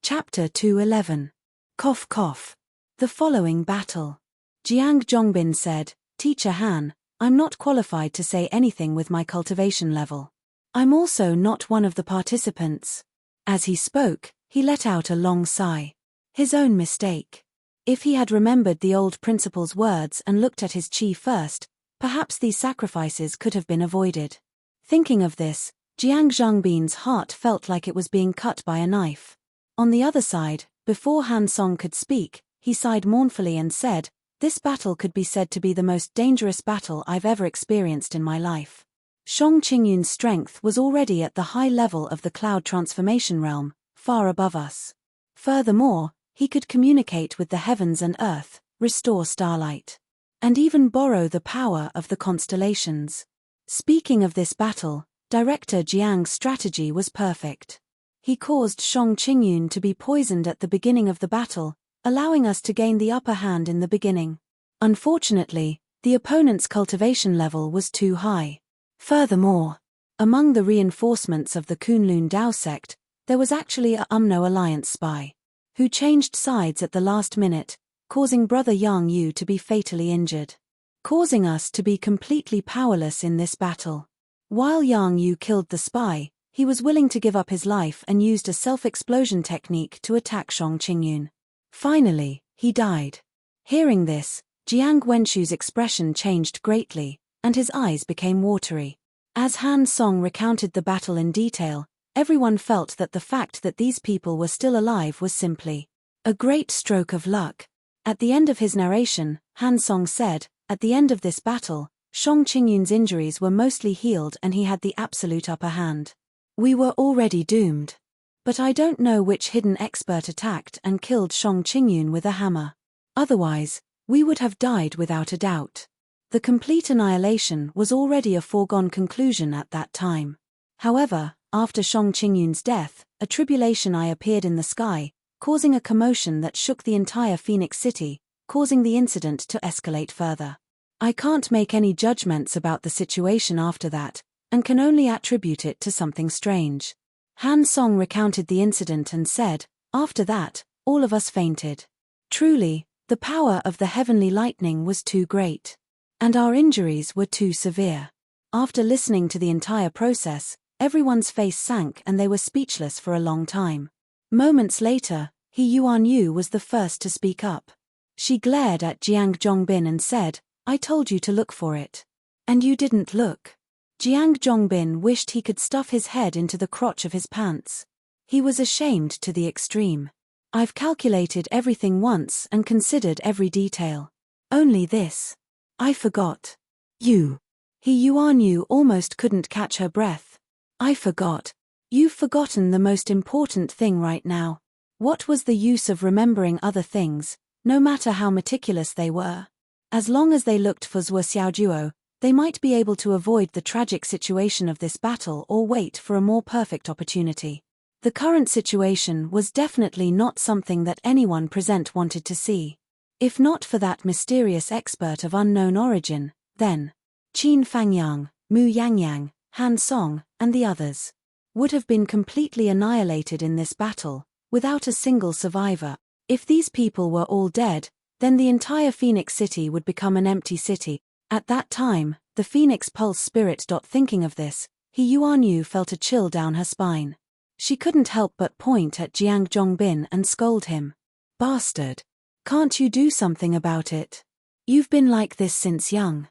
Chapter 211. Cough cough. The following battle. Jiang Zhongbin said, "Teacher Han, I'm not qualified to say anything with my cultivation level. I'm also not one of the participants." As he spoke, he let out a long sigh. His own mistake. If he had remembered the old principal's words and looked at his chi first, perhaps these sacrifices could have been avoided. Thinking of this, Jiang Zhongbin's heart felt like it was being cut by a knife. On the other side, before Han Song could speak, he sighed mournfully and said, "This battle could be said to be the most dangerous battle I've ever experienced in my life." Shang Qingyun's strength was already at the high level of the cloud transformation realm, far above us. Furthermore, he could communicate with the heavens and earth, restore starlight, and even borrow the power of the constellations. Speaking of this battle, Director Jiang's strategy was perfect. He caused Shang Qingyun to be poisoned at the beginning of the battle, allowing us to gain the upper hand in the beginning. Unfortunately, the opponent's cultivation level was too high. Furthermore, among the reinforcements of the Kunlun Dao sect, there was actually a UMNO alliance spy, who changed sides at the last minute, causing Brother Yang Yu to be fatally injured, causing us to be completely powerless in this battle. While Yang Yu killed the spy, he was willing to give up his life and used a self-explosion technique to attack Shang Qingyun. Finally, he died. Hearing this, Jiang Wenshu's expression changed greatly, and his eyes became watery. As Han Song recounted the battle in detail, everyone felt that the fact that these people were still alive was simply a great stroke of luck. At the end of his narration, Han Song said, "At the end of this battle, Shang Qingyun's injuries were mostly healed and he had the absolute upper hand. We were already doomed. But I don't know which hidden expert attacked and killed Shang Qingyun with a hammer. Otherwise, we would have died without a doubt." The complete annihilation was already a foregone conclusion at that time. However, after Shang Qingyun's death, a tribulation eye appeared in the sky, causing a commotion that shook the entire Phoenix City, causing the incident to escalate further. I can't make any judgments about the situation after that, and can only attribute it to something strange. Han Song recounted the incident and said, "After that, all of us fainted. Truly, the power of the heavenly lightning was too great. And our injuries were too severe." After listening to the entire process, everyone's face sank and they were speechless for a long time. Moments later, He Yuan Yu was the first to speak up. She glared at Jiang Zhongbin and said, "I told you to look for it. And you didn't look." Jiang Zhongbin wished he could stuff his head into the crotch of his pants. He was ashamed to the extreme. "I've calculated everything once and considered every detail. Only this. I forgot. You." He Yuan Yu almost couldn't catch her breath. "I forgot. You've forgotten the most important thing right now. What was the use of remembering other things, no matter how meticulous they were? As long as they looked for Zhuo Xiaojuo, they might be able to avoid the tragic situation of this battle or wait for a more perfect opportunity. The current situation was definitely not something that anyone present wanted to see. If not for that mysterious expert of unknown origin, then Qin Fangyang, Mu Yangyang, Han Song, and the others would have been completely annihilated in this battle, without a single survivor. If these people were all dead, then the entire Phoenix City would become an empty city. At that time, the Phoenix Pulse spirit. Thinking of this, He Yuan Yu felt a chill down her spine. She couldn't help but point at Jiang Zhongbin and scold him. "Bastard. Can't you do something about it? You've been like this since young.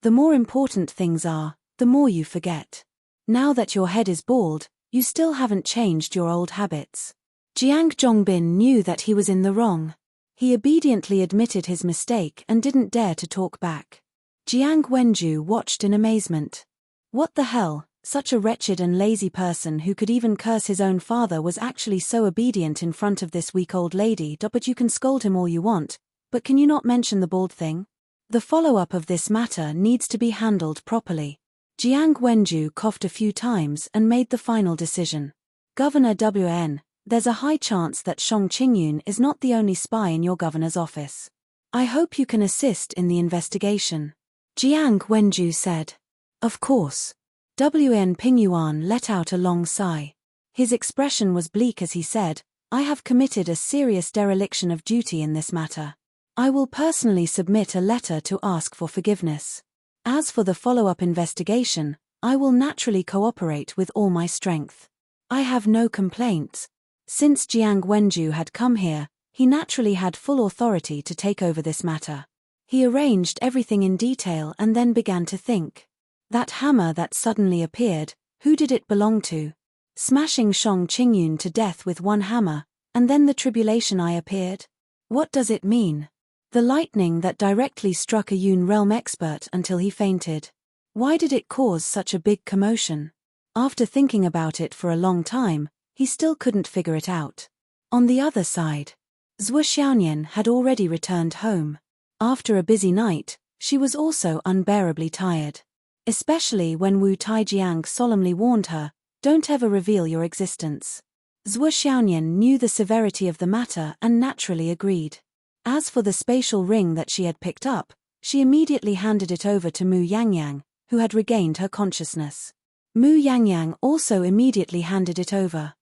The more important things are, the more you forget. Now that your head is bald, you still haven't changed your old habits." Jiang Zhongbin knew that he was in the wrong. He obediently admitted his mistake and didn't dare to talk back. Jiang Wenju watched in amazement. What the hell, such a wretched and lazy person who could even curse his own father was actually so obedient in front of this weak old lady. But you can scold him all you want, but can you not mention the bald thing? The follow-up of this matter needs to be handled properly. Jiang Wenju coughed a few times and made the final decision. "Governor WN, there's a high chance that Shang Qingyun is not the only spy in your governor's office. I hope you can assist in the investigation." Jiang Wenju said. "Of course." WN Pingyuan let out a long sigh. His expression was bleak as he said, I have committed a serious dereliction of duty in this matter. I will personally submit a letter to ask for forgiveness. As for the follow-up investigation, I will naturally cooperate with all my strength. I have no complaints. Since Jiang Wenju had come here, he naturally had full authority to take over this matter. He arranged everything in detail and then began to think. That hammer that suddenly appeared, who did it belong to? Smashing Shang Qingyun to death with one hammer, and then the tribulation eye appeared? What does it mean? The lightning that directly struck a Yun realm expert until he fainted. Why did it cause such a big commotion? After thinking about it for a long time, he still couldn't figure it out. On the other side, Zhuo Xiaonian had already returned home. After a busy night, she was also unbearably tired. Especially when Wu Taijiang solemnly warned her, "Don't ever reveal your existence." Zhuo Xiaonian knew the severity of the matter and naturally agreed. As for the spatial ring that she had picked up, she immediately handed it over to Mu Yangyang, who had regained her consciousness. Mu Yangyang also immediately handed it over.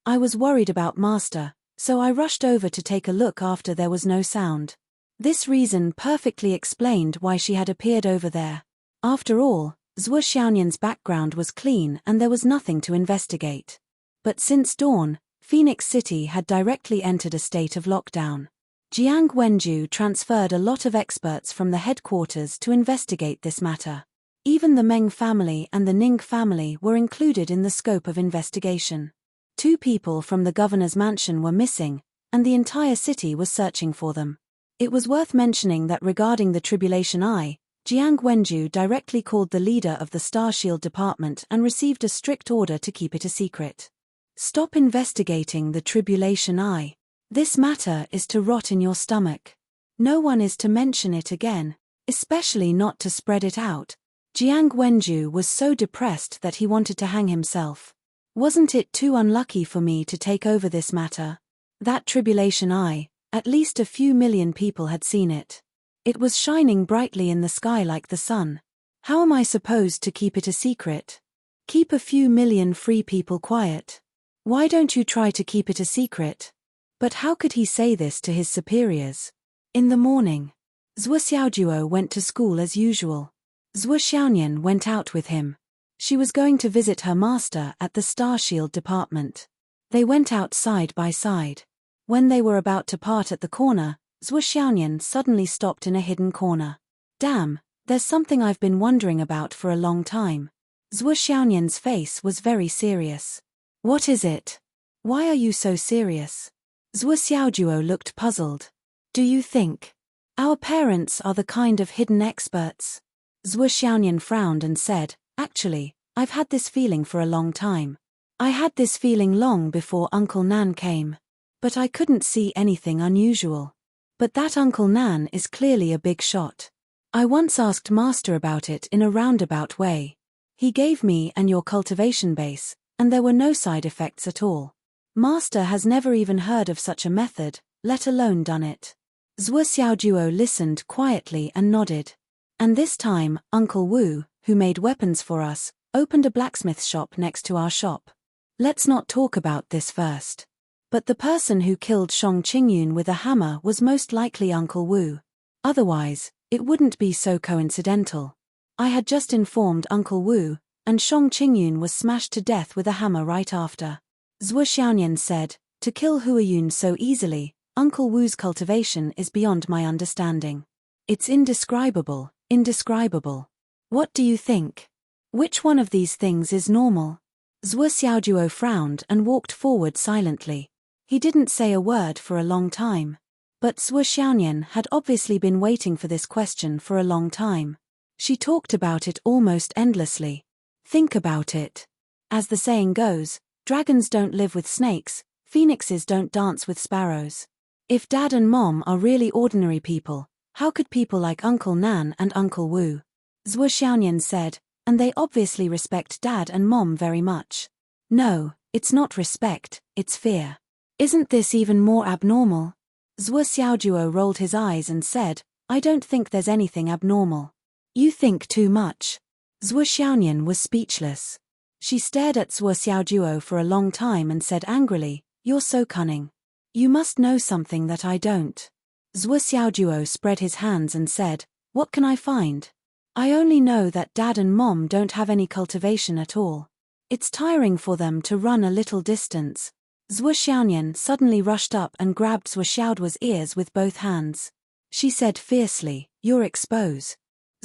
I was worried about Master, so I rushed over to take a look after there was no sound. This reason perfectly explained why she had appeared over there. After all, Zhuo Xiaonian's background was clean and there was nothing to investigate. But since dawn, Phoenix City had directly entered a state of lockdown. Jiang Wenju transferred a lot of experts from the headquarters to investigate this matter. Even the Meng family and the Ning family were included in the scope of investigation. 2 people from the governor's mansion were missing, and the entire city was searching for them. It was worth mentioning that regarding the Tribulation Eye, Jiang Wenju directly called the leader of the Starshield Department and received a strict order to keep it a secret. Stop investigating the Tribulation Eye. This matter is to rot in your stomach. No one is to mention it again, especially not to spread it out. Jiang Wenju was so depressed that he wanted to hang himself. Wasn't it too unlucky for me to take over this matter? That Tribulation Eye, at least a few million people had seen it. It was shining brightly in the sky like the sun. How am I supposed to keep it a secret? Keep a few million free people quiet. Why don't you try to keep it a secret? But how could he say this to his superiors? In the morning, Zhuo Xiaojuo went to school as usual. Zhuo Xiaonian went out with him. She was going to visit her master at the Starshield Department. They went out side by side. When they were about to part at the corner, Zhuo Xiaonian suddenly stopped in a hidden corner. Damn, there's something I've been wondering about for a long time. Zhuo Xiaonian's face was very serious. What is it? Why are you so serious? Zhuo Xiaojuo looked puzzled. Do you think our parents are the kind of hidden experts? Zhuo Xiaonian frowned and said, Actually, I've had this feeling for a long time. I had this feeling long before Uncle Nan came. But I couldn't see anything unusual. But that Uncle Nan is clearly a big shot. I once asked Master about it in a roundabout way. He gave me and your cultivation base, and there were no side effects at all. Master has never even heard of such a method, let alone done it. Zhuo Xiaojuo listened quietly and nodded. And this time, Uncle Wu, who made weapons for us, opened a blacksmith shop next to our shop. Let's not talk about this first. But the person who killed Shang Qingyun with a hammer was most likely Uncle Wu. Otherwise, it wouldn't be so coincidental. I had just informed Uncle Wu, and Shang Qingyun was smashed to death with a hammer right after. Zhuo Xiaonian said, to kill Huayun so easily, Uncle Wu's cultivation is beyond my understanding. It's indescribable, indescribable. What do you think? Which one of these things is normal? Zhuo Xiaojuo frowned and walked forward silently. He didn't say a word for a long time. But Zhuo Xiaonian had obviously been waiting for this question for a long time. She talked about it almost endlessly. Think about it. As the saying goes, dragons don't live with snakes, phoenixes don't dance with sparrows. If Dad and Mom are really ordinary people, how could people like Uncle Nan and Uncle Wu? Zhuo Xiaonian said, and they obviously respect Dad and Mom very much. No, it's not respect, it's fear. Isn't this even more abnormal? Zhuo Xiaojuo rolled his eyes and said, I don't think there's anything abnormal. You think too much. Zhuo Xiaonian was speechless. She stared at Zhuo Xiaojuo for a long time and said angrily, You're so cunning. You must know something that I don't. Zhuo Xiaojuo spread his hands and said, what can I find? I only know that Dad and Mom don't have any cultivation at all. It's tiring for them to run a little distance. Zhuo Xiaonian suddenly rushed up and grabbed Zhuo Xiaoduo's ears with both hands. She said fiercely, you're exposed.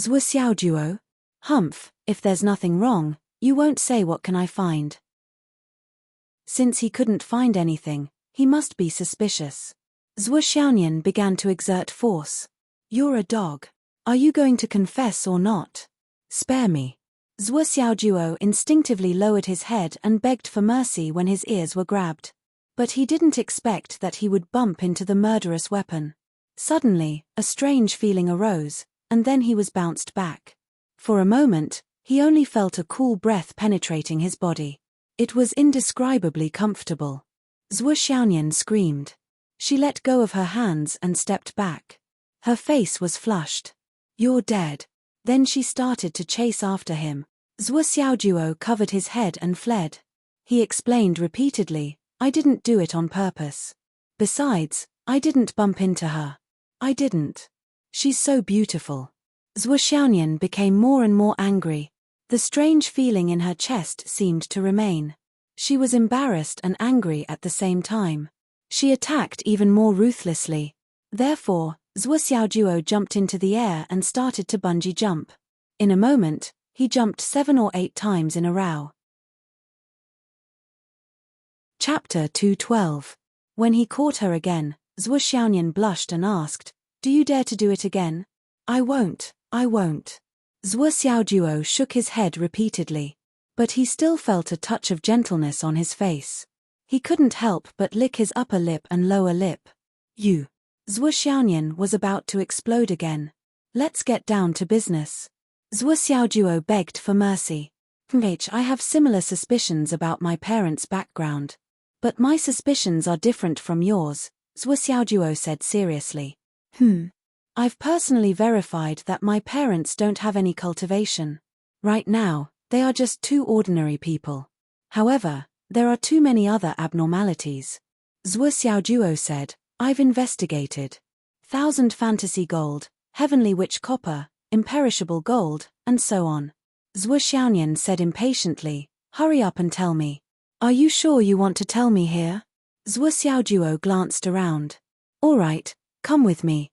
Zhuo Xiaojuo? Humph, if there's nothing wrong, you won't say what can I find. Since he couldn't find anything, he must be suspicious. Zhuo Xiaonian began to exert force. You're a dog. Are you going to confess or not? Spare me. Zhuo Xiaojuo instinctively lowered his head and begged for mercy when his ears were grabbed. But he didn't expect that he would bump into the murderous weapon. Suddenly, a strange feeling arose, and then he was bounced back. For a moment, he only felt a cool breath penetrating his body. It was indescribably comfortable. Zhuo Xiaonian screamed. She let go of her hands and stepped back. Her face was flushed. You're dead. Then she started to chase after him. Zhuo Xiaojuo covered his head and fled. He explained repeatedly, I didn't do it on purpose. Besides, I didn't bump into her. I didn't. She's so beautiful. Zhuo Xiaonian became more and more angry. The strange feeling in her chest seemed to remain. She was embarrassed and angry at the same time. She attacked even more ruthlessly. Therefore, Zhuo Xiaojuo jumped into the air and started to bungee jump. In a moment, he jumped 7 or 8 times in a row. Chapter 212. When he caught her again, Zhuo Xiaonian blushed and asked, do you dare to do it again? I won't. Zhuo Xiaojuo shook his head repeatedly. But he still felt a touch of gentleness on his face. He couldn't help but lick his upper lip and lower lip. You. Zhuo Xiaonian was about to explode again. Let's get down to business. Zhuo Xiaojuo begged for mercy. I have similar suspicions about my parents' background. But my suspicions are different from yours, Zhuo Xiaojuo said seriously. I've personally verified that my parents don't have any cultivation. Right now, they are just 2 ordinary people. However, there are too many other abnormalities. Zhuo Xiaojuo said, I've investigated. 1000 fantasy gold, heavenly witch copper, imperishable gold, and so on. Zhuo Xiaonian said impatiently, hurry up and tell me. Are you sure you want to tell me here? Zhuo Xiaojuo glanced around. All right, come with me.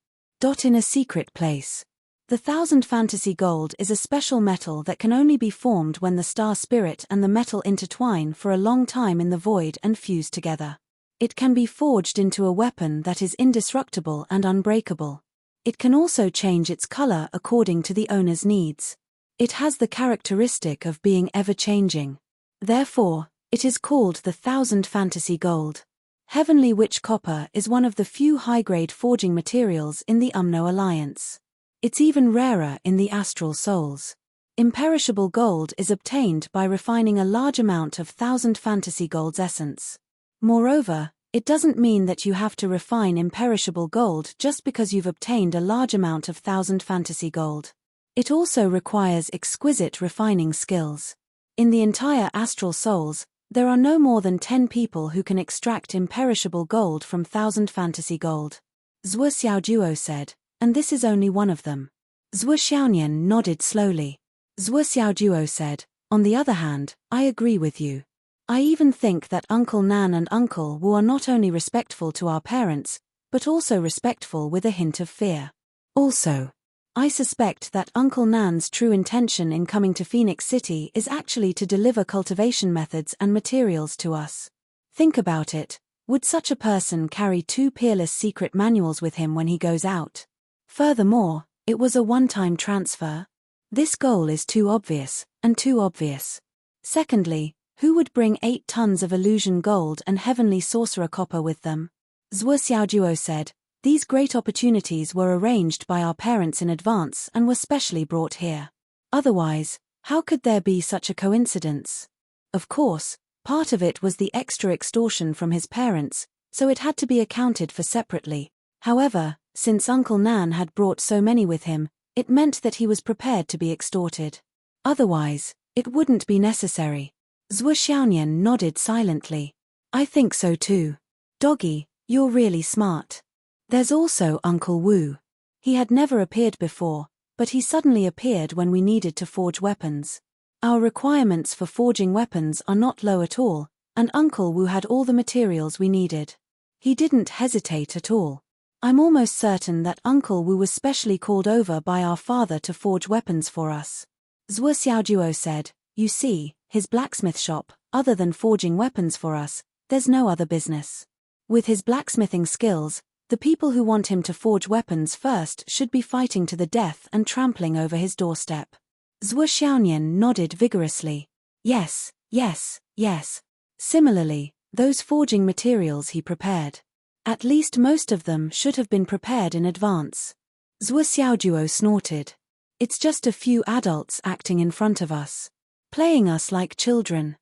In a secret place. The 1000 fantasy gold is a special metal that can only be formed when the star spirit and the metal intertwine for a long time in the void and fuse together. It can be forged into a weapon that is indestructible and unbreakable. It can also change its color according to the owner's needs. It has the characteristic of being ever-changing. Therefore, it is called the 1000 fantasy gold. Heavenly witch copper is one of the few high-grade forging materials in the Umno Alliance. It's even rarer in the astral souls. Imperishable gold is obtained by refining a large amount of 1000 fantasy gold's essence. Moreover, it doesn't mean that you have to refine imperishable gold just because you've obtained a large amount of 1000 fantasy gold. It also requires exquisite refining skills. In the entire astral souls, there are no more than 10 people who can extract imperishable gold from 1000 fantasy gold. Zhuo Xiaojuo said, and this is only one of them. Zhuo Xiaonian nodded slowly. Zhuo Xiaojuo said, on the other hand, I agree with you. I even think that Uncle Nan and Uncle Wu are not only respectful to our parents, but also respectful with a hint of fear. Also, I suspect that Uncle Nan's true intention in coming to Phoenix City is actually to deliver cultivation methods and materials to us. Think about it, would such a person carry 2 peerless secret manuals with him when he goes out? Furthermore, it was a one-time transfer. This goal is too obvious, and too obvious. Secondly, who would bring 8 tons of illusion gold and heavenly sorcerer copper with them? Zhuo Xiaojuo said, these great opportunities were arranged by our parents in advance and were specially brought here. Otherwise, how could there be such a coincidence? Of course, part of it was the extra extortion from his parents, so it had to be accounted for separately. However, since Uncle Nan had brought so many with him, it meant that he was prepared to be extorted. Otherwise, it wouldn't be necessary. Zhuo Xiaonian nodded silently. I think so too. Doggy, you're really smart. There's also Uncle Wu. He had never appeared before, but he suddenly appeared when we needed to forge weapons. Our requirements for forging weapons are not low at all, and Uncle Wu had all the materials we needed. He didn't hesitate at all. I'm almost certain that Uncle Wu was specially called over by our father to forge weapons for us. Zhuo Xiaojuo said, you see, his blacksmith shop, other than forging weapons for us, there's no other business. With his blacksmithing skills, the people who want him to forge weapons first should be fighting to the death and trampling over his doorstep. Zhuo Xiaonian nodded vigorously. Yes, yes, yes. Similarly, those forging materials he prepared. At least most of them should have been prepared in advance. Zhuo Xiaojuo snorted. It's just a few adults acting in front of us. Playing us like children.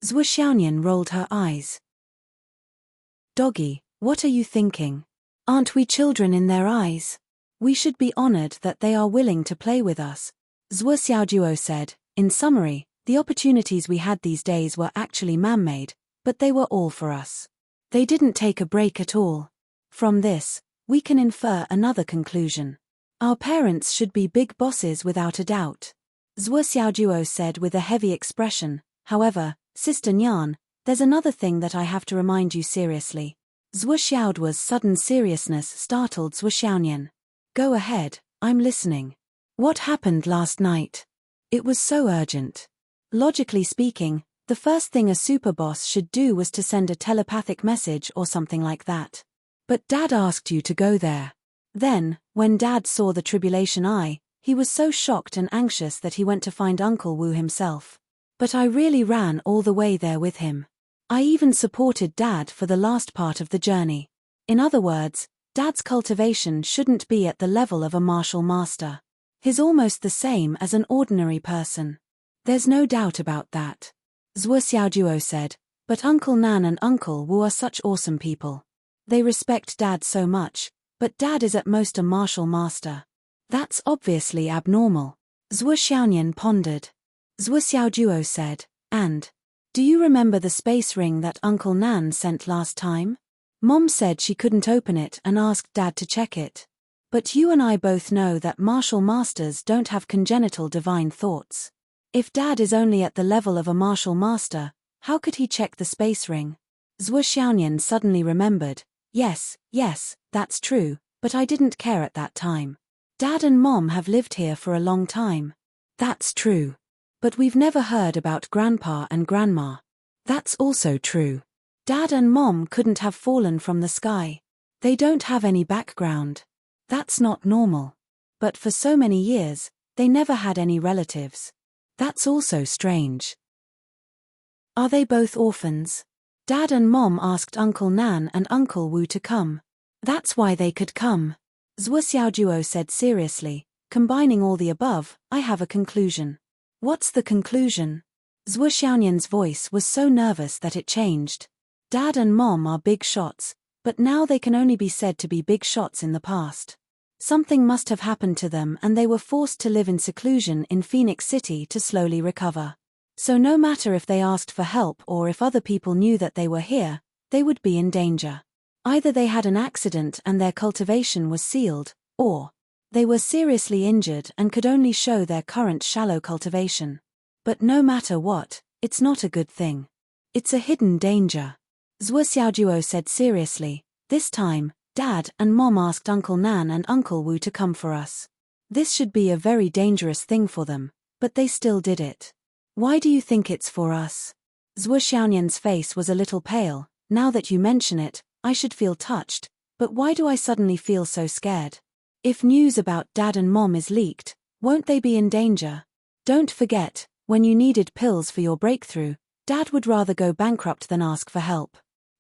Zhuo Xiaonian rolled her eyes. Doggy, what are you thinking? Aren't we children in their eyes? We should be honored that they are willing to play with us. Zhuo Xiaojuo said, in summary, the opportunities we had these days were actually man-made, but they were all for us. They didn't take a break at all. From this, we can infer another conclusion. Our parents should be big bosses without a doubt. Zhuo Xiaojuo said with a heavy expression, however, Sister Nyan, there's another thing that I have to remind you seriously. Zhuo Xiaoduo's sudden seriousness startled Zhuo Xiaonian. Go ahead, I'm listening. What happened last night? It was so urgent. Logically speaking, the first thing a super boss should do was to send a telepathic message or something like that. But Dad asked you to go there. Then, when Dad saw the tribulation eye, he was so shocked and anxious that he went to find Uncle Wu himself. But I really ran all the way there with him. I even supported Dad for the last part of the journey. In other words, Dad's cultivation shouldn't be at the level of a martial master. He's almost the same as an ordinary person. There's no doubt about that. Zhuo Xiaojuo said, but Uncle Nan and Uncle Wu are such awesome people. They respect Dad so much, but Dad is at most a martial master. That's obviously abnormal. Zhuo Xiaonian pondered. Zhuo Xiaojuo said, and, do you remember the space ring that Uncle Nan sent last time? Mom said she couldn't open it and asked Dad to check it. But you and I both know that martial masters don't have congenital divine thoughts. If Dad is only at the level of a martial master, how could he check the space ring? Zhuo Xiaonian suddenly remembered. Yes, that's true, but I didn't care at that time. Dad and Mom have lived here for a long time. That's true. But we've never heard about Grandpa and Grandma. That's also true. Dad and Mom couldn't have fallen from the sky. They don't have any background. That's not normal. But for so many years, they never had any relatives. That's also strange. Are they both orphans? Dad and Mom asked Uncle Nan and Uncle Wu to come. That's why they could come. Zhuo Xiaojuo said seriously, combining all the above, I have a conclusion. What's the conclusion? Zhuo Xiaonian's voice was so nervous that it changed. Dad and Mom are big shots, but now they can only be said to be big shots in the past. Something must have happened to them and they were forced to live in seclusion in Phoenix City to slowly recover. So no matter if they asked for help or if other people knew that they were here, they would be in danger. Either they had an accident and their cultivation was sealed, or they were seriously injured and could only show their current shallow cultivation. But no matter what, it's not a good thing. It's a hidden danger. Zhuo Xiaojuo said seriously, this time, Dad and Mom asked Uncle Nan and Uncle Wu to come for us. This should be a very dangerous thing for them, but they still did it. Why do you think it's for us? Zhuo Xiaonian's face was a little pale. Now that you mention it, I should feel touched, but why do I suddenly feel so scared? If news about Dad and Mom is leaked, won't they be in danger? Don't forget, when you needed pills for your breakthrough, Dad would rather go bankrupt than ask for help.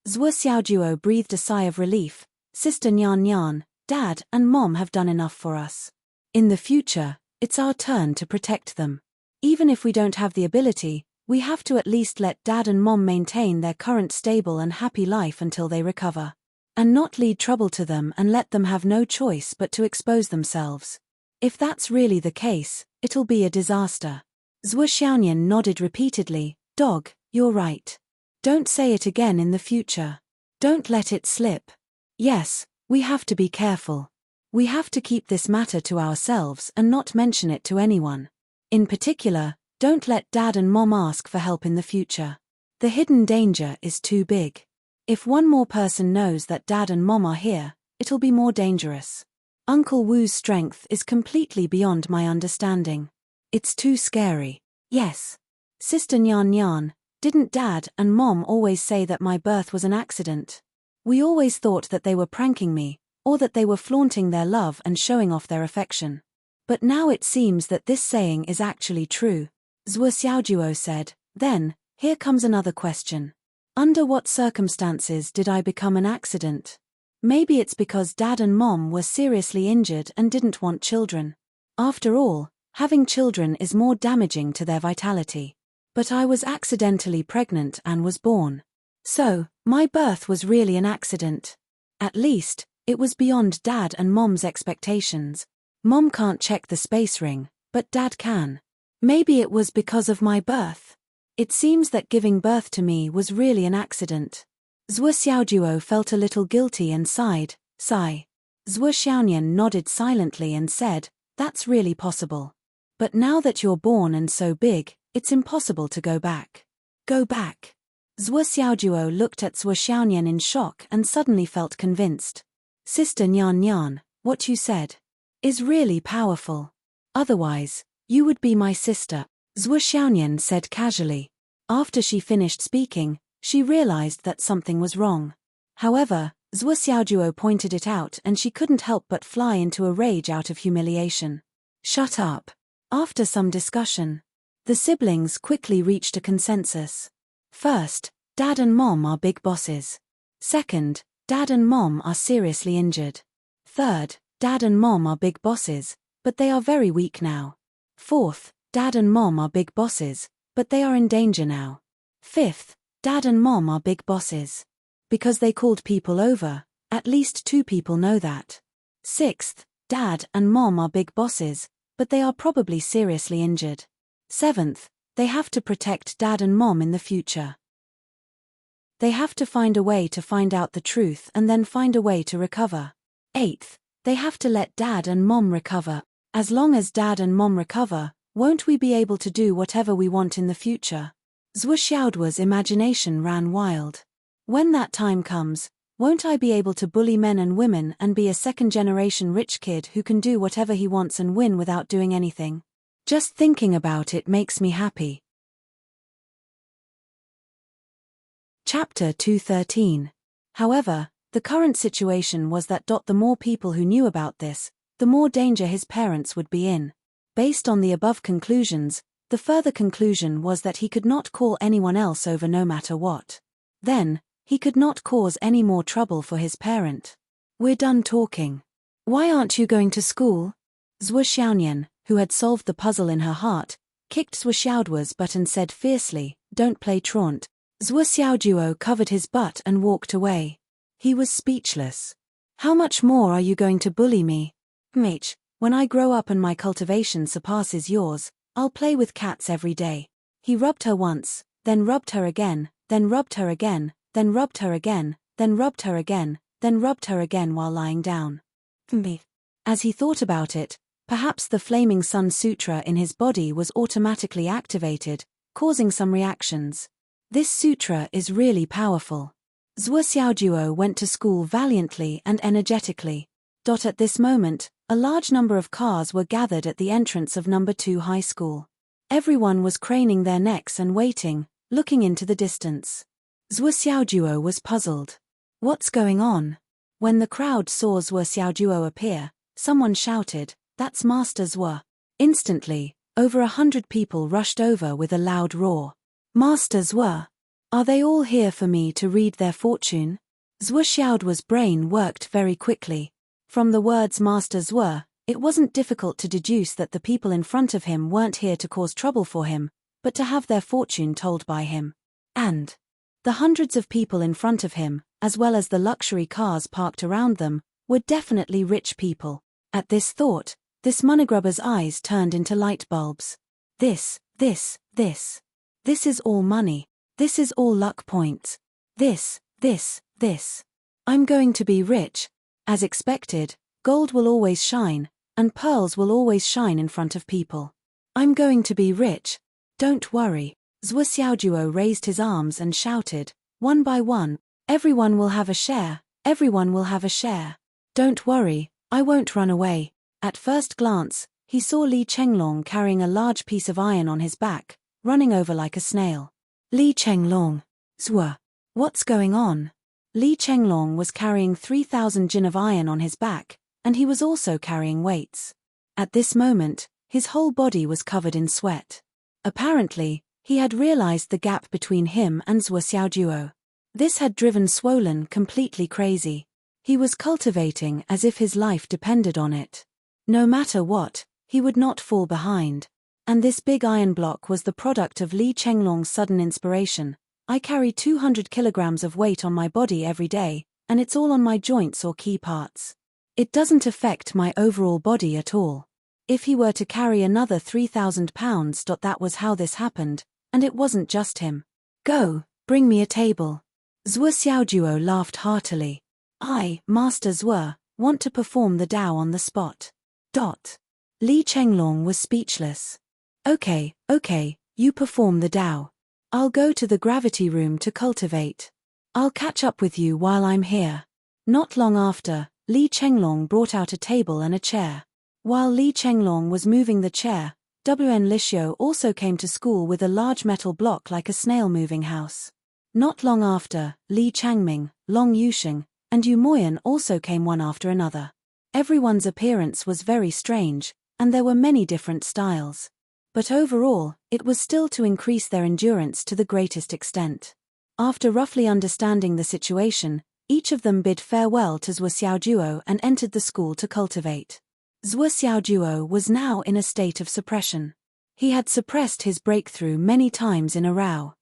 Zhuo Xiaojuo breathed a sigh of relief. Sister Nyan Nyan, Dad and Mom have done enough for us. In the future, it's our turn to protect them. Even if we don't have the ability, we have to at least let Dad and Mom maintain their current stable and happy life until they recover. And not lead trouble to them and let them have no choice but to expose themselves. If that's really the case, it'll be a disaster. Zhuo Xiaonian nodded repeatedly. Dog, you're right. Don't say it again in the future. Don't let it slip. Yes, we have to be careful. We have to keep this matter to ourselves and not mention it to anyone. In particular, don't let Dad and Mom ask for help in the future. The hidden danger is too big. If one more person knows that Dad and Mom are here, it'll be more dangerous. Uncle Wu's strength is completely beyond my understanding. It's too scary. Yes. Sister Nyan Nyan, didn't Dad and Mom always say that my birth was an accident? We always thought that they were pranking me, or that they were flaunting their love and showing off their affection. But now it seems that this saying is actually true. Zhuo Xiaojuo said. Then, here comes another question. Under what circumstances did I become an accident? Maybe it's because Dad and Mom were seriously injured and didn't want children. After all, having children is more damaging to their vitality. But I was accidentally pregnant and was born. So, my birth was really an accident. At least, it was beyond Dad and Mom's expectations. Mom can't check the space ring, but Dad can. Maybe it was because of my birth. It seems that giving birth to me was really an accident. Zhuo Xiaojuo felt a little guilty and sighed. Sigh. Zhuo Xiaonian nodded silently and said, that's really possible. But now that you're born and so big, it's impossible to go back. Go back. Zhuo Xiaojuo looked at Zhuo Xiaonian in shock and suddenly felt convinced. Sister Nyan Nyan, what you said is really powerful. Otherwise, you would be my sister, Zhuo Xiaonian said casually. After she finished speaking, she realized that something was wrong. However, Zhuo Xiaojuo pointed it out and she couldn't help but fly into a rage out of humiliation. Shut up. After some discussion, the siblings quickly reached a consensus. First, Dad and Mom are big bosses. Second, Dad and Mom are seriously injured. Third, Dad and Mom are big bosses, but they are very weak now. Fourth, Dad and Mom are big bosses, but they are in danger now. Fifth, Dad and Mom are big bosses. Because they called people over, at least 2 people know that. Sixth, Dad and Mom are big bosses, but they are probably seriously injured. Seventh, they have to protect Dad and Mom in the future. They have to find a way to find out the truth and then find a way to recover. Eighth, they have to let Dad and Mom recover. As long as Dad and Mom recover, won't we be able to do whatever we want in the future? Zhuo Xiaoduo's imagination ran wild. When that time comes, won't I be able to bully men and women and be a second-generation rich kid who can do whatever he wants and win without doing anything? Just thinking about it makes me happy. Chapter 213. However, the current situation was that the more people who knew about this, the more danger his parents would be in. Based on the above conclusions, the further conclusion was that he could not call anyone else over no matter what. Then, he could not cause any more trouble for his parent. We're done talking. Why aren't you going to school? Zhuo Xiaonian, who had solved the puzzle in her heart, kicked Zhuo Xiaoduo's butt and said fiercely, don't play truant. Zhuo Xiaojuo covered his butt and walked away. He was speechless. How much more are you going to bully me? Mate, when I grow up and my cultivation surpasses yours, I'll play with cats every day. He rubbed her once, then rubbed her again, then rubbed her again, then rubbed her again, then rubbed her again, then rubbed her again while lying down. As he thought about it, perhaps the Flaming Sun Sutra in his body was automatically activated, causing some reactions. This sutra is really powerful. Zhuo Xiaojuo went to school valiantly and energetically. At this moment, a large number of cars were gathered at the entrance of No. 2 High School. Everyone was craning their necks and waiting, looking into the distance. Zhuo Xiaojuo was puzzled. What's going on? When the crowd saw Zhuo Xiaojuo appear, someone shouted, that's Master Zhuo. Instantly, over 100 people rushed over with a loud roar. Master Zhuo. Are they all here for me to read their fortune? Zhuo Xiaoduo's brain worked very quickly. From the words Master Zhuo, it wasn't difficult to deduce that the people in front of him weren't here to cause trouble for him, but to have their fortune told by him. And the hundreds of people in front of him, as well as the luxury cars parked around them, were definitely rich people. At this thought, this moneygrubber's eyes turned into light bulbs. This is all money. This is all luck points. This. I'm going to be rich. As expected, gold will always shine, and pearls will always shine in front of people. I'm going to be rich. Don't worry. Zhuo Xiaojuo raised his arms and shouted, one by one, everyone will have a share, everyone will have a share. Don't worry, I won't run away. At first glance, he saw Li Chenglong carrying a large piece of iron on his back, running over like a snail. Li Chenglong. Zhuo. What's going on? Li Chenglong was carrying 3,000 jin of iron on his back, and he was also carrying weights. At this moment, his whole body was covered in sweat. Apparently, he had realized the gap between him and Zhuo Xiaojuo. This had driven Swollen completely crazy. He was cultivating as if his life depended on it. No matter what, he would not fall behind. And this big iron block was the product of Li Chenglong's sudden inspiration. I carry 200 kilograms of weight on my body every day, and it's all on my joints or key parts. It doesn't affect my overall body at all. If he were to carry another 3,000 pounds, that was how this happened, and it wasn't just him. Go, bring me a table. Zhuo Xiaojuo laughed heartily. I, Master Zhuo, want to perform the Tao on the spot. Li Chenglong was speechless. Okay, you perform the Tao. I'll go to the gravity room to cultivate. I'll catch up with you while I'm here. Not long after, Li Chenglong brought out a table and a chair. While Li Chenglong was moving the chair, Wn Lixio also came to school with a large metal block like a snail-moving house. Not long after, Li Changming, Long Yusheng, and Yu Moyan also came one after another. Everyone's appearance was very strange, and there were many different styles. But overall, it was still to increase their endurance to the greatest extent. After roughly understanding the situation, each of them bid farewell to Zhuo Xiaojuo and entered the school to cultivate. Zhuo Xiaojuo was now in a state of suppression. He had suppressed his breakthrough many times in a row.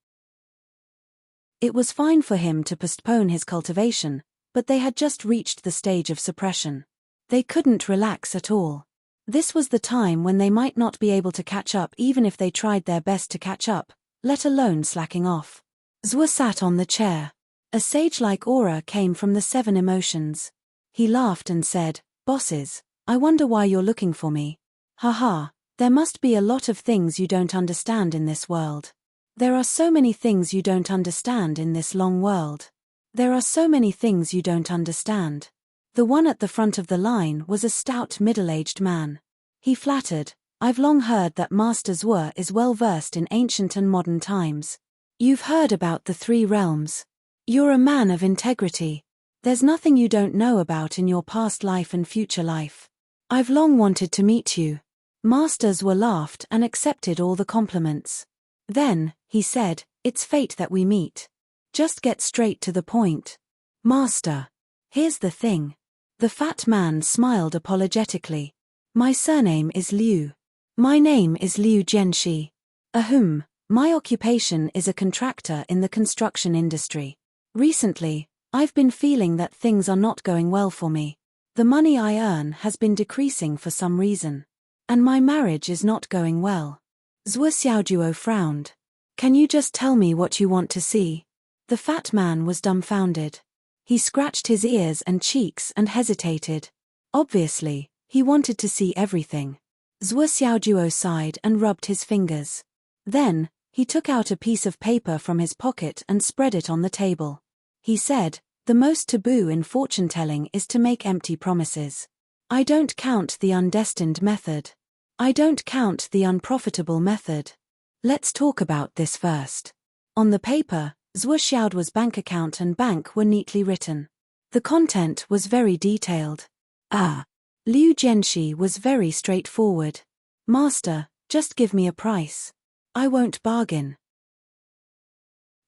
It was fine for him to postpone his cultivation, but they had just reached the stage of suppression. They couldn't relax at all. This was the time when they might not be able to catch up even if they tried their best to catch up, let alone slacking off. Zhuo sat on the chair. A sage-like aura came from the 7 emotions. He laughed and said, "Bosses, I wonder why you're looking for me. Haha, there must be a lot of things you don't understand in this world. There are so many things you don't understand in this long world. There are so many things you don't understand." The one at the front of the line was a stout middle-aged man. He flattered, "I've long heard that Master Zhuo is well versed in ancient and modern times. You've heard about the 3 realms. You're a man of integrity. There's nothing you don't know about in your past life and future life. I've long wanted to meet you." Master Zhuo laughed and accepted all the compliments. Then, he said, "It's fate that we meet. Just get straight to the point. Master, here's the thing." The fat man smiled apologetically. "My surname is Liu. My name is Liu Jianxi. Ahem, my occupation is a contractor in the construction industry. Recently, I've been feeling that things are not going well for me. The money I earn has been decreasing for some reason. And my marriage is not going well." Zhuo Xiaojuo frowned. "Can you just tell me what you want to see?" The fat man was dumbfounded. He scratched his ears and cheeks and hesitated. Obviously, he wanted to see everything. Zhuo Xiaojuo sighed and rubbed his fingers. Then, he took out a piece of paper from his pocket and spread it on the table. He said, "The most taboo in fortune-telling is to make empty promises. I don't count the undestined method. I don't count the unprofitable method. Let's talk about this first." On the paper, Zhuo Xiaojuo's bank account and bank were neatly written. The content was very detailed. Liu Jianxi was very straightforward. "Master, just give me a price. I won't bargain.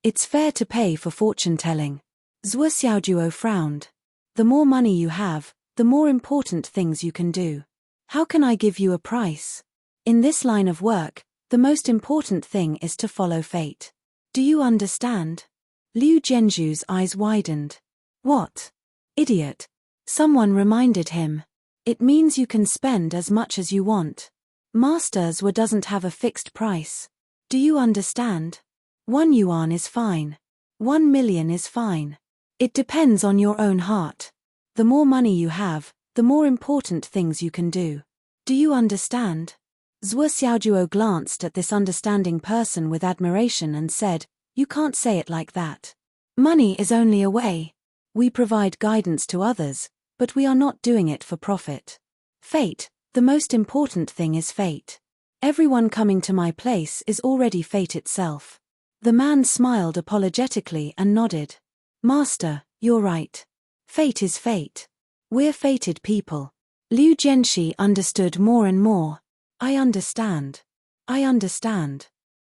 It's fair to pay for fortune-telling." Zhuo Xiaojuo frowned. "The more money you have, the more important things you can do. How can I give you a price? In this line of work, the most important thing is to follow fate. Do you understand?" Liu Jianxu's eyes widened. "What? Idiot." Someone reminded him. "It means you can spend as much as you want. Master Zhuo doesn't have a fixed price. Do you understand?" 1 yuan is fine. 1 million is fine. It depends on your own heart. The more money you have, the more important things you can do. Do you understand? Zhuo Xiaojuo glanced at this understanding person with admiration and said, "You can't say it like that. Money is only a way. We provide guidance to others, but we are not doing it for profit. Fate, the most important thing is fate. Everyone coming to my place is already fate itself." The man smiled apologetically and nodded. "Master, you're right. Fate is fate. We're fated people." Liu Jianxi understood more and more. I understand.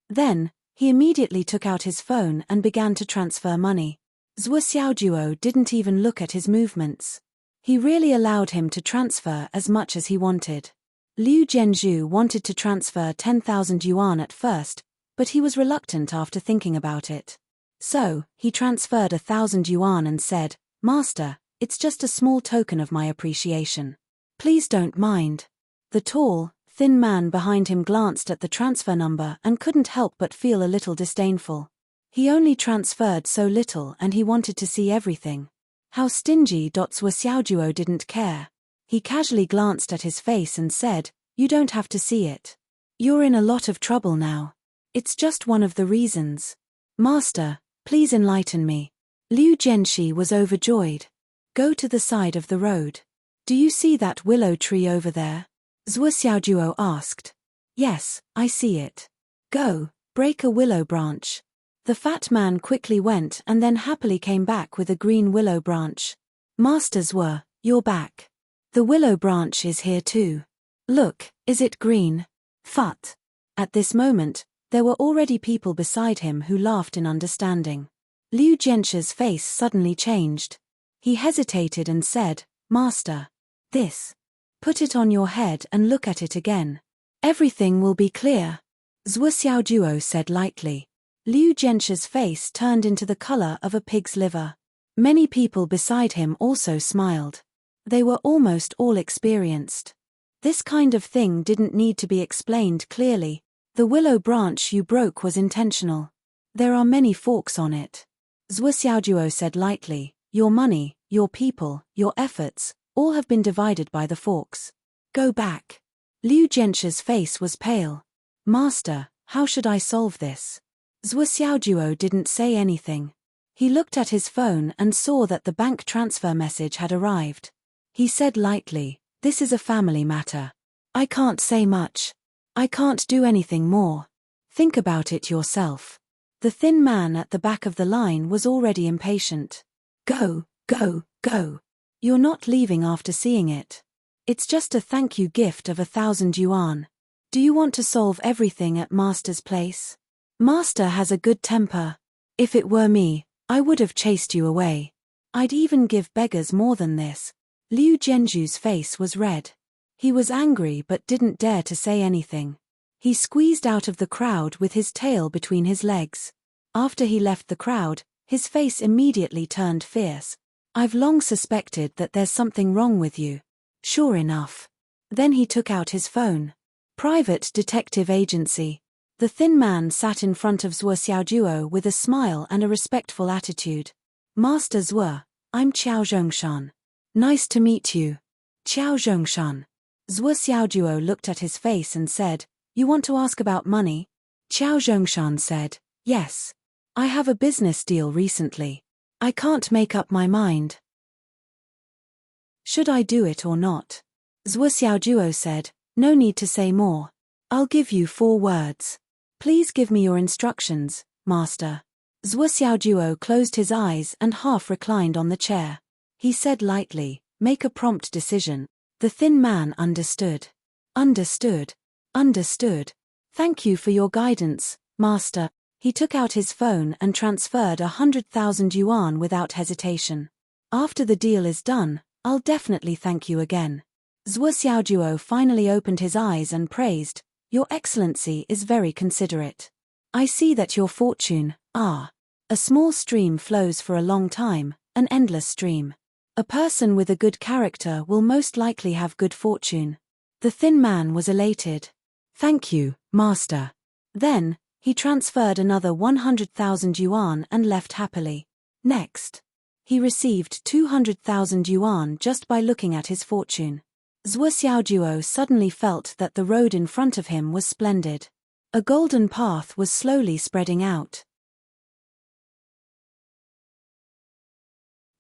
Then, he immediately took out his phone and began to transfer money. Zhuo Xiaojuo didn't even look at his movements. He really allowed him to transfer as much as he wanted. Liu Jianzhu wanted to transfer 10,000 yuan at first, but he was reluctant after thinking about it. So, he transferred 1,000 yuan and said, "Master, it's just a small token of my appreciation. Please don't mind." The tall, thin man behind him glanced at the transfer number and couldn't help but feel a little disdainful. He only transferred so little and he wanted to see everything. How stingy. Zhuo Xiaojuo didn't care. He casually glanced at his face and said, "You don't have to see it. You're in a lot of trouble now. It's just one of the reasons. Master, please enlighten me." Liu Jianxi was overjoyed. "Go to the side of the road. Do you see that willow tree over there?" Zhuo Xiaojuo asked. "Yes, I see it." "Go, break a willow branch." The fat man quickly went and then happily came back with a green willow branch. "Master Zhuo, you're back. The willow branch is here too. Look, is it green?" "Phut." At this moment, there were already people beside him who laughed in understanding. Liu Jianxi's face suddenly changed. He hesitated and said, "Master, this. Put it on your head and look at it again. Everything will be clear." Zhuo Xiaojuo said lightly. Liu Jianxi's face turned into the color of a pig's liver. Many people beside him also smiled. They were almost all experienced. This kind of thing didn't need to be explained clearly. The willow branch you broke was intentional. There are many forks on it. Zhuo Xiaojuo said lightly, "Your money, your people, your efforts, all have been divided by the forks. Go back." Liu Jianxi's face was pale. "Master, how should I solve this?" Zhuo Xiaojuo didn't say anything. He looked at his phone and saw that the bank transfer message had arrived. He said lightly, "This is a family matter. I can't say much. I can't do anything more. Think about it yourself." The thin man at the back of the line was already impatient. "Go, go, go. You're not leaving after seeing it. It's just a thank you gift of 1,000 yuan. Do you want to solve everything at Master's place? Master has a good temper. If it were me, I would have chased you away. I'd even give beggars more than this." Liu Jianzhu's face was red. He was angry but didn't dare to say anything. He squeezed out of the crowd with his tail between his legs. After he left the crowd, his face immediately turned fierce. "I've long suspected that there's something wrong with you. Sure enough." Then he took out his phone. "Private detective agency." The thin man sat in front of Zhuo Xiaojuo with a smile and a respectful attitude. "Master Zhuo, I'm Qiao Zhongshan. Nice to meet you." "Qiao Zhongshan." Zhuo Xiaojuo looked at his face and said, "You want to ask about money?" Qiao Zhongshan said, "Yes. I have a business deal recently. I can't make up my mind. Should I do it or not?" Zhuo Xiaojuo said, "No need to say more. I'll give you 4 words. Please give me your instructions, Master." Zhuo Xiaojuo closed his eyes and half reclined on the chair. He said lightly, "Make a prompt decision." The thin man understood. "Understood. Understood. Thank you for your guidance, Master." He took out his phone and transferred 100,000 yuan without hesitation. "After the deal is done, I'll definitely thank you again." Zhuo Xiaojuo finally opened his eyes and praised, "Your Excellency is very considerate. I see that your fortune, a small stream flows for a long time, an endless stream. A person with a good character will most likely have good fortune." The thin man was elated. "Thank you, Master." Then, He transferred another 100,000 yuan and left happily. Next, he received 200,000 yuan just by looking at his fortune. Zhuo Xiaojuo suddenly felt that the road in front of him was splendid. A golden path was slowly spreading out.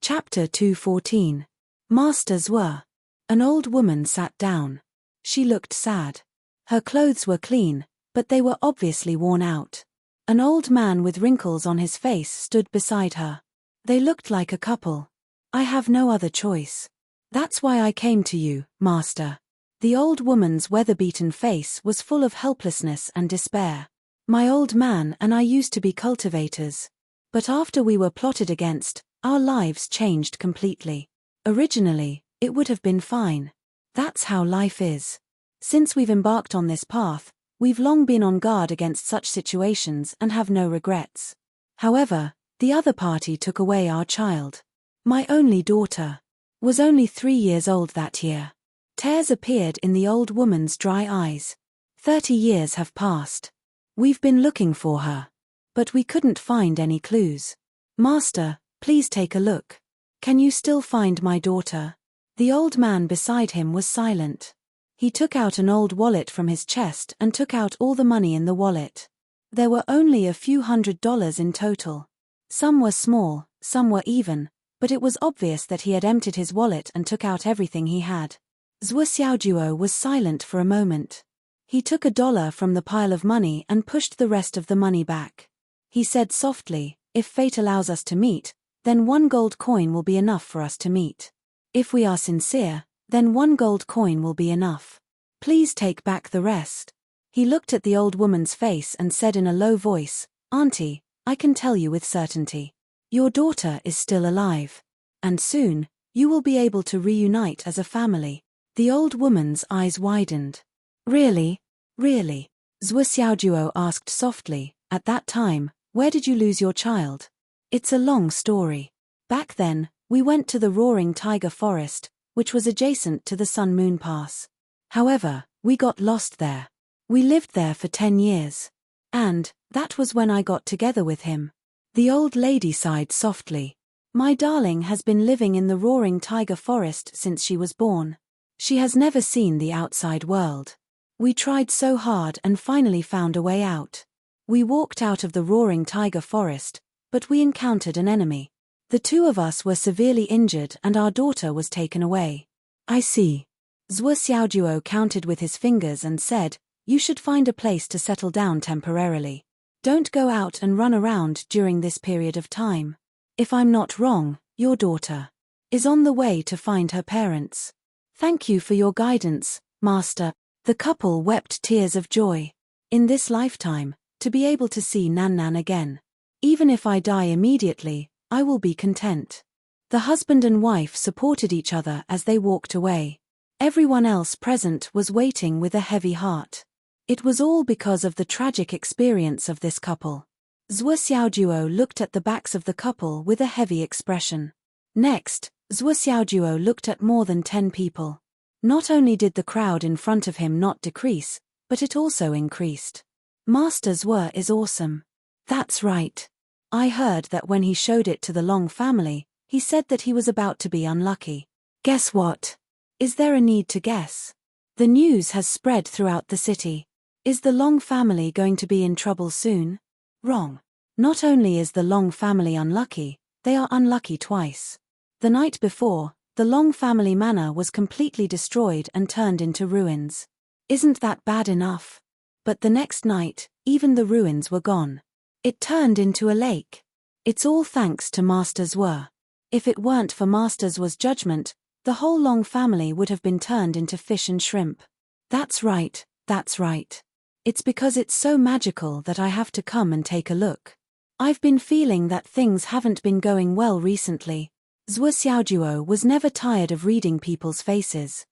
Chapter 214. Master Zhuo. An old woman sat down. She looked sad. Her clothes were clean, but they were obviously worn out. An old man with wrinkles on his face stood beside her. They looked like a couple. I have no other choice. That's why I came to you, master. The old woman's weather-beaten face was full of helplessness and despair. My old man and I used to be cultivators. But after we were plotted against, our lives changed completely. Originally, it would have been fine. That's how life is. Since we've embarked on this path, we've long been on guard against such situations and have no regrets. However, the other party took away our child. My only daughter was only 3 years old that year. Tears appeared in the old woman's dry eyes. 30 years have passed. We've been looking for her. But we couldn't find any clues. Master, please take a look. Can you still find my daughter? The old man beside him was silent. He took out an old wallet from his chest and took out all the money in the wallet. There were only a few $100s in total. Some were small, some were even, but it was obvious that he had emptied his wallet and took out everything he had. Zhuo Xiaojuo was silent for a moment. He took $1 from the pile of money and pushed the rest of the money back. He said softly, if fate allows us to meet, then 1 gold coin will be enough for us to meet. If we are sincere, then 1 gold coin will be enough. Please take back the rest. He looked at the old woman's face and said in a low voice, Auntie, I can tell you with certainty. Your daughter is still alive. And soon, you will be able to reunite as a family. The old woman's eyes widened. Really? Really? Zhuo Xiaojuo asked softly, at that time, where did you lose your child? It's a long story. Back then, we went to the roaring tiger forest, which was adjacent to the Sun Moon Pass. However, we got lost there. We lived there for 10 years. And, that was when I got together with him. The old lady sighed softly. My darling has been living in the roaring tiger forest since she was born. She has never seen the outside world. We tried so hard and finally found a way out. We walked out of the roaring tiger forest, but we encountered an enemy. The 2 of us were severely injured and our daughter was taken away. I see. Zhuo Xiaojuo counted with his fingers and said, you should find a place to settle down temporarily. Don't go out and run around during this period of time. If I'm not wrong, your daughter is on the way to find her parents. Thank you for your guidance, master. The couple wept tears of joy. In this lifetime, to be able to see Nan again. Even if I die immediately, I will be content. The husband and wife supported each other as they walked away. Everyone else present was waiting with a heavy heart. It was all because of the tragic experience of this couple. Zhuo Xiaojuo looked at the backs of the couple with a heavy expression. Next, Zhuo Xiaojuo looked at more than 10 people. Not only did the crowd in front of him not decrease, but it also increased. Master Zhuo is awesome. That's right. I heard that when he showed it to the Long family, he said that he was about to be unlucky. Guess what? Is there a need to guess? The news has spread throughout the city. Is the Long family going to be in trouble soon? Wrong. Not only is the Long family unlucky, they are unlucky twice. The night before, the Long family manor was completely destroyed and turned into ruins. Isn't that bad enough? But the next night, even the ruins were gone. It turned into a lake. It's all thanks to Master Zhuo. If it weren't for Master Zhuo's judgment, the whole Long family would have been turned into fish and shrimp. That's right, that's right. It's because it's so magical that I have to come and take a look. I've been feeling that things haven't been going well recently. Zhuo Xiaojuo was never tired of reading people's faces.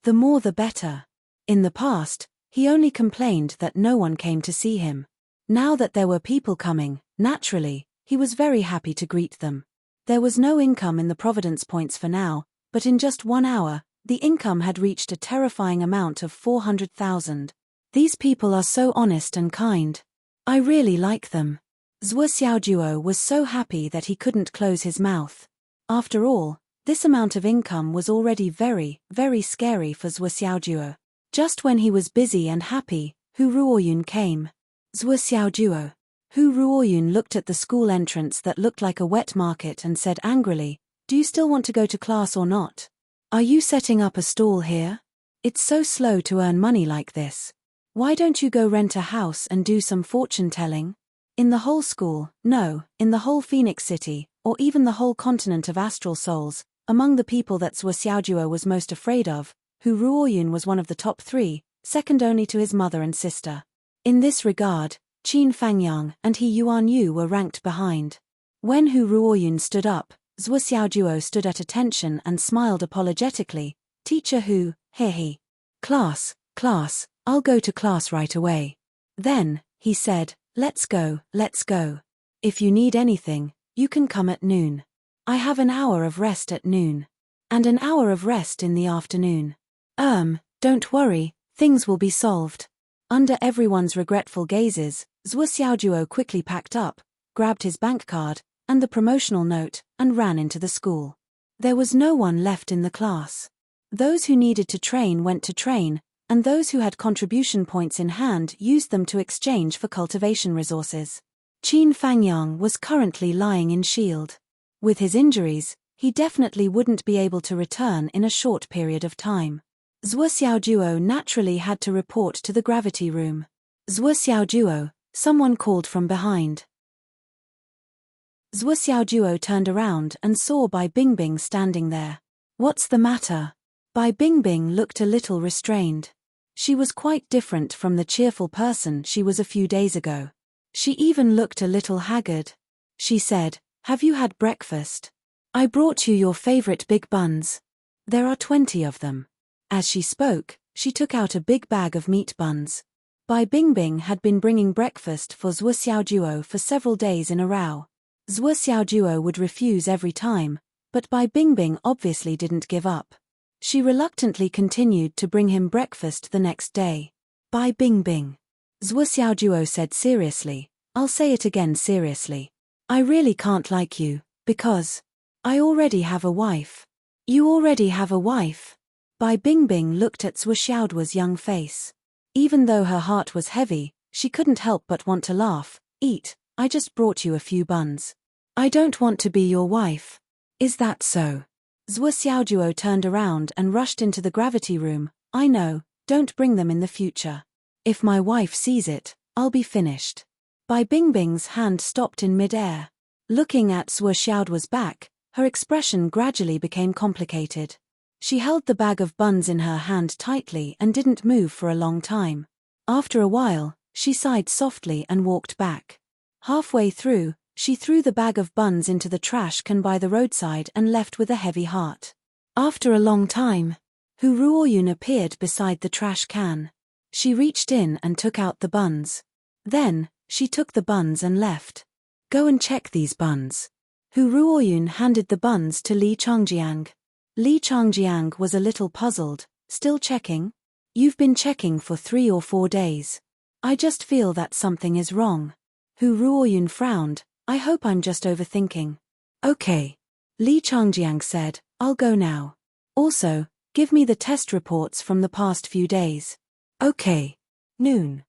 The more the better. In the past, he only complained that no one came to see him. Now that there were people coming, naturally, he was very happy to greet them. There was no income in the Providence points for now, but in just 1 hour, the income had reached a terrifying amount of 400,000. These people are so honest and kind. I really like them. Zhuo Xiaojuo was so happy that he couldn't close his mouth. After all, this amount of income was already very, very scary for Zhuo Xiaojuo. Just when he was busy and happy, Hu Ruoyun came. Zhuo Xiaojuo. Hu Ruoyun looked at the school entrance that looked like a wet market and said angrily, "Do you still want to go to class or not? Are you setting up a stall here? It's so slow to earn money like this. Why don't you go rent a house and do some fortune-telling?" In the whole school, no, in the whole Phoenix City, or even the whole continent of astral souls, among the people that Zhuo Xiaojuo was most afraid of, Hu Ruoyun was one of the top 3, second only to his mother and sister. In this regard, Qin Fangyang and He Yuan Yu were ranked behind. When Hu Ruoyun stood up, Zhuo Xiaojuo stood at attention and smiled apologetically. "Teacher Hu, he. Class, I'll go to class right away." Then, he said, let's go. If you need anything, you can come at noon. I have an hour of rest at noon. And an hour of rest in the afternoon. Don't worry, things will be solved. Under everyone's regretful gazes, Zhuo Xiaojuo quickly packed up, grabbed his bank card, and the promotional note, and ran into the school. There was no one left in the class. Those who needed to train went to train, and those who had contribution points in hand used them to exchange for cultivation resources. Qin Fangyang was currently lying in shield. With his injuries, he definitely wouldn't be able to return in a short period of time. Zhuo Xiaojuo naturally had to report to the gravity room. "Zhuo Xiaojuo," someone called from behind. Zhuo Xiaojuo turned around and saw Bai Bingbing standing there. "What's the matter?" Bai Bingbing looked a little restrained. She was quite different from the cheerful person she was a few days ago. She even looked a little haggard. She said, "Have you had breakfast? I brought you your favorite big buns. There are 20 of them." As she spoke, she took out a big bag of meat buns. Bai Bingbing had been bringing breakfast for Zhuo Xiaojuo for several days in a row. Zhuo Xiaojuo would refuse every time, but Bai Bingbing obviously didn't give up. She reluctantly continued to bring him breakfast the next day. "Bai Bingbing," Zhuo Xiaojuo said seriously, "I'll say it again seriously. I really can't like you, because I already have a wife." "You already have a wife?" Bai Bingbing looked at Zhuo Xiaojuo's young face. Even though her heart was heavy, she couldn't help but want to laugh. "Eat, I just brought you a few buns. I don't want to be your wife." "Is that so?" Zhuo Xiaojuo turned around and rushed into the gravity room. "I know, don't bring them in the future. If my wife sees it, I'll be finished." Bai Bingbing's hand stopped in mid-air. Looking at Zhuo Xiaojuo's back, her expression gradually became complicated. She held the bag of buns in her hand tightly and didn't move for a long time. After a while, she sighed softly and walked back. Halfway through, she threw the bag of buns into the trash can by the roadside and left with a heavy heart. After a long time, Hu Ruoyun appeared beside the trash can. She reached in and took out the buns. Then, she took the buns and left. "Go and check these buns." Hu Ruoyun handed the buns to Li Changjiang. Li Changjiang was a little puzzled. "Still checking? You've been checking for 3 or 4 days. I just feel that something is wrong." Hu Ruoyun frowned. "I hope I'm just overthinking." "Okay." Li Changjiang said, "I'll go now. Also, give me the test reports from the past few days." "Okay." Noon.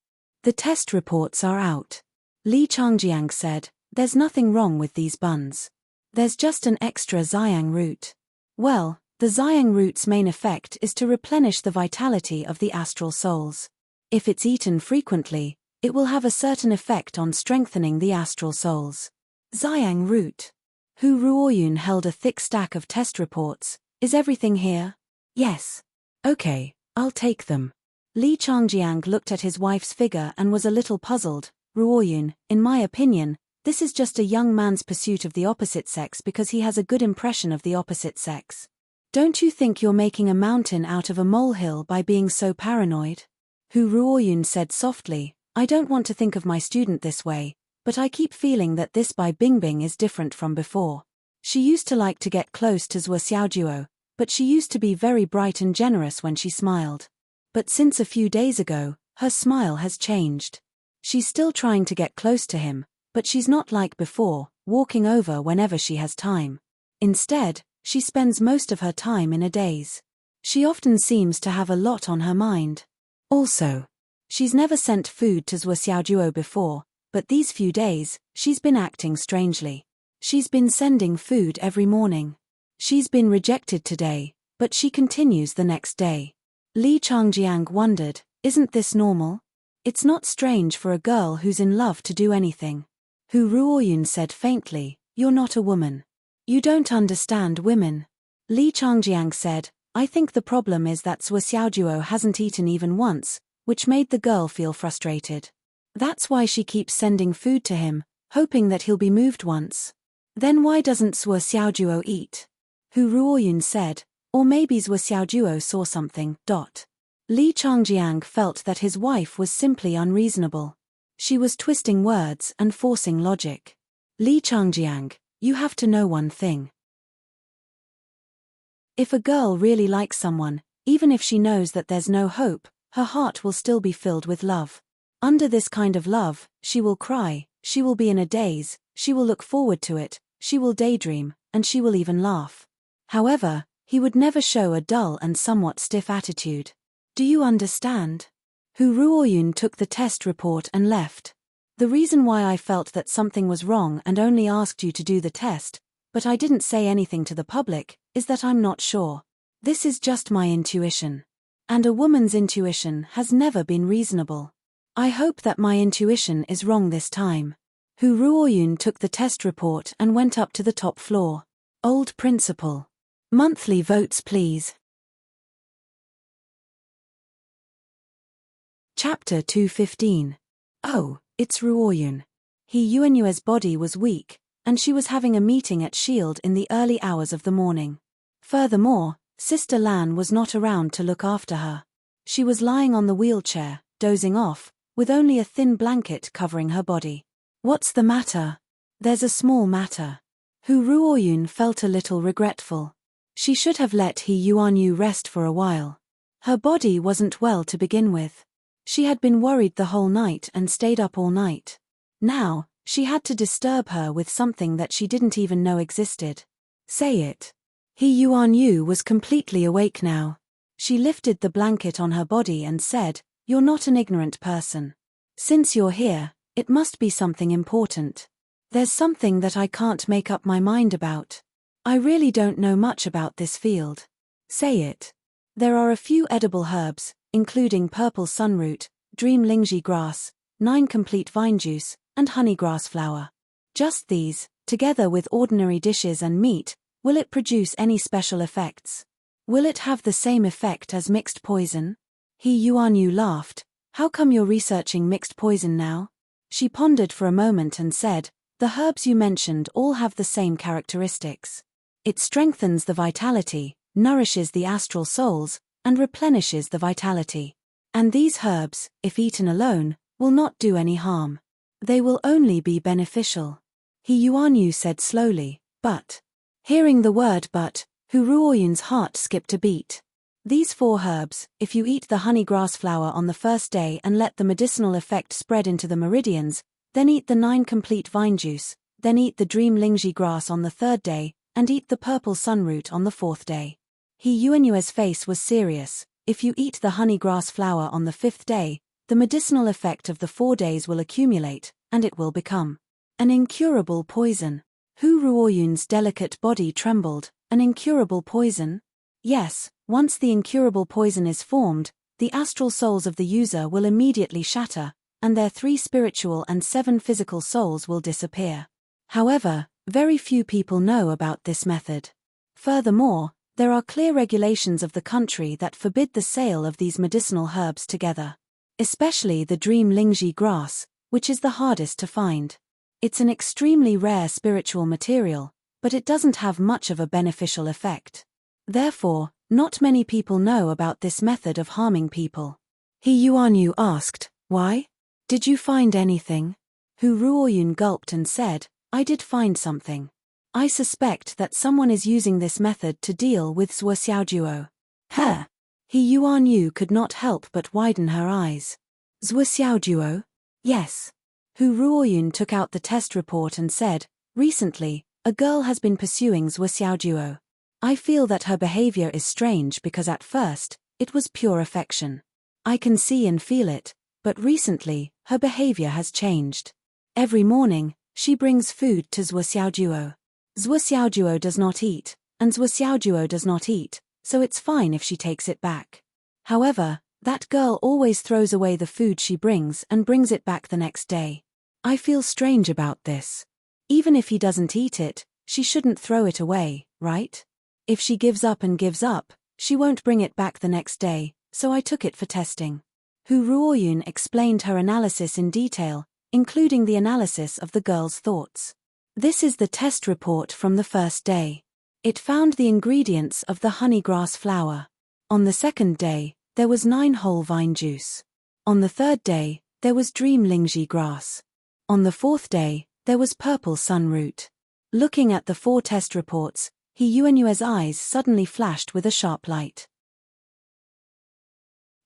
"The test reports are out." Li Changjiang said, "There's nothing wrong with these buns. There's just an extra Xiang root." Well, the Xiang root's main effect is to replenish the vitality of the astral souls. If it's eaten frequently, it will have a certain effect on strengthening the astral souls. Xiang root. Hu Ruoyun held a thick stack of test reports. "Is everything here?" "Yes." "Okay, I'll take them." Li Changjiang looked at his wife's figure and was a little puzzled. "Ruoyun, in my opinion, this is just a young man's pursuit of the opposite sex because he has a good impression of the opposite sex. Don't you think you're making a mountain out of a molehill by being so paranoid?" Hu Ruoyun said softly, "I don't want to think of my student this way, but I keep feeling that this Bai Bingbing is different from before. She used to like to get close to Zhuo Xiaojuo, but she used to be very bright and generous when she smiled. But since a few days ago, Her smile has changed. She's still trying to get close to him, but she's not like before, walking over whenever she has time. Instead, she spends most of her time in a daze. She often seems to have a lot on her mind. Also, she's never sent food to Zhuo Xiaojuo before, but these few days, she's been acting strangely. She's been sending food every morning. She's been rejected today, but she continues the next day. Li Changjiang wondered, isn't this normal? It's not strange for a girl who's in love to do anything. Hu Ruoyun said faintly, you're not a woman. You don't understand women. Li Changjiang said, I think the problem is that Zhuo Xiaojuo hasn't eaten even once, which made the girl feel frustrated. That's why she keeps sending food to him, hoping that he'll be moved once. Then why doesn't Zhuo Xiaojuo eat? Hu Ruoyun said, or maybe Zhuo Xiaojuo saw something. Li Changjiang felt that his wife was simply unreasonable. She was twisting words and forcing logic. Li Changjiang, you have to know one thing. If a girl really likes someone, even if she knows that there's no hope, her heart will still be filled with love. Under this kind of love, she will cry, she will be in a daze, she will look forward to it, she will daydream, and she will even laugh. However, he would never show a dull and somewhat stiff attitude. Do you understand? Hu Ruoyun took the test report and left. The reason why I felt that something was wrong and only asked you to do the test, but I didn't say anything to the public, is that I'm not sure. This is just my intuition. And a woman's intuition has never been reasonable. I hope that my intuition is wrong this time. Hu Ruoyun took the test report and went up to the top floor. Old principal. Monthly votes please. Chapter 215. Oh, it's Ruoyun. He Yuanyue's body was weak, and she was having a meeting at Shield in the early hours of the morning. Furthermore, Sister Lan was not around to look after her. She was lying on the wheelchair, dozing off, with only a thin blanket covering her body. What's the matter? There's a small matter. Hu Ruoyun felt a little regretful. She should have let He Yuanyu rest for a while. Her body wasn't well to begin with. She had been worried the whole night and stayed up all night. Now, she had to disturb her with something that she didn't even know existed. Say it. He Yuanyu was completely awake now. She lifted the blanket on her body and said, you're not an ignorant person. Since you're here, it must be something important. There's something that I can't make up my mind about. I really don't know much about this field. Say it. There are a few edible herbs, including purple sunroot, dream lingji grass, 9 complete vine juice, and honeygrass flower. Just these, together with ordinary dishes and meat, will it produce any special effects? Will it have the same effect as mixed poison? He Yuanyu laughed. How come you're researching mixed poison now? She pondered for a moment and said, the herbs you mentioned all have the same characteristics. It strengthens the vitality, nourishes the astral souls, and replenishes the vitality. And these herbs, if eaten alone, will not do any harm. They will only be beneficial. He Yuanyu said slowly, but. Hearing the word but, Hu Ruoyun's heart skipped a beat. These 4 herbs, if you eat the honeygrass flower on the first day and let the medicinal effect spread into the meridians, then eat the 9 complete vine juice, then eat the dream lingji grass on the 3rd day, and eat the purple sunroot on the 4th day. He Yuanyue's face was serious. If you eat the honeygrass flower on the 5th day, the medicinal effect of the 4 days will accumulate, and it will become an incurable poison. Hu Ruoyun's delicate body trembled. An incurable poison? Yes, once the incurable poison is formed, the astral souls of the user will immediately shatter, and their 3 spiritual and 7 physical souls will disappear. However, very few people know about this method. Furthermore, there are clear regulations of the country that forbid the sale of these medicinal herbs together. Especially the dream lingji grass, which is the hardest to find. It's an extremely rare spiritual material, but it doesn't have much of a beneficial effect. Therefore, not many people know about this method of harming people. He Yuanyu asked, why? Did you find anything? Hu Ruoyun gulped and said, I did find something. I suspect that someone is using this method to deal with Zhuo Xiaojuo. He Yuanyu could not help but widen her eyes. Zhuo Xiaojuo? Yes. Hu Ruoyun took out the test report and said, recently, a girl has been pursuing Zhuo Xiaojuo. I feel that her behavior is strange because at first, it was pure affection. I can see and feel it, but recently, her behavior has changed. Every morning, she brings food to Zhuo Xiaojuo. Zhuo Xiaojuo does not eat, and Zhuo Xiaojuo does not eat, so it's fine if she takes it back. However, that girl always throws away the food she brings and brings it back the next day. I feel strange about this. Even if he doesn't eat it, she shouldn't throw it away, right? If she gives up and gives up, she won't bring it back the next day, so I took it for testing. Hu Ruoyun explained her analysis in detail, including the analysis of the girl's thoughts. This is the test report from the first day. It found the ingredients of the honeygrass flower. On the second day, there was 9 whole vine juice. On the third day, there was dream lingji grass. On the fourth day, there was purple sunroot. Looking at the 4 test reports, He Yuanyue's eyes suddenly flashed with a sharp light.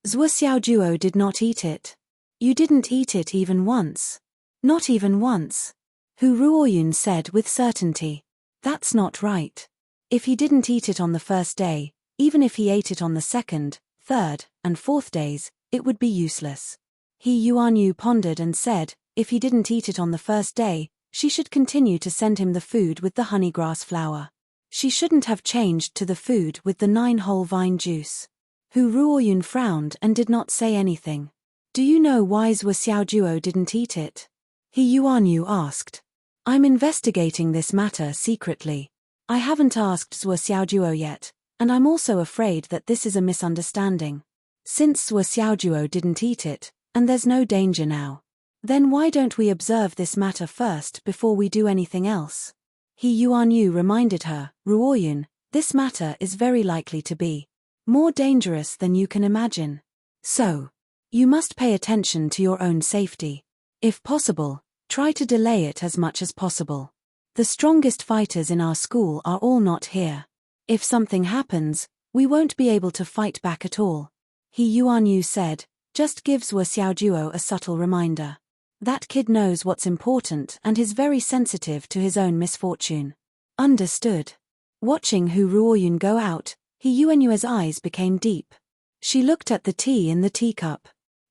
Zhuo Xiaojuo did not eat it. You didn't eat it even once. Not even once. Hu Ruoyun said with certainty. That's not right. If he didn't eat it on the first day, even if he ate it on the second, third, and fourth days, it would be useless. He Yuanyu pondered and said, if he didn't eat it on the first day, she should continue to send him the food with the honeygrass flower. She shouldn't have changed to the food with the 9 whole vine juice. Hu Ruoyun frowned and did not say anything. Do you know why Zhuo Xiaojuo didn't eat it? He Yuanyu asked. I'm investigating this matter secretly. I haven't asked Zhuo Xiaojuo yet, and I'm also afraid that this is a misunderstanding. Since Zhuo Xiaojuo didn't eat it, and there's no danger now, then why don't we observe this matter first before we do anything else? He Yuanyu reminded her, Ruoyun, this matter is very likely to be more dangerous than you can imagine. So, you must pay attention to your own safety. If possible, try to delay it as much as possible. The strongest fighters in our school are all not here. If something happens, we won't be able to fight back at all. He Yuanyu said, just give Zhuo Xiaojuo a subtle reminder. That kid knows what's important and is very sensitive to his own misfortune. Understood. Watching Hu Ruoyun go out, He Yuanyue's eyes became deep. She looked at the tea in the teacup.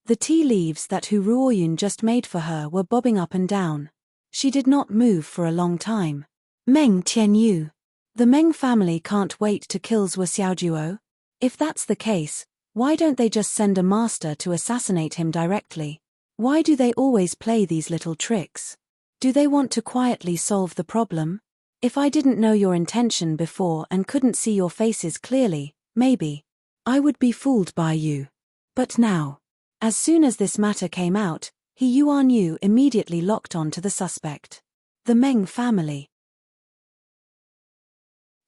The tea leaves that Hu Ruoyun just made for her were bobbing up and down. She did not move for a long time. Meng Tianyu. The Meng family can't wait to kill Zhuo Xiaojuo. If that's the case, why don't they just send a master to assassinate him directly? Why do they always play these little tricks? Do they want to quietly solve the problem? If I didn't know your intention before and couldn't see your faces clearly, maybe I would be fooled by you. But now, as soon as this matter came out, He Yuanyu immediately locked on to the suspect. The Meng family.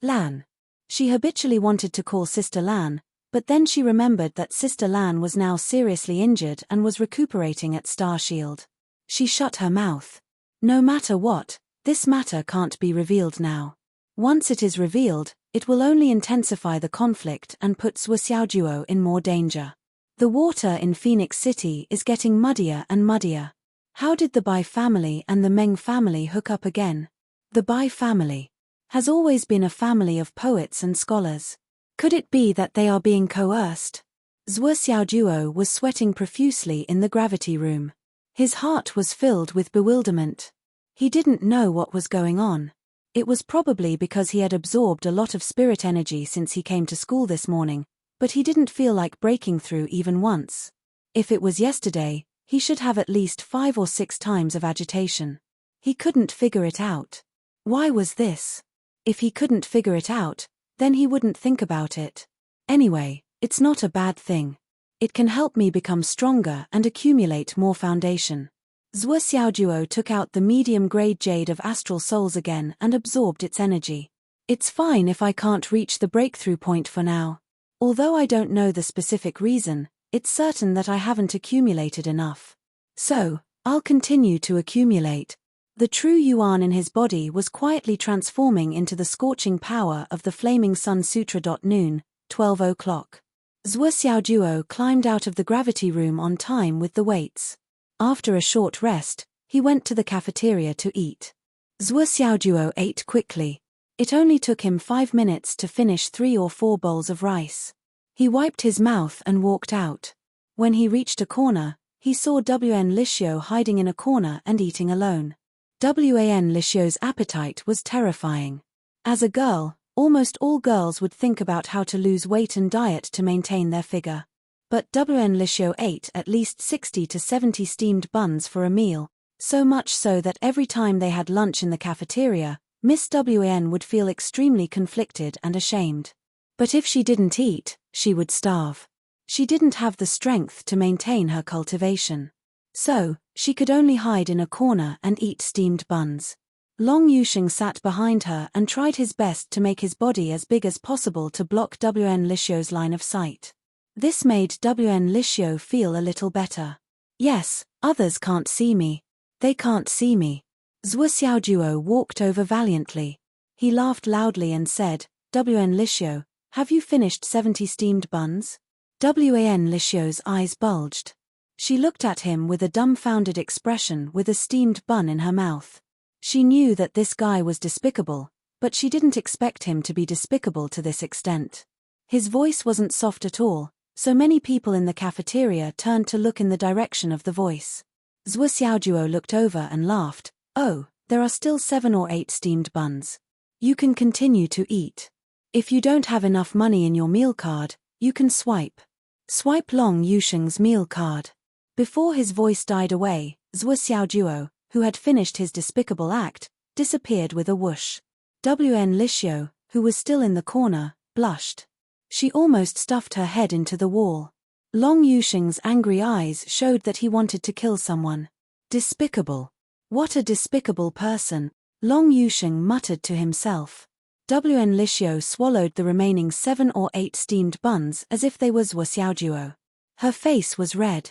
Lan. She habitually wanted to call Sister Lan, but then she remembered that Sister Lan was now seriously injured and was recuperating at Starshield. She shut her mouth. No matter what, this matter can't be revealed now. Once it is revealed, it will only intensify the conflict and put Zhuo Xiaojuo in more danger. The water in Phoenix City is getting muddier and muddier. How did the Bai family and the Meng family hook up again? The Bai family has always been a family of poets and scholars. Could it be that they are being coerced? Zhuo Xiaojuo was sweating profusely in the gravity room. His heart was filled with bewilderment. He didn't know what was going on. It was probably because he had absorbed a lot of spirit energy since he came to school this morning, but he didn't feel like breaking through even once. If it was yesterday, he should have at least 5 or 6 times of agitation. He couldn't figure it out. Why was this? If he couldn't figure it out, then he wouldn't think about it. Anyway, it's not a bad thing. It can help me become stronger and accumulate more foundation. Zhuo Xiaojuo took out the medium-grade jade of astral souls again and absorbed its energy. It's fine if I can't reach the breakthrough point for now. Although I don't know the specific reason, it's certain that I haven't accumulated enough. So, I'll continue to accumulate. The true Yuan in his body was quietly transforming into the scorching power of the Flaming Sun Sutra. Noon, 12 o'clock. Zhuo Xiaojuo climbed out of the gravity room on time with the weights. After a short rest, he went to the cafeteria to eat. Zhuo Xiaojuo ate quickly. It only took him 5 minutes to finish 3 or 4 bowls of rice. He wiped his mouth and walked out. When he reached a corner, he saw Wan Lixio hiding in a corner and eating alone. Wan Lixio's appetite was terrifying. As a girl, almost all girls would think about how to lose weight and diet to maintain their figure. But Wan Lixio ate at least 60 to 70 steamed buns for a meal, so much so that every time they had lunch in the cafeteria, Miss Wan would feel extremely conflicted and ashamed. But if she didn't eat, she would starve. She didn't have the strength to maintain her cultivation. So, she could only hide in a corner and eat steamed buns. Long Yusheng sat behind her and tried his best to make his body as big as possible to block Wan Lixio's line of sight. This made Wan Lixio feel a little better. Yes, others can't see me. They can't see me. Zhuo Xiaojuo walked over valiantly. He laughed loudly and said, Wan Lixio, have you finished 70 steamed buns? Wan Lixio's eyes bulged. She looked at him with a dumbfounded expression with a steamed bun in her mouth. She knew that this guy was despicable, but she didn't expect him to be despicable to this extent. His voice wasn't soft at all, so many people in the cafeteria turned to look in the direction of the voice. Zhuo Xiaojuo looked over and laughed. Oh, there are still 7 or 8 steamed buns. You can continue to eat. If you don't have enough money in your meal card, you can swipe. Swipe Long Yusheng's meal card. Before his voice died away, Zhuo Xiaojuo, who had finished his despicable act, disappeared with a whoosh. Wan Lixio, who was still in the corner, blushed. She almost stuffed her head into the wall. Long Yusheng's angry eyes showed that he wanted to kill someone. Despicable. What a despicable person, Long Yusheng muttered to himself. Wan Lixio swallowed the remaining 7 or 8 steamed buns as if they were Zhuo Xiaojuo. Her face was red.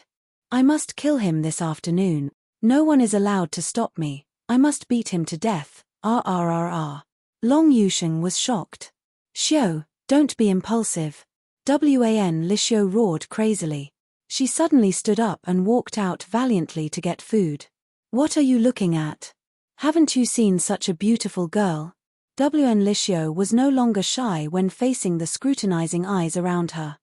I must kill him this afternoon. No one is allowed to stop me. I must beat him to death. Long Yusheng was shocked. Xiao, don't be impulsive. Wan Lixio roared crazily. She suddenly stood up and walked out valiantly to get food. What are you looking at? Haven't you seen such a beautiful girl? Wan Lixio was no longer shy when facing the scrutinizing eyes around her.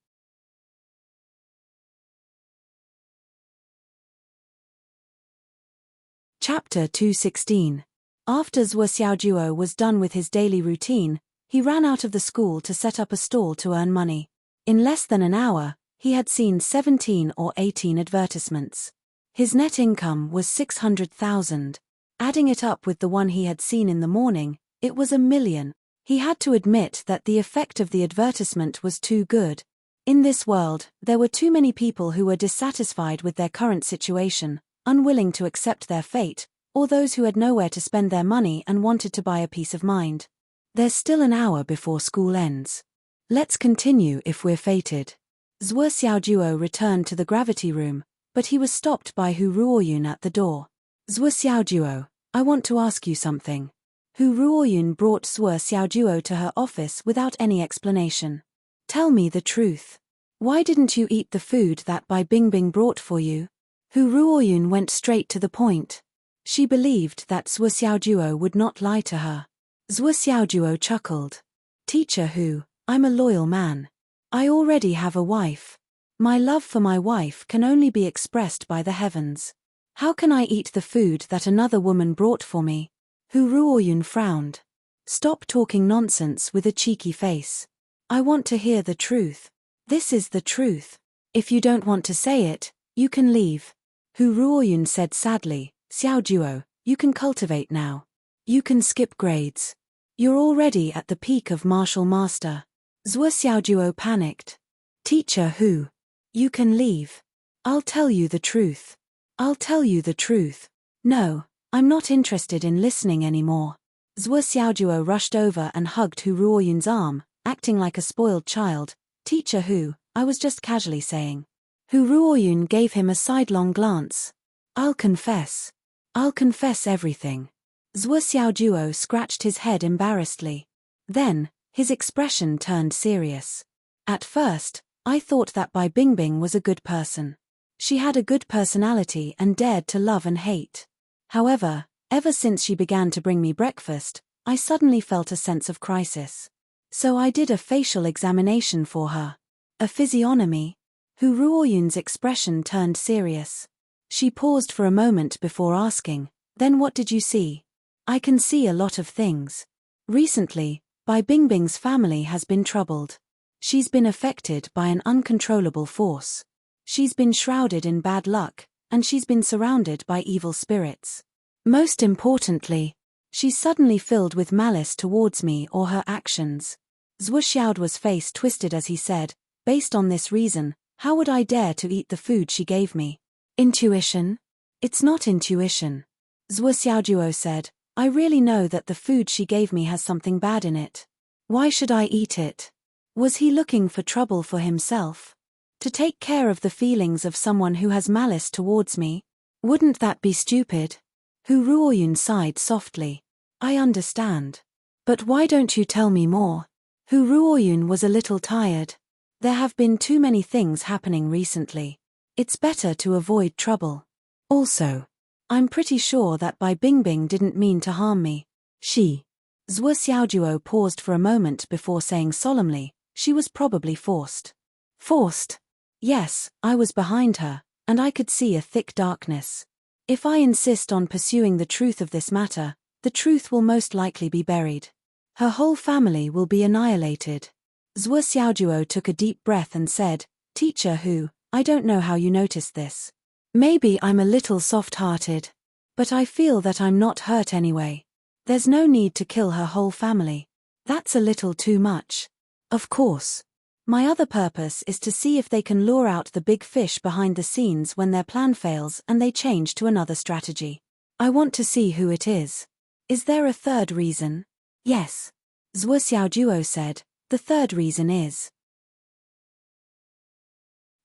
Chapter 216. After Zhuo Xiaojuo was done with his daily routine, he ran out of the school to set up a stall to earn money. In less than an hour, he had seen 17 or 18 advertisements. His net income was 600,000. Adding it up with the one he had seen in the morning, it was 1 million. He had to admit that the effect of the advertisement was too good. In this world, there were too many people who were dissatisfied with their current situation, unwilling to accept their fate, or those who had nowhere to spend their money and wanted to buy a peace of mind. There's still an hour before school ends. Let's continue if we're fated. Zhuo Xiaojuo returned to the gravity room, but he was stopped by Hu Ruoyun at the door. Zhuo Xiaojuo, I want to ask you something. Hu Ruoyun brought Zhuo Xiaojuo to her office without any explanation. Tell me the truth. Why didn't you eat the food that Bai Bingbing brought for you? Hu Ruoyun went straight to the point. She believed that Zhuo Xiaojuo would not lie to her. Zhuo Xiaojuo chuckled. Teacher Hu, I'm a loyal man. I already have a wife. My love for my wife can only be expressed by the heavens. How can I eat the food that another woman brought for me? Hu Ruoyun frowned. Stop talking nonsense with a cheeky face. I want to hear the truth. This is the truth. If you don't want to say it, you can leave. Hu Ruoyun said sadly, Xiaojuo, you can cultivate now. You can skip grades. You're already at the peak of martial master. Zhuo Xiaojuo panicked. Teacher Hu. You can leave. I'll tell you the truth. I'll tell you the truth. No, I'm not interested in listening anymore. Zhuo Xiaojuo rushed over and hugged Hu Ruoyun's arm, acting like a spoiled child. Teacher Hu, I was just casually saying. Hu Ruoyun gave him a sidelong glance. I'll confess. I'll confess everything. Zhuo Xiaojuo scratched his head embarrassedly. Then, his expression turned serious. At first, I thought that Bai Bingbing was a good person. She had a good personality and dared to love and hate. However, ever since she began to bring me breakfast, I suddenly felt a sense of crisis. So I did a facial examination for her. A physiognomy. Hu Ruoyun's expression turned serious. She paused for a moment before asking, "Then what did you see?" "I can see a lot of things. Recently, Bai Bingbing's family has been troubled. She's been affected by an uncontrollable force. She's been shrouded in bad luck, and she's been surrounded by evil spirits. Most importantly, she's suddenly filled with malice towards me or her actions." Zhuo Xiaoduo's face twisted as he said, "Based on this reason, how would I dare to eat the food she gave me?" "Intuition?" "It's not intuition," Zhuo Xiaoduo said. "I really know that the food she gave me has something bad in it. Why should I eat it?" Was he looking for trouble for himself? To take care of the feelings of someone who has malice towards me? Wouldn't that be stupid? Hu Ruoyun sighed softly. "I understand. But why don't you tell me more?" Hu Ruoyun was a little tired. There have been too many things happening recently. It's better to avoid trouble. Also, I'm pretty sure that Bai Bingbing didn't mean to harm me. Zhuo Xiaoduo paused for a moment before saying solemnly, "She was probably forced." "Forced?" "Yes, I was behind her, and I could see a thick darkness. If I insist on pursuing the truth of this matter, the truth will most likely be buried. Her whole family will be annihilated." Zhuo Xiaoduo took a deep breath and said, "Teacher Hu, I don't know how you noticed this. Maybe I'm a little soft-hearted. But I feel that I'm not hurt anyway. There's no need to kill her whole family. That's a little too much. Of course. My other purpose is to see if they can lure out the big fish behind the scenes when their plan fails and they change to another strategy. I want to see who it is." "Is there a third reason?" "Yes," Zhuo Xiaoduo said. "The third reason is,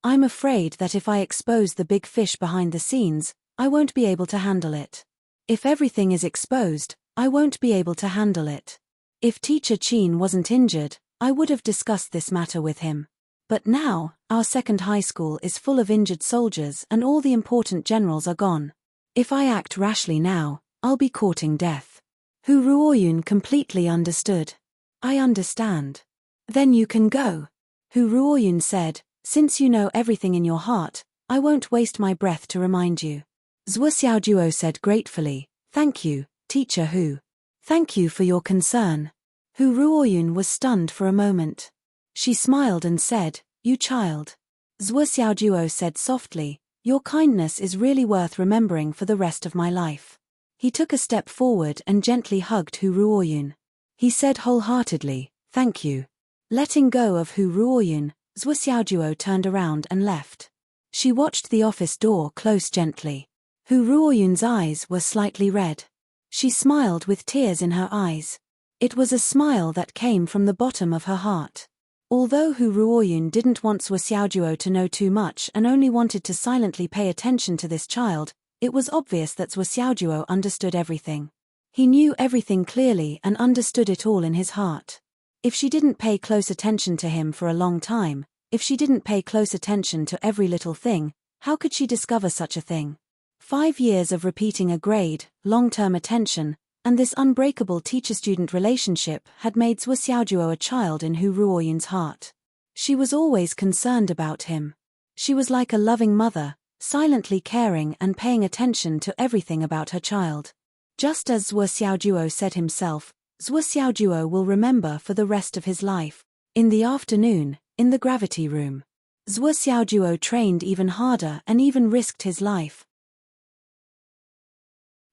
I'm afraid that if I expose the big fish behind the scenes, I won't be able to handle it. If everything is exposed, I won't be able to handle it. If Teacher Qin wasn't injured, I would have discussed this matter with him. But now, our second high school is full of injured soldiers and all the important generals are gone. If I act rashly now, I'll be courting death." Hu Ruoyun completely understood. "I understand. Then you can go," Hu Ruoyun said. "Since you know everything in your heart, I won't waste my breath to remind you." Zhuo Xiaoduo said gratefully, "Thank you, Teacher Hu. Thank you for your concern." Hu Ruoyun was stunned for a moment. She smiled and said, "You child." Zhuo Xiaoduo said softly, "Your kindness is really worth remembering for the rest of my life." He took a step forward and gently hugged Hu Ruoyun. He said wholeheartedly, "Thank you." Letting go of Hu Ruoyun, Zhuo Xiaoduo turned around and left. She watched the office door close gently. Hu Ruoyun's eyes were slightly red. She smiled with tears in her eyes. It was a smile that came from the bottom of her heart. Although Hu Ruoyun didn't want Zhuo Xiaoduo to know too much and only wanted to silently pay attention to this child, it was obvious that Zhuo Xiaoduo understood everything. He knew everything clearly and understood it all in his heart. If she didn't pay close attention to him for a long time, if she didn't pay close attention to every little thing, how could she discover such a thing? 5 years of repeating a grade, long-term attention, and this unbreakable teacher-student relationship had made Zhuo Xiaoduo a child in Hu Ruoyun's heart. She was always concerned about him. She was like a loving mother, silently caring and paying attention to everything about her child. Just as Zhuo Xiaoduo said himself, Zhuo Xiaoduo will remember for the rest of his life. In the afternoon, in the gravity room, Zhuo Xiaoduo trained even harder and even risked his life.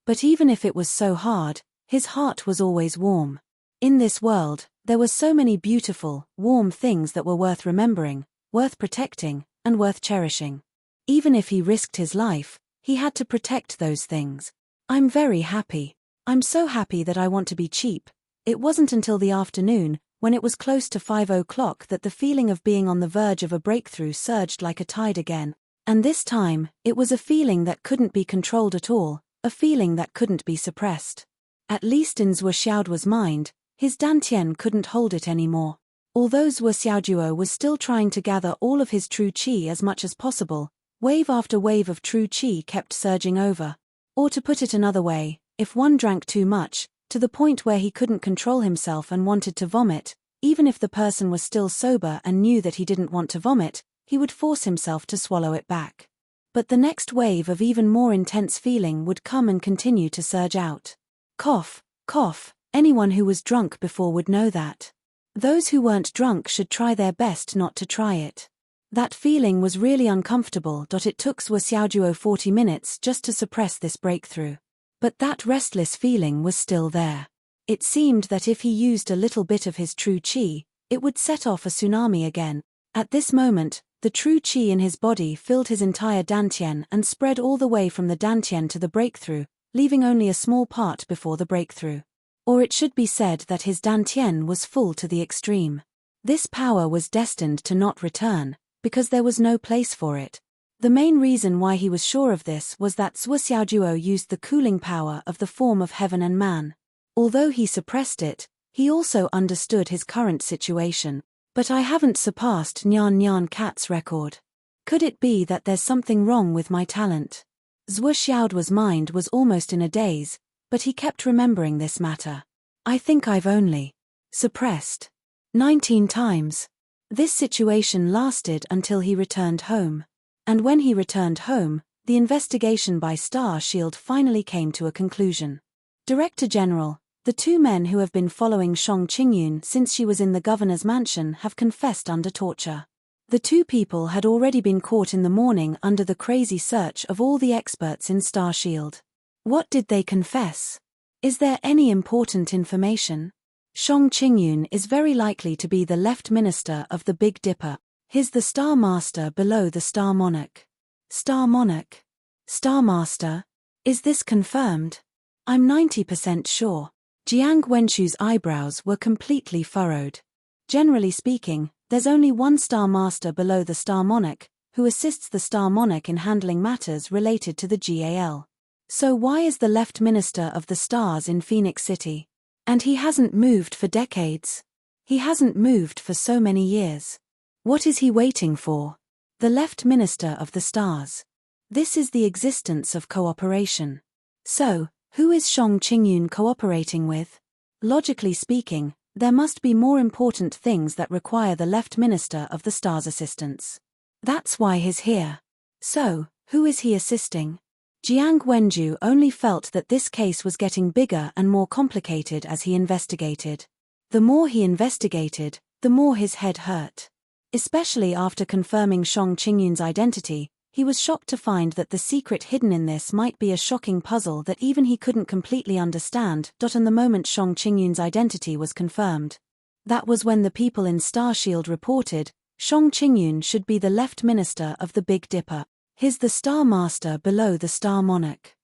But even if it was so hard, his heart was always warm. In this world, there were so many beautiful, warm things that were worth remembering, worth protecting, and worth cherishing. Even if he risked his life, he had to protect those things. "I'm very happy. I'm so happy that I want to be cheap." It wasn't until the afternoon, when it was close to 5 o'clock, that the feeling of being on the verge of a breakthrough surged like a tide again. And this time, it was a feeling that couldn't be controlled at all, a feeling that couldn't be suppressed. At least in Zhuo Xiaoduo's mind, his dantian couldn't hold it anymore. Although Zhuo Xiaojuo was still trying to gather all of his true qi as much as possible, wave after wave of true qi kept surging over. Or to put it another way, if one drank too much, to the point where he couldn't control himself and wanted to vomit, even if the person was still sober and knew that he didn't want to vomit, he would force himself to swallow it back. But the next wave of even more intense feeling would come and continue to surge out. Cough, cough, anyone who was drunk before would know that. Those who weren't drunk should try their best not to try it. That feeling was really uncomfortable. It took Zhuo Xiaojuo 40 minutes just to suppress this breakthrough. But that restless feeling was still there. It seemed that if he used a little bit of his true qi, it would set off a tsunami again. At this moment, the true qi in his body filled his entire dantian and spread all the way from the dantian to the breakthrough, leaving only a small part before the breakthrough. Or it should be said that his dantian was full to the extreme. This power was destined to not return, because there was no place for it. The main reason why he was sure of this was that Zhuo Xiaojuo used the cooling power of the form of heaven and man. Although he suppressed it, he also understood his current situation. But I haven't surpassed Nyan Nyan Cat's record. Could it be that there's something wrong with my talent? Zhuo Xiaojuo's mind was almost in a daze, but he kept remembering this matter. I think I've only suppressed 19 times. This situation lasted until he returned home. And when he returned home, the investigation by Star Shield finally came to a conclusion. Director General, the two men who have been following Shang Qingyun since she was in the governor's mansion have confessed under torture. The two people had already been caught in the morning under the crazy search of all the experts in Star Shield. What did they confess? Is there any important information? Shang Qingyun is very likely to be the left minister of the Big Dipper. He's the Star Master below the Star Monarch. Star Monarch? Star Master? Is this confirmed? I'm 90% sure. Jiang Wenchu's eyebrows were completely furrowed. Generally speaking, there's only one Star Master below the Star Monarch, who assists the Star Monarch in handling matters related to the GAL. So why is the left minister of the stars in Phoenix City? And he hasn't moved for decades. He hasn't moved for so many years. What is he waiting for? The left minister of the stars. This is the existence of cooperation. So, who is Shang Qingyun cooperating with? Logically speaking, there must be more important things that require the left minister of the stars' assistance. That's why he's here. So, who is he assisting? Jiang Wenju only felt that this case was getting bigger and more complicated as he investigated. The more he investigated, the more his head hurt. Especially after confirming Shang Qingyun's identity, he was shocked to find that the secret hidden in this might be a shocking puzzle that even he couldn't completely understand. And the moment Shang Qingyun's identity was confirmed, that was when the people in Star Shield reported, Shang Qingyun should be the left minister of the Big Dipper. He's the Star Master below the Star Monarch.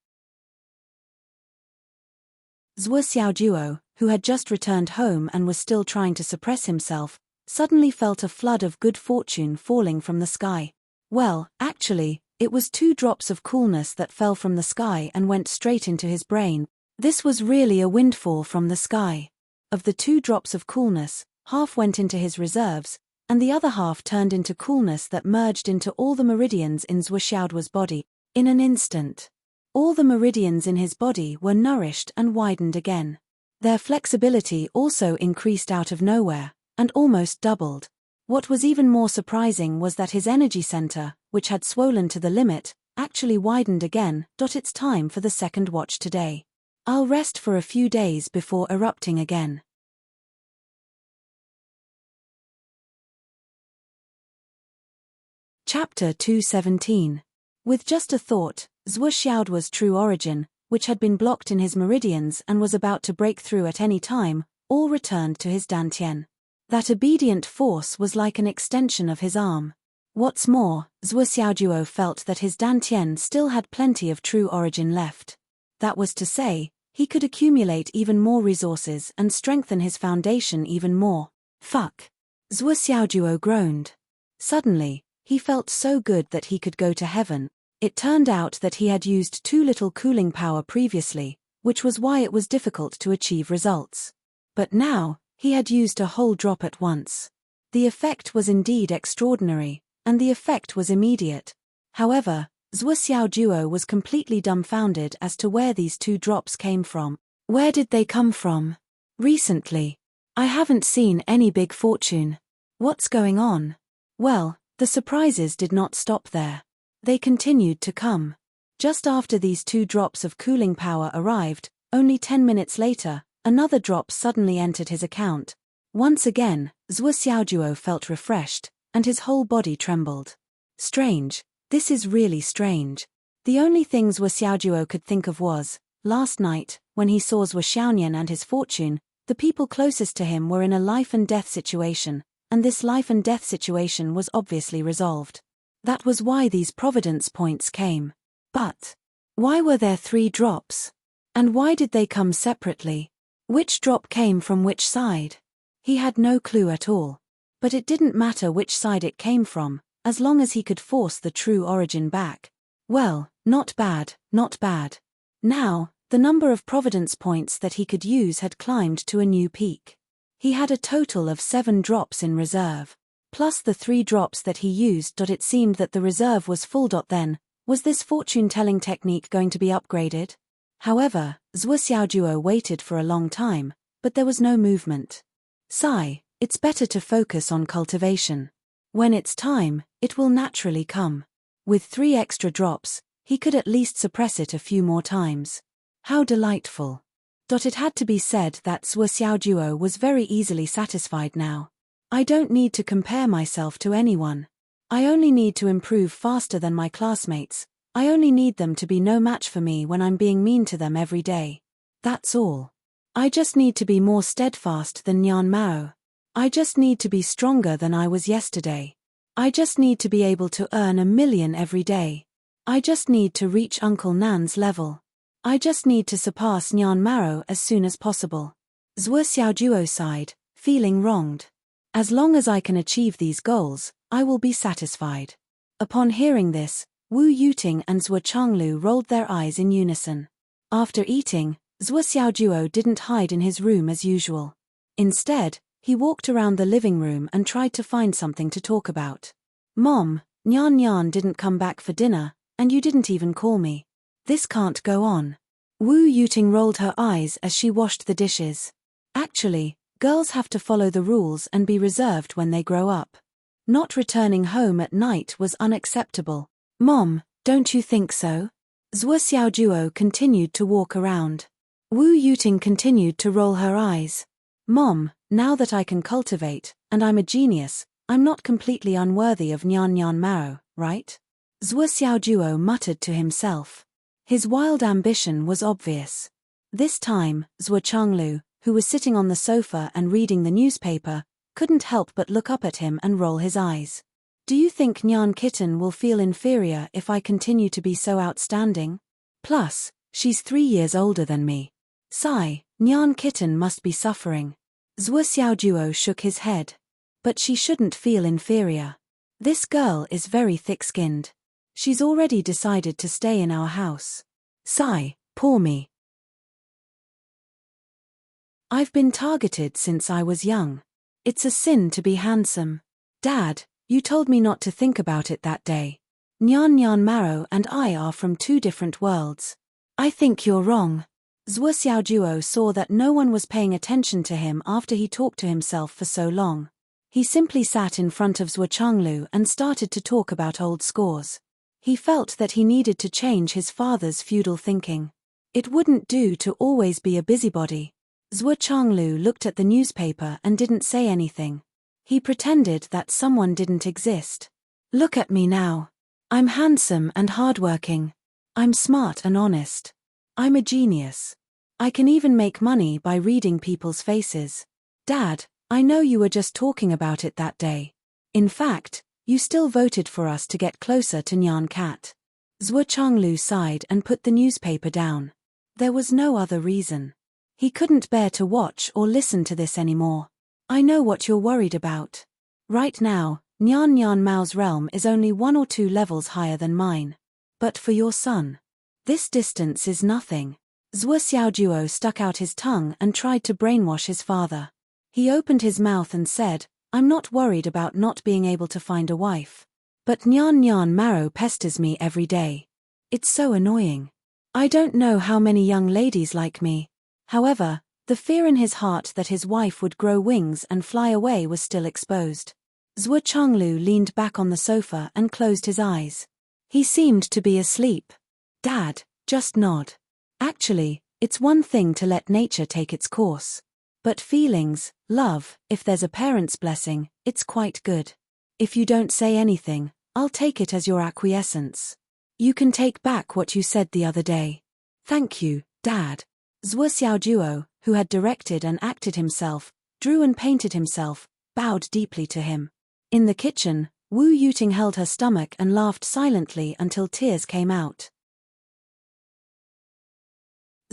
Zhuo Xiaojuo, who had just returned home and was still trying to suppress himself, suddenly felt a flood of good fortune falling from the sky. Well, actually, it was 2 drops of coolness that fell from the sky and went straight into his brain. This was really a windfall from the sky. Of the 2 drops of coolness, half went into his reserves, and the other half turned into coolness that merged into all the meridians in Zhuo Xiaojuo's body. In an instant, all the meridians in his body were nourished and widened again. Their flexibility also increased out of nowhere, and almost doubled. What was even more surprising was that his energy center, which had swollen to the limit, actually widened again. It's time for the second watch today. I'll rest for a few days before erupting again. Chapter 217. With just a thought, Zhuo Xiaojuo's true origin, which had been blocked in his meridians and was about to break through at any time, all returned to his dantian. That obedient force was like an extension of his arm. What's more, Zhuo Xiaojuo felt that his dantian still had plenty of true origin left. That was to say, he could accumulate even more resources and strengthen his foundation even more. Fuck. Zhuo Xiaojuo groaned. Suddenly, he felt so good that he could go to heaven. It turned out that he had used too little cooling power previously, which was why it was difficult to achieve results. But now, he had used a whole drop at once. The effect was indeed extraordinary, and the effect was immediate. However, Zhuo Xiaojuo was completely dumbfounded as to where these 2 drops came from. Where did they come from? Recently. I haven't seen any big fortune. What's going on? Well, the surprises did not stop there. They continued to come. Just after these 2 drops of cooling power arrived, only 10 minutes later, another drop suddenly entered his account. Once again, Zhuo Xiaojuo felt refreshed, and his whole body trembled. Strange. This is really strange. The only thing Zhuo Xiaojuo could think of was, last night, when he saw Zhuo Xiaonian and his fortune, the people closest to him were in a life-and-death situation, and this life-and-death situation was obviously resolved. That was why these providence points came. But why were there 3 drops? And why did they come separately? Which drop came from which side? He had no clue at all. But it didn't matter which side it came from, as long as he could force the true origin back. Well, not bad, not bad. Now, the number of providence points that he could use had climbed to a new peak. He had a total of 7 drops in reserve. Plus the 3 drops that he used. It seemed that the reserve was full. Then, was this fortune-telling technique going to be upgraded? However, Zhuo Xiaojuo waited for a long time, but there was no movement. Sigh, it's better to focus on cultivation. When it's time, it will naturally come. With 3 extra drops, he could at least suppress it a few more times. How delightful. It had to be said that Zhuo Xiaojuo was very easily satisfied now. I don't need to compare myself to anyone. I only need to improve faster than my classmates. I only need them to be no match for me when I'm being mean to them every day. That's all. I just need to be more steadfast than Nian Mao. I just need to be stronger than I was yesterday. I just need to be able to earn 1 million every day. I just need to reach Uncle Nan's level. I just need to surpass Nian Mao as soon as possible. Zhuo Xiaojuo sighed, feeling wronged. As long as I can achieve these goals, I will be satisfied. Upon hearing this, Wu Yuting and Zhuo Changlu rolled their eyes in unison. After eating, Zhuo Xiaojuo didn't hide in his room as usual. Instead, he walked around the living room and tried to find something to talk about. Mom, Nian didn't come back for dinner, and you didn't even call me. This can't go on. Wu Yuting rolled her eyes as she washed the dishes. Actually, girls have to follow the rules and be reserved when they grow up. Not returning home at night was unacceptable. Mom, don't you think so? Zhuo Xiaojuo continued to walk around. Wu Yuting continued to roll her eyes. Mom, now that I can cultivate, and I'm a genius, I'm not completely unworthy of Nian Mao, right? Zhuo Xiaojuo muttered to himself. His wild ambition was obvious. This time, Zhuo Changlu, who was sitting on the sofa and reading the newspaper, couldn't help but look up at him and roll his eyes. Do you think Nyan Kitten will feel inferior if I continue to be so outstanding? Plus, she's 3 years older than me. Sigh, Nyan Kitten must be suffering. Zhuo Xiaojuo shook his head. But she shouldn't feel inferior. This girl is very thick-skinned. She's already decided to stay in our house. Sigh, poor me. I've been targeted since I was young. It's a sin to be handsome. Dad, you told me not to think about it that day. Nian Mao and I are from 2 different worlds. I think you're wrong. Zhuo Xiaojuo saw that no one was paying attention to him after he talked to himself for so long. He simply sat in front of Zhuo Changlu and started to talk about old scores. He felt that he needed to change his father's feudal thinking. It wouldn't do to always be a busybody. Zhuo Changlu looked at the newspaper and didn't say anything. He pretended that someone didn't exist. Look at me now. I'm handsome and hardworking. I'm smart and honest. I'm a genius. I can even make money by reading people's faces. Dad, I know you were just talking about it that day. In fact, you still voted for us to get closer to Nyan Cat. Zhuo Changlu sighed and put the newspaper down. There was no other reason. He couldn't bear to watch or listen to this anymore. I know what you're worried about. Right now, Nian Mao's realm is only 1 or 2 levels higher than mine. But for your son, this distance is nothing. Zhuo Xiaojuo stuck out his tongue and tried to brainwash his father. He opened his mouth and said, I'm not worried about not being able to find a wife. But Nyan Nyan Maro pesters me every day. It's so annoying. I don't know how many young ladies like me. However, the fear in his heart that his wife would grow wings and fly away was still exposed. Zhuo Changlu leaned back on the sofa and closed his eyes. He seemed to be asleep. Dad, just nod. Actually, it's one thing to let nature take its course. But feelings, love, if there's a parent's blessing, it's quite good. If you don't say anything, I'll take it as your acquiescence. You can take back what you said the other day. Thank you, Dad. Zhuo Xiaojuo, who had directed and acted himself, drew and painted himself, bowed deeply to him. In the kitchen, Wu Yuting held her stomach and laughed silently until tears came out.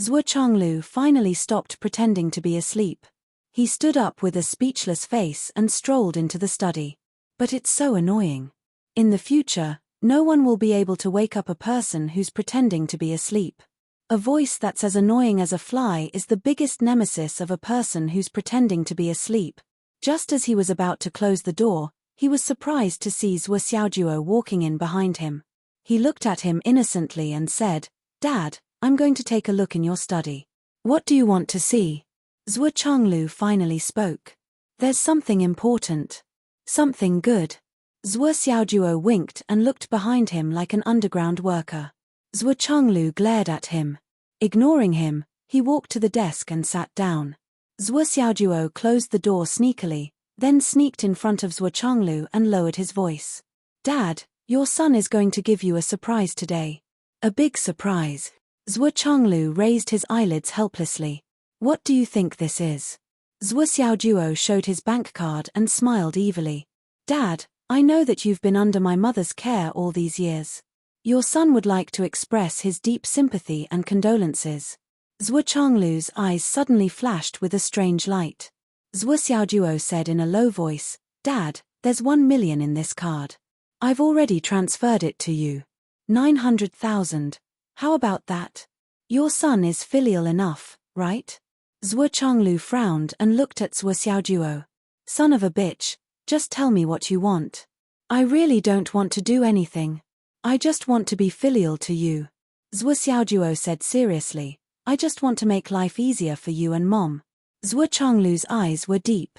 Zhuo Changlu finally stopped pretending to be asleep. He stood up with a speechless face and strolled into the study. But it's so annoying. In the future, no one will be able to wake up a person who's pretending to be asleep. A voice that's as annoying as a fly is the biggest nemesis of a person who's pretending to be asleep. Just as he was about to close the door, he was surprised to see Zhuo Xiaojuo walking in behind him. He looked at him innocently and said, "Dad, I'm going to take a look in your study." "What do you want to see?" Zhuo Changlu finally spoke. "There's something important. Something good." Zhuo Xiaojuo winked and looked behind him like an underground worker. Zhuo Changlu glared at him. Ignoring him, he walked to the desk and sat down. Zhuo Xiaojuo closed the door sneakily, then sneaked in front of Zhuo Changlu and lowered his voice. "Dad, your son is going to give you a surprise today." "A big surprise." Zhuo Changlu raised his eyelids helplessly. "What do you think this is?" Zhuo Xiaojuo showed his bank card and smiled evilly. "Dad, I know that you've been under my mother's care all these years. Your son would like to express his deep sympathy and condolences." Zhuo Changlu's eyes suddenly flashed with a strange light. Zhuo Xiaojuo said in a low voice, "Dad, there's 1 million in this card. I've already transferred it to you. 900,000. How about that? Your son is filial enough, right?" Zhuo Changlu frowned and looked at Zhuo Xiaojuo. "Son of a bitch, just tell me what you want. I really don't want to do anything. I just want to be filial to you." Zhuo Xiaojuo said seriously, "I just want to make life easier for you and Mom." Zhuo Changlu's eyes were deep.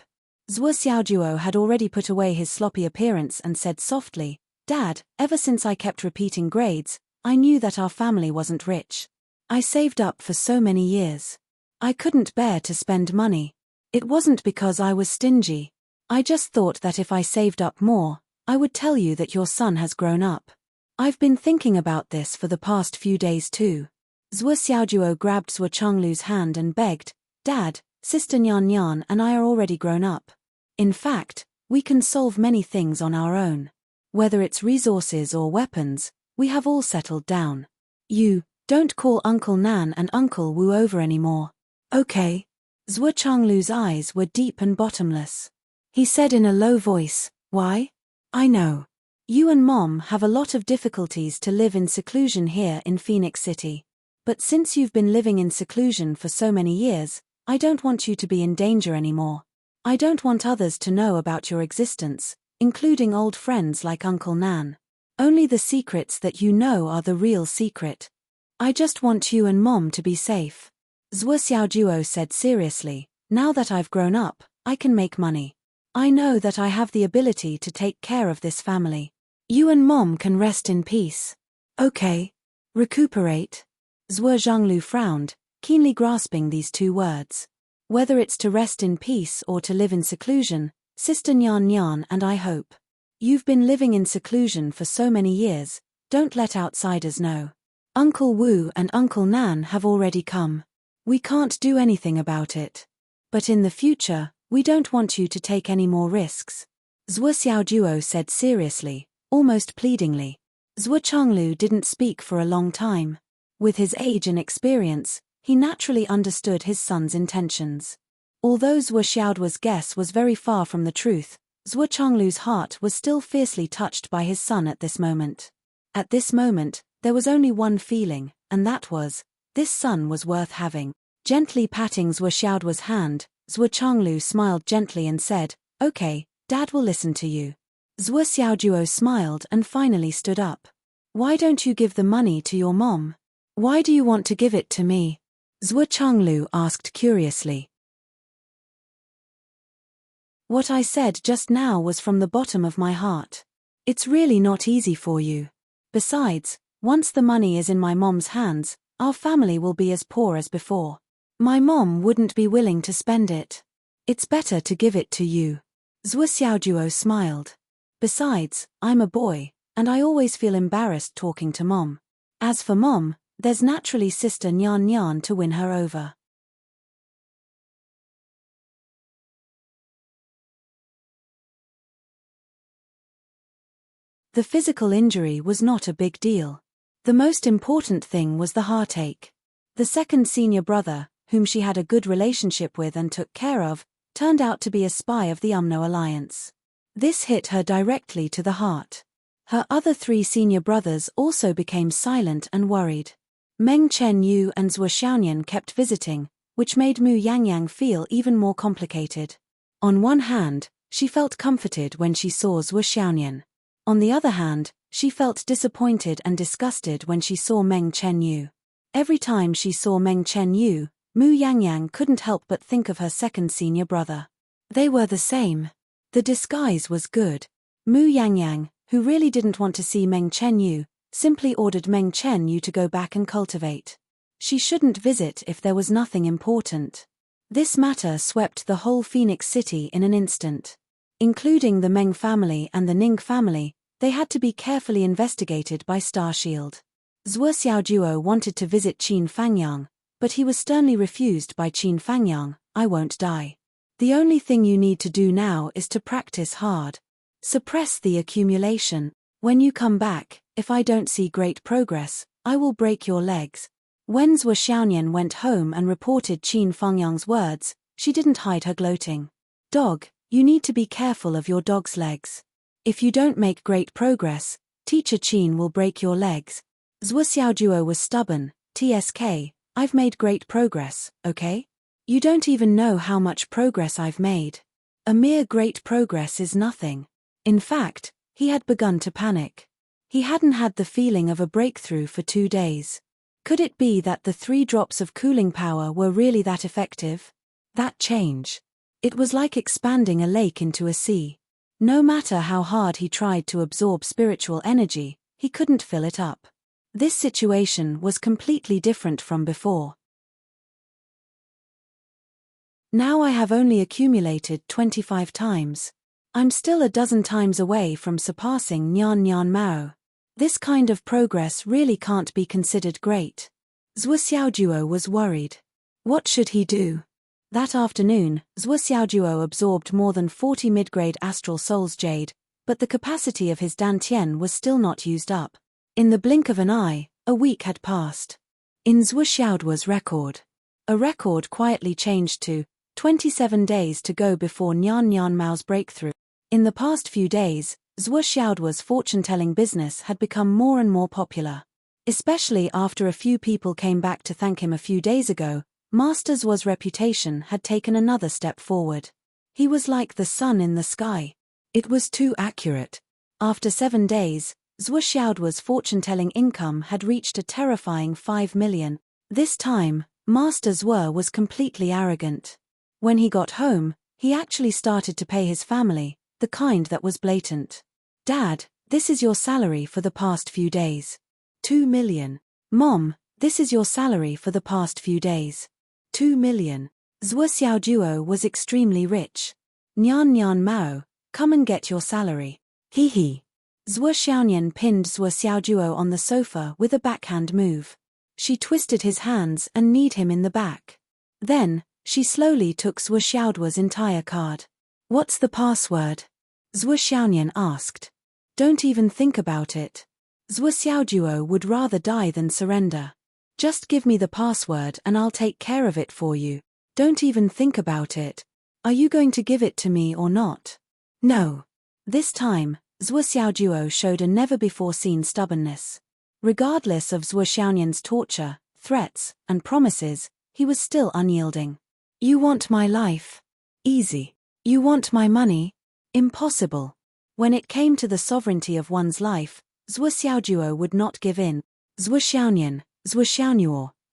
Zhuo Xiaojuo had already put away his sloppy appearance and said softly, "Dad, ever since I kept repeating grades, I knew that our family wasn't rich. I saved up for so many years. I couldn't bear to spend money. It wasn't because I was stingy. I just thought that if I saved up more, I would tell you that your son has grown up. I've been thinking about this for the past few days too." Zhuo Xiaojuo grabbed Zhuo Changlu's hand and begged, "Dad, Sister Nyan Nyan and I are already grown up. In fact, we can solve many things on our own. Whether it's resources or weapons, we have all settled down. You, don't call Uncle Nan and Uncle Wu over anymore. Okay?" Zhuo Changlu's eyes were deep and bottomless. He said in a low voice, "Why? I know. You and Mom have a lot of difficulties to live in seclusion here in Phoenix City. But since you've been living in seclusion for so many years, I don't want you to be in danger anymore. I don't want others to know about your existence, including old friends like Uncle Nan. Only the secrets that you know are the real secret. I just want you and Mom to be safe." Zhuo Xiaojuo said seriously, "Now that I've grown up, I can make money. I know that I have the ability to take care of this family. You and Mom can rest in peace." "Okay. Recuperate." Zhuo Zhanglu frowned, keenly grasping these two words. "Whether it's to rest in peace or to live in seclusion, Sister Nyan Nyan and I hope. You've been living in seclusion for so many years, don't let outsiders know. Uncle Wu and Uncle Nan have already come. We can't do anything about it. But in the future, we don't want you to take any more risks." Zhuo Xiaojuo said seriously, almost pleadingly. Zhuo Changlu didn't speak for a long time. With his age and experience, he naturally understood his son's intentions. Although Zhuo Xiaojuo's guess was very far from the truth, Zhuo Changlu's heart was still fiercely touched by his son at this moment. At this moment, there was only one feeling, and that was, this son was worth having. Gently patting Zhuo Xiaojuo's hand, Zhuo Changlu smiled gently and said, "Okay, Dad will listen to you. Zhuo Xiaojuo smiled and finally stood up. Why don't you give the money to your mom? Why do you want to give it to me? Zhuo Changlu asked curiously. What I said just now was from the bottom of my heart. It's really not easy for you. Besides, once the money is in my mom's hands, our family will be as poor as before. My mom wouldn't be willing to spend it. It's better to give it to you. Zhuo Xiaojuo smiled. Besides, I'm a boy, and I always feel embarrassed talking to mom. As for mom, there's naturally sister Nyan Nyan to win her over. The physical injury was not a big deal. The most important thing was the heartache. The second senior brother, whom she had a good relationship with and took care of, turned out to be a spy of the UMNO alliance. This hit her directly to the heart. Her other 3 senior brothers also became silent and worried. Meng Chen-yu and Zhuo Xiaonian kept visiting, which made Mu Yangyang feel even more complicated. On one hand, she felt comforted when she saw Zhuo Xiaonian. On the other hand, she felt disappointed and disgusted when she saw Meng Chen-yu. Every time she saw Meng Chen-yu, Mu Yangyang couldn't help but think of her second senior brother. They were the same. The disguise was good. Mu Yangyang, who really didn't want to see Meng Chen-yu, simply ordered Meng Chen-yu to go back and cultivate. She shouldn't visit if there was nothing important. This matter swept the whole Phoenix City in an instant. Including the Meng family and the Ning family, they had to be carefully investigated by Starshield. Zhuo Xiaojuo wanted to visit Qin Fangyang, but he was sternly refused by Qin Fangyang. I won't die. The only thing you need to do now is to practice hard. Suppress the accumulation. When you come back, if I don't see great progress, I will break your legs. When Zhuo Xiaonian went home and reported Qin Fangyang's words, she didn't hide her gloating. Dog, you need to be careful of your dog's legs. If you don't make great progress, Teacher Qin will break your legs. Zhuo Xiaojuo was stubborn. TSK, I've made great progress, okay? You don't even know how much progress I've made. A mere great progress is nothing. In fact, he had begun to panic. He hadn't had the feeling of a breakthrough for 2 days. Could it be that the 3 drops of cooling power were really that effective? That change. It was like expanding a lake into a sea. No matter how hard he tried to absorb spiritual energy, he couldn't fill it up. This situation was completely different from before. Now I have only accumulated 25 times. I'm still a dozen times away from surpassing Nyan Nyan Mao. This kind of progress really can't be considered great. Zhuo Xiaojuo was worried. What should he do? That afternoon, Zhuo Xiaojuo absorbed more than 40 mid-grade astral souls jade, but the capacity of his dantian was still not used up. In the blink of an eye, a week had passed. In Zhuo Xiaojuo's record, a record quietly changed to 27 days to go before Nyan Nyan Mao's breakthrough. In the past few days, Zhuo Xiaojuo's fortune-telling business had become more and more popular. Especially after a few people came back to thank him a few days ago, Master Zhuo's reputation had taken another step forward. He was like the sun in the sky. It was too accurate. After 7 days, Zhuo Xiaojuo's fortune-telling income had reached a terrifying 5 million. This time, Master Zhuo was completely arrogant. When he got home, he actually started to pay his family, the kind that was blatant. Dad, this is your salary for the past few days. 2 million. Mom, this is your salary for the past few days. 2 million. Zhuo Xiaojuo was extremely rich. Nyan Nyan Mao, come and get your salary. Hee hee. Zhuo Xiaonian pinned Zhuo Xiaojuo on the sofa with a backhand move. She twisted his hands and kneed him in the back. Then, she slowly took Zhuo Xiaojuo's entire card. What's the password? Zhuo Xiaonian asked. Don't even think about it. Zhuo Xiaojuo would rather die than surrender. Just give me the password and I'll take care of it for you. Don't even think about it. Are you going to give it to me or not? No. This time, Zhuo Xiaojuo showed a never-before-seen stubbornness. Regardless of Zhuo Xiaonian's torture, threats, and promises, he was still unyielding. You want my life? Easy. You want my money? Impossible. When it came to the sovereignty of one's life, Zhuo Xiaojuo would not give in. Zhuo Xiaonian, Zhuo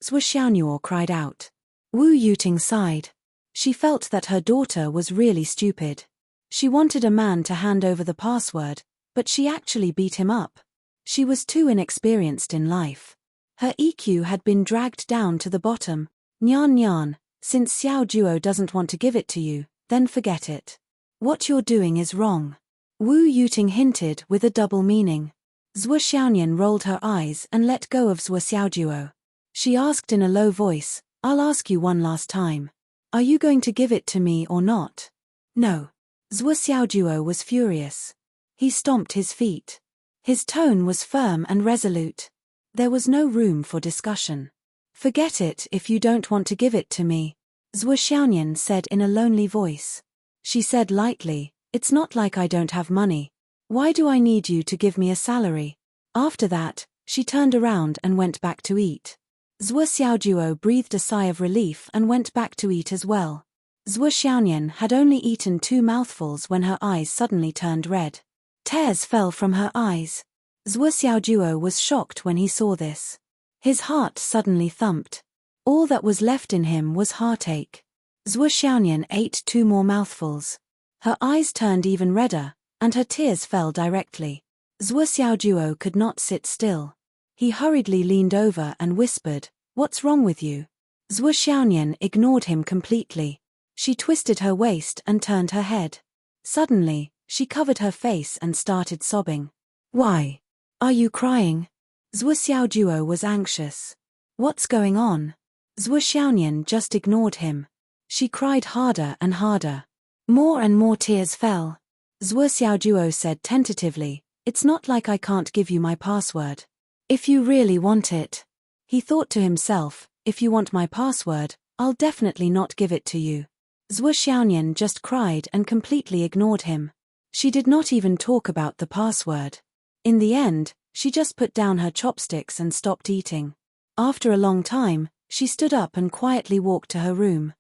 Xiaonuo cried out. Wu Yuting sighed. She felt that her daughter was really stupid. She wanted a man to hand over the password, but she actually beat him up. She was too inexperienced in life. Her EQ had been dragged down to the bottom. Nyan Nyan, since Xiao Juo doesn't want to give it to you, then forget it. What you're doing is wrong. Wu Yuting hinted with a double meaning. Zhuo Xiaonian rolled her eyes and let go of Zhuo Xiaojuo. She asked in a low voice, I'll ask you one last time. Are you going to give it to me or not? No. Zhuo Xiaojuo was furious. He stomped his feet. His tone was firm and resolute. There was no room for discussion. Forget it if you don't want to give it to me, Zhuo Xiaonian said in a lonely voice. She said lightly, it's not like I don't have money. Why do I need you to give me a salary? After that, she turned around and went back to eat. Zhuo Xiaojuo breathed a sigh of relief and went back to eat as well. Zhuo Xiaonian had only eaten 2 mouthfuls when her eyes suddenly turned red. Tears fell from her eyes. Zhuo Xiaojuo was shocked when he saw this. His heart suddenly thumped. All that was left in him was heartache. Zhuo Xiaonian ate 2 more mouthfuls. Her eyes turned even redder, and her tears fell directly. Zhuo Xiaojuo could not sit still. He hurriedly leaned over and whispered, What's wrong with you? Zhuo Xiaonian ignored him completely. She twisted her waist and turned her head. Suddenly, she covered her face and started sobbing. Why? Are you crying? Zhuo Xiaojuo was anxious. What's going on? Zhuo Xiaonian just ignored him. She cried harder and harder. More and more tears fell. Zhuo Xiaojuo said tentatively, It's not like I can't give you my password. If you really want it. He thought to himself, if you want my password, I'll definitely not give it to you. Zhuo Xiaonian just cried and completely ignored him. She did not even talk about the password. In the end, she just put down her chopsticks and stopped eating. After a long time, she stood up and quietly walked to her room.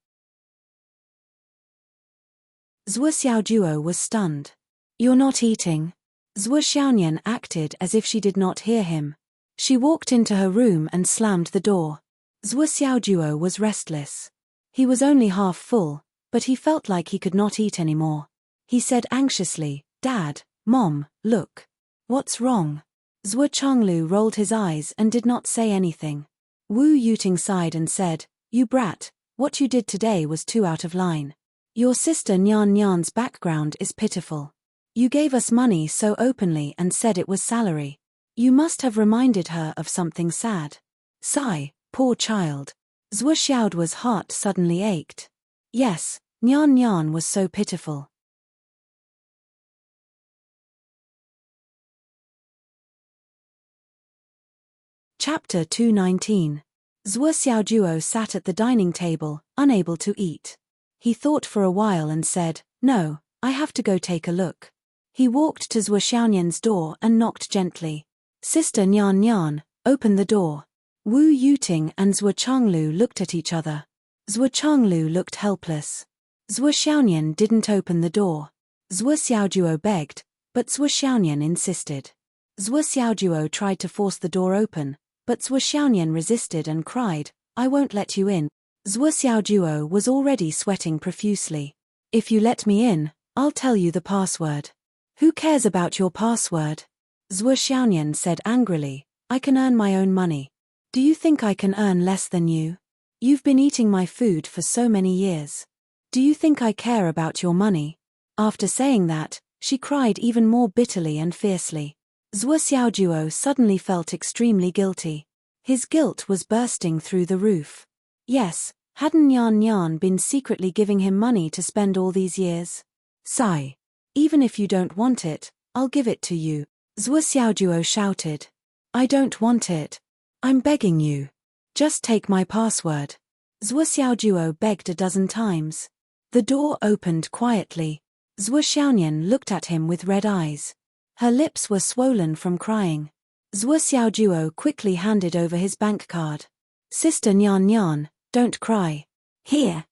Zhuo Xiaojuo was stunned. You're not eating? Zhuo Xiaonian acted as if she did not hear him. She walked into her room and slammed the door. Zhuo Xiaojuo was restless. He was only half full, but he felt like he could not eat anymore. He said anxiously, Dad, Mom, look. What's wrong? Zhuo Changlu rolled his eyes and did not say anything. Wu Yuting sighed and said, You brat, what you did today was too out of line. Your sister Nyan Nyan's background is pitiful. You gave us money so openly and said it was salary. You must have reminded her of something sad. Sigh, poor child. Zhuo Xiaoduo's heart suddenly ached. Yes, Nyan Nyan was so pitiful. Chapter 219. Zhuo Xiaojuo sat at the dining table, unable to eat. He thought for a while and said, No, I have to go take a look. He walked to Zhuo Xiaonian's door and knocked gently. Sister Nyan Nyan, open the door. Wu Yuting and Zhuo Changlu looked at each other. Zhuo Changlu looked helpless. Zhuo Xiaonian didn't open the door. Zhuo Xiaojuo begged, but Zhuo Xiaonian insisted. Zhuo Xiaojuo tried to force the door open, but Zhuo Xiaonian resisted and cried, I won't let you in. Zhuo Xiaojuo was already sweating profusely. If you let me in, I'll tell you the password. Who cares about your password? Zhuo Xiaonian said angrily, I can earn my own money. Do you think I can earn less than you? You've been eating my food for so many years. Do you think I care about your money? After saying that, she cried even more bitterly and fiercely. Zhuo Xiaojuo suddenly felt extremely guilty. His guilt was bursting through the roof. Yes, hadn't Nyan Nyan been secretly giving him money to spend all these years? Sigh. Even if you don't want it, I'll give it to you. Zhuo Xiaojuo shouted. I don't want it. I'm begging you. Just take my password. Zhuo Xiaojuo begged a dozen times. The door opened quietly. Zhuo Xiaonian looked at him with red eyes. Her lips were swollen from crying. Zhuo Xiaojuo quickly handed over his bank card. Sister Nyan Nyan, don't cry. Here.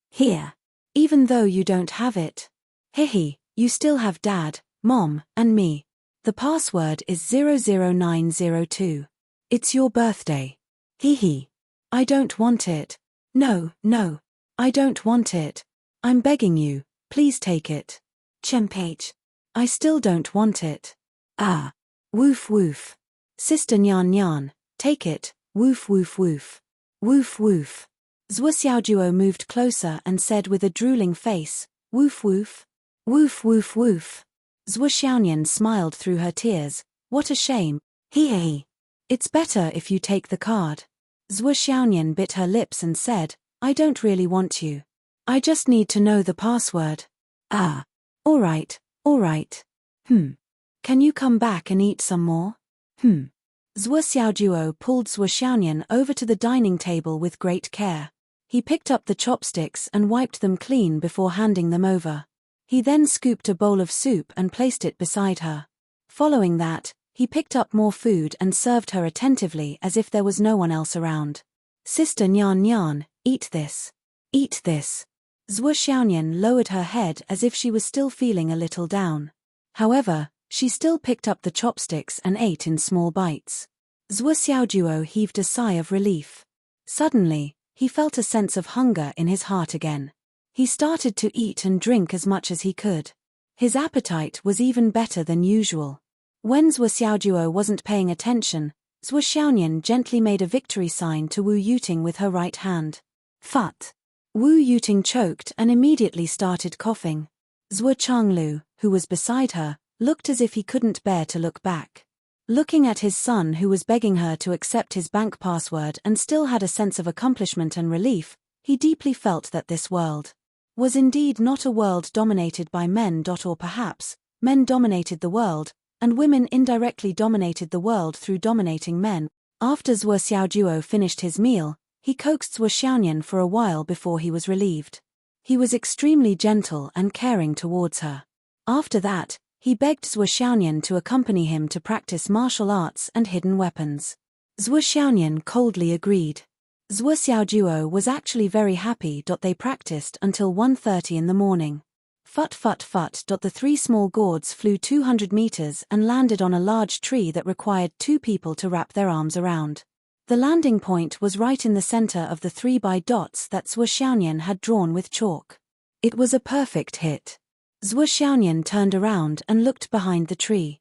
Even though you don't have it. Hihi, You still have Dad, Mom, and me. The password is 00902. It's your birthday. Hee hee. I don't want it. No, no. I don't want it. I'm begging you, please take it. Chempage. I still don't want it. Ah. Woof woof. Sister Nyan Nyan, take it, woof woof woof. Woof woof. Zhuo Xiaojuo moved closer and said with a drooling face, woof woof. Woof woof woof. Zhuo Xiaonian smiled through her tears. What a shame. Hee hee. It's better if you take the card. Zhuo Xiaonian bit her lips and said, I don't really want you. I just need to know the password. Ah. All right, all right. Can you come back and eat some more? Zhuo Xiaojuo pulled Zhuo Xiaonian over to the dining table with great care. He picked up the chopsticks and wiped them clean before handing them over. He then scooped a bowl of soup and placed it beside her. Following that, he picked up more food and served her attentively as if there was no one else around. Sister Nyan Nyan, eat this. Eat this. Zhuo Xiaonian lowered her head as if she was still feeling a little down. However, she still picked up the chopsticks and ate in small bites. Zhuo Xiaojuo heaved a sigh of relief. Suddenly, he felt a sense of hunger in his heart again. He started to eat and drink as much as he could. His appetite was even better than usual. When Zhuo Xiaojuo wasn't paying attention, Zhuo Xiaonian gently made a victory sign to Wu Yuting with her right hand. Phut! Wu Yuting choked and immediately started coughing. Zhuo Changlu, who was beside her, looked as if he couldn't bear to look back. Looking at his son who was begging her to accept his bank password and still had a sense of accomplishment and relief, he deeply felt that this world was indeed not a world dominated by men. Or perhaps, men dominated the world, and women indirectly dominated the world through dominating men. After Zhuo Xiaojuo finished his meal, he coaxed Zhuo Xiaonian for a while before he was relieved. He was extremely gentle and caring towards her. After that, he begged Zhuo Xiaonian to accompany him to practice martial arts and hidden weapons. Zhuo Xiaonian coldly agreed. Zhuo Xiaojuo was actually very happy. They practiced until 1:30 in the morning. Phut phut phut. The three small gourds flew 200 meters and landed on a large tree that required two people to wrap their arms around. The landing point was right in the center of the 3 by dots that Zhuo Xiaonian had drawn with chalk. It was a perfect hit. Zhuo Xiaonian turned around and looked behind the tree.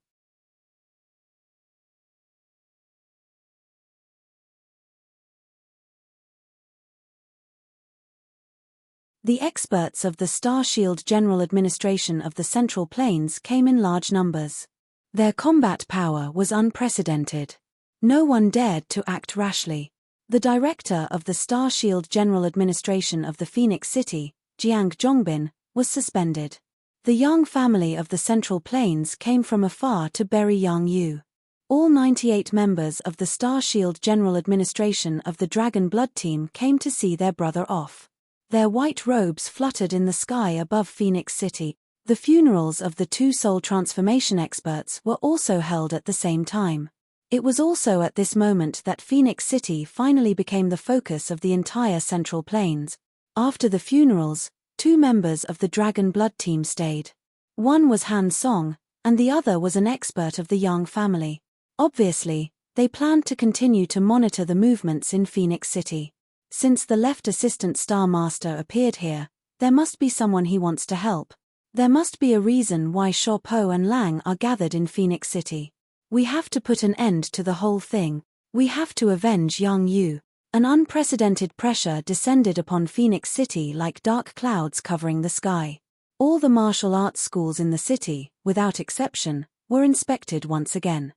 The experts of the Star Shield General Administration of the Central Plains came in large numbers. Their combat power was unprecedented. No one dared to act rashly. The director of the Star Shield General Administration of the Phoenix City, Jiang Zhongbin, was suspended. The Yang family of the Central Plains came from afar to bury Yang Yu. All 98 members of the Star Shield General Administration of the Dragon Blood Team came to see their brother off. Their white robes fluttered in the sky above Phoenix City. The funerals of the two soul transformation experts were also held at the same time. It was also at this moment that Phoenix City finally became the focus of the entire Central Plains. After the funerals, 2 members of the Dragon Blood Team stayed. One was Han Song, and the other was an expert of the Yang family. Obviously, they planned to continue to monitor the movements in Phoenix City. Since the left assistant Star Master appeared here, there must be someone he wants to help. There must be a reason why Shaw Po and Lang are gathered in Phoenix City. We have to put an end to the whole thing. We have to avenge Yang Yu. An unprecedented pressure descended upon Phoenix City like dark clouds covering the sky. All the martial arts schools in the city, without exception, were inspected once again.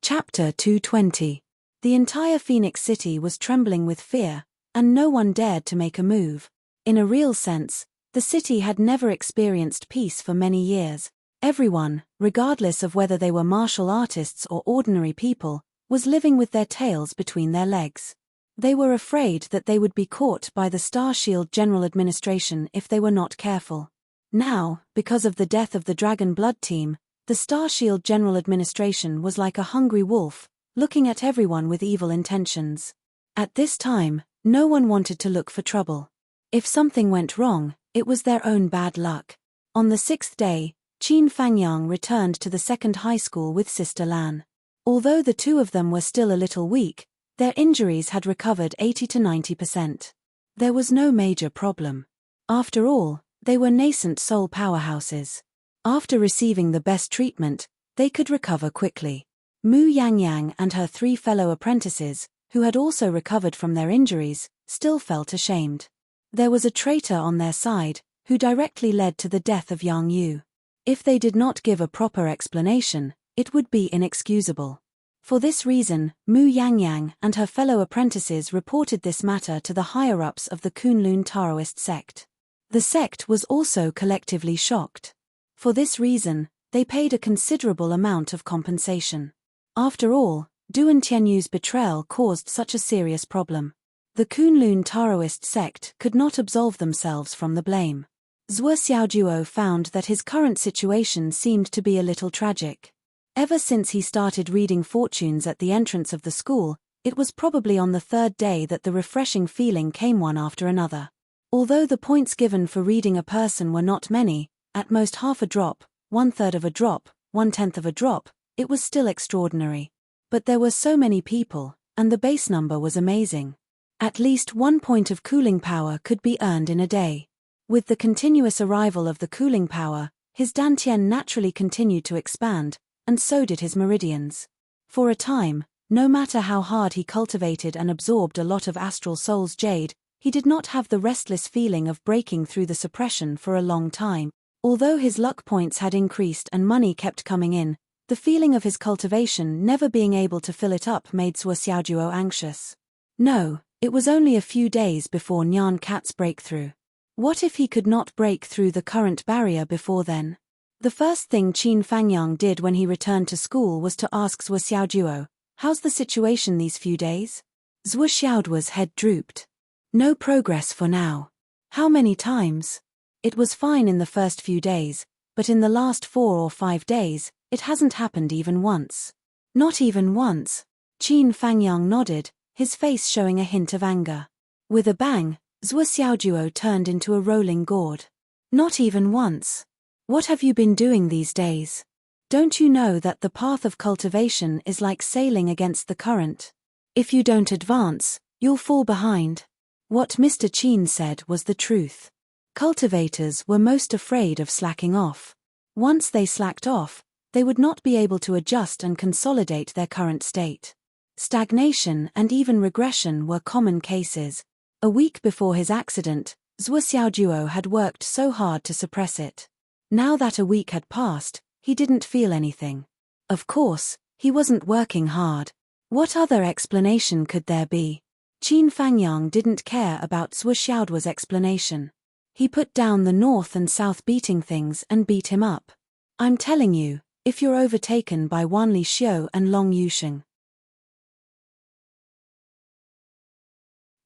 Chapter 220. The entire Phoenix City was trembling with fear, and no one dared to make a move. In a real sense, the city had never experienced peace for many years. Everyone, regardless of whether they were martial artists or ordinary people, was living with their tails between their legs. They were afraid that they would be caught by the Star Shield General Administration if they were not careful. Now, because of the death of the Dragon Blood Team, the Star Shield General Administration was like a hungry wolf, looking at everyone with evil intentions. At this time, No one wanted to look for trouble. If something went wrong, it was their own bad luck. On the 6th day, Qin Fangyang returned to the second high school with Sister Lan. Although the two of them were still a little weak, their injuries had recovered 80 to 90%. There was no major problem. After all, they were nascent soul powerhouses. After receiving the best treatment, they could recover quickly. Mu Yangyang and her 3 fellow apprentices, who had also recovered from their injuries, still felt ashamed. There was a traitor on their side, who directly led to the death of Yang Yu. If they did not give a proper explanation, it would be inexcusable. For this reason, Mu Yangyang and her fellow apprentices reported this matter to the higher-ups of the Kunlun Taoist sect. The sect was also collectively shocked. For this reason, they paid a considerable amount of compensation. After all, Duan Tianyu's betrayal caused such a serious problem. The Kunlun Taoist sect could not absolve themselves from the blame. Zhuo Xiaojuo found that his current situation seemed to be a little tragic. Ever since he started reading fortunes at the entrance of the school, it was probably on the 3rd day that the refreshing feeling came one after another. Although the points given for reading a person were not many, at most half a drop, 1/3 of a drop, 1/10 of a drop, it was still extraordinary. But there were so many people, and the base number was amazing. At least 1 point of cooling power could be earned in a day. With the continuous arrival of the cooling power, his dantian naturally continued to expand, and so did his meridians. For a time, no matter how hard he cultivated and absorbed a lot of astral soul's jade, he did not have the restless feeling of breaking through the suppression for a long time. Although his luck points had increased and money kept coming in, the feeling of his cultivation never being able to fill it up made Zhuo Xiaojuo anxious. No, it was only a few days before Nyan Cat's breakthrough. What if he could not break through the current barrier before then? The first thing Qin Fangyang did when he returned to school was to ask Zhuo Xiaojuo, "How's the situation these few days?" Zhuo Xiaojuo's head drooped. "No progress for now." "How many times?" "It was fine in the first few days, but in the last 4 or 5 days, it hasn't happened even once." "Not even once?" Qin Fangyang nodded, his face showing a hint of anger. With a bang, Zhuo Xiaojuo turned into a rolling gourd. "Not even once? What have you been doing these days? Don't you know that the path of cultivation is like sailing against the current? If you don't advance, you'll fall behind." What Mr. Qin said was the truth. Cultivators were most afraid of slacking off. Once they slacked off, they would not be able to adjust and consolidate their current state. Stagnation and even regression were common cases. A week before his accident, Zhuo Xiaojuo had worked so hard to suppress it. Now that a week had passed, he didn't feel anything. Of course, he wasn't working hard. What other explanation could there be? Qin Fangyang didn't care about Zhuo Xiaojuo's explanation. He put down the north and south beating things and beat him up. "I'm telling you, if you're overtaken by Wanli Xiu and Long Yusheng,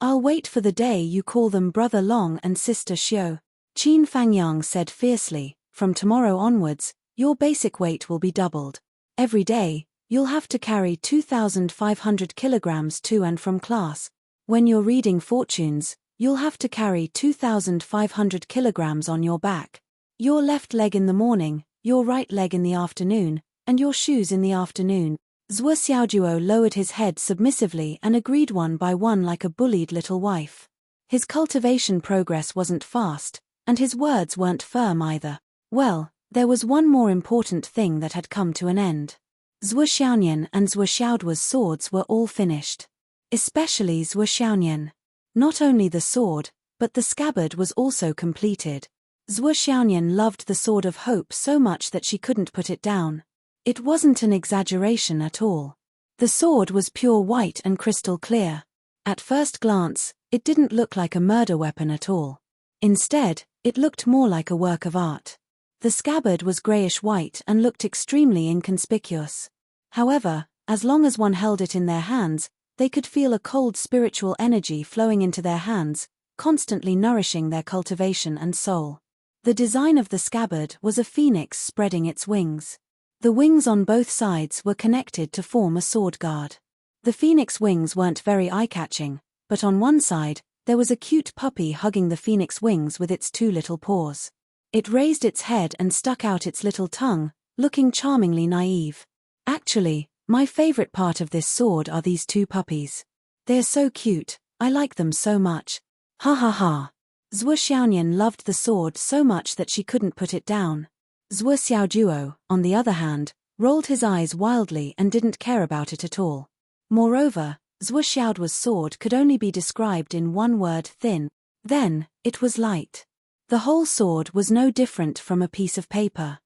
I'll wait for the day you call them Brother Long and Sister Xiu," Qin Fangyang said fiercely. "From tomorrow onwards, your basic weight will be doubled. Every day, you'll have to carry 2,500 kilograms to and from class. When you're reading fortunes, you'll have to carry 2,500 kilograms on your back. Your left leg in the morning, your right leg in the afternoon, and your shoes in the afternoon." Zhuo Xiaojuo lowered his head submissively and agreed one by one like a bullied little wife. His cultivation progress wasn't fast, and his words weren't firm either. Well, there was one more important thing that had come to an end. Zhuo Xiaonian and Zhuo Xiaoduo's swords were all finished. Especially Zhuo Xiaonian. Not only the sword, but the scabbard was also completed. Zhuo Xiaonian loved the Sword of Hope so much that she couldn't put it down. It wasn't an exaggeration at all. The sword was pure white and crystal clear. At first glance, it didn't look like a murder weapon at all. Instead, it looked more like a work of art. The scabbard was grayish-white and looked extremely inconspicuous. However, as long as one held it in their hands, they could feel a cold spiritual energy flowing into their hands, constantly nourishing their cultivation and soul. The design of the scabbard was a phoenix spreading its wings. The wings on both sides were connected to form a sword guard. The phoenix wings weren't very eye-catching, but on one side, there was a cute puppy hugging the phoenix wings with its two little paws. It raised its head and stuck out its little tongue, looking charmingly naive. Actually, my favorite part of this sword are these two puppies. They're so cute, I like them so much. Ha ha ha. Zhuo Xiaonian loved the sword so much that she couldn't put it down. Zhuo Xiaojuo, on the other hand, rolled his eyes wildly and didn't care about it at all. Moreover, Zhuo Xiaoduo's sword could only be described in one word: thin. Then, it was light. The whole sword was no different from a piece of paper.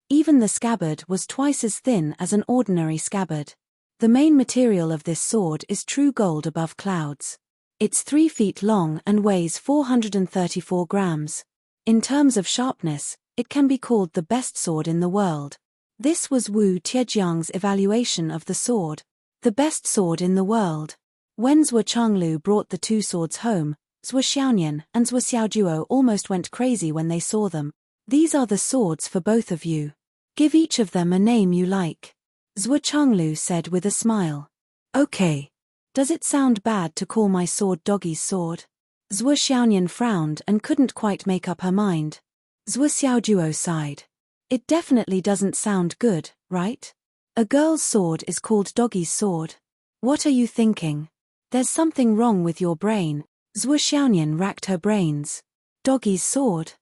Even the scabbard was twice as thin as an ordinary scabbard. The main material of this sword is true gold above clouds. It's 3 feet long and weighs 434 grams. In terms of sharpness, it can be called the best sword in the world. This was Wu Tiejiang's evaluation of the sword. The best sword in the world. When Zhuo Changlu brought the two swords home, Zhuo Xiaonian and Zhuo Xiaojuo almost went crazy when they saw them. These are the swords for both of you. Give each of them a name you like. Zhuo Changlu said with a smile. Okay. Does it sound bad to call my sword Doggy's sword? Zhuo Xiaonian frowned and couldn't quite make up her mind. Zhuo Xiaojuo sighed. It definitely doesn't sound good, right? A girl's sword is called Doggy's sword. What are you thinking? There's something wrong with your brain. Zhuo Xiaonian racked her brains. Doggy's sword.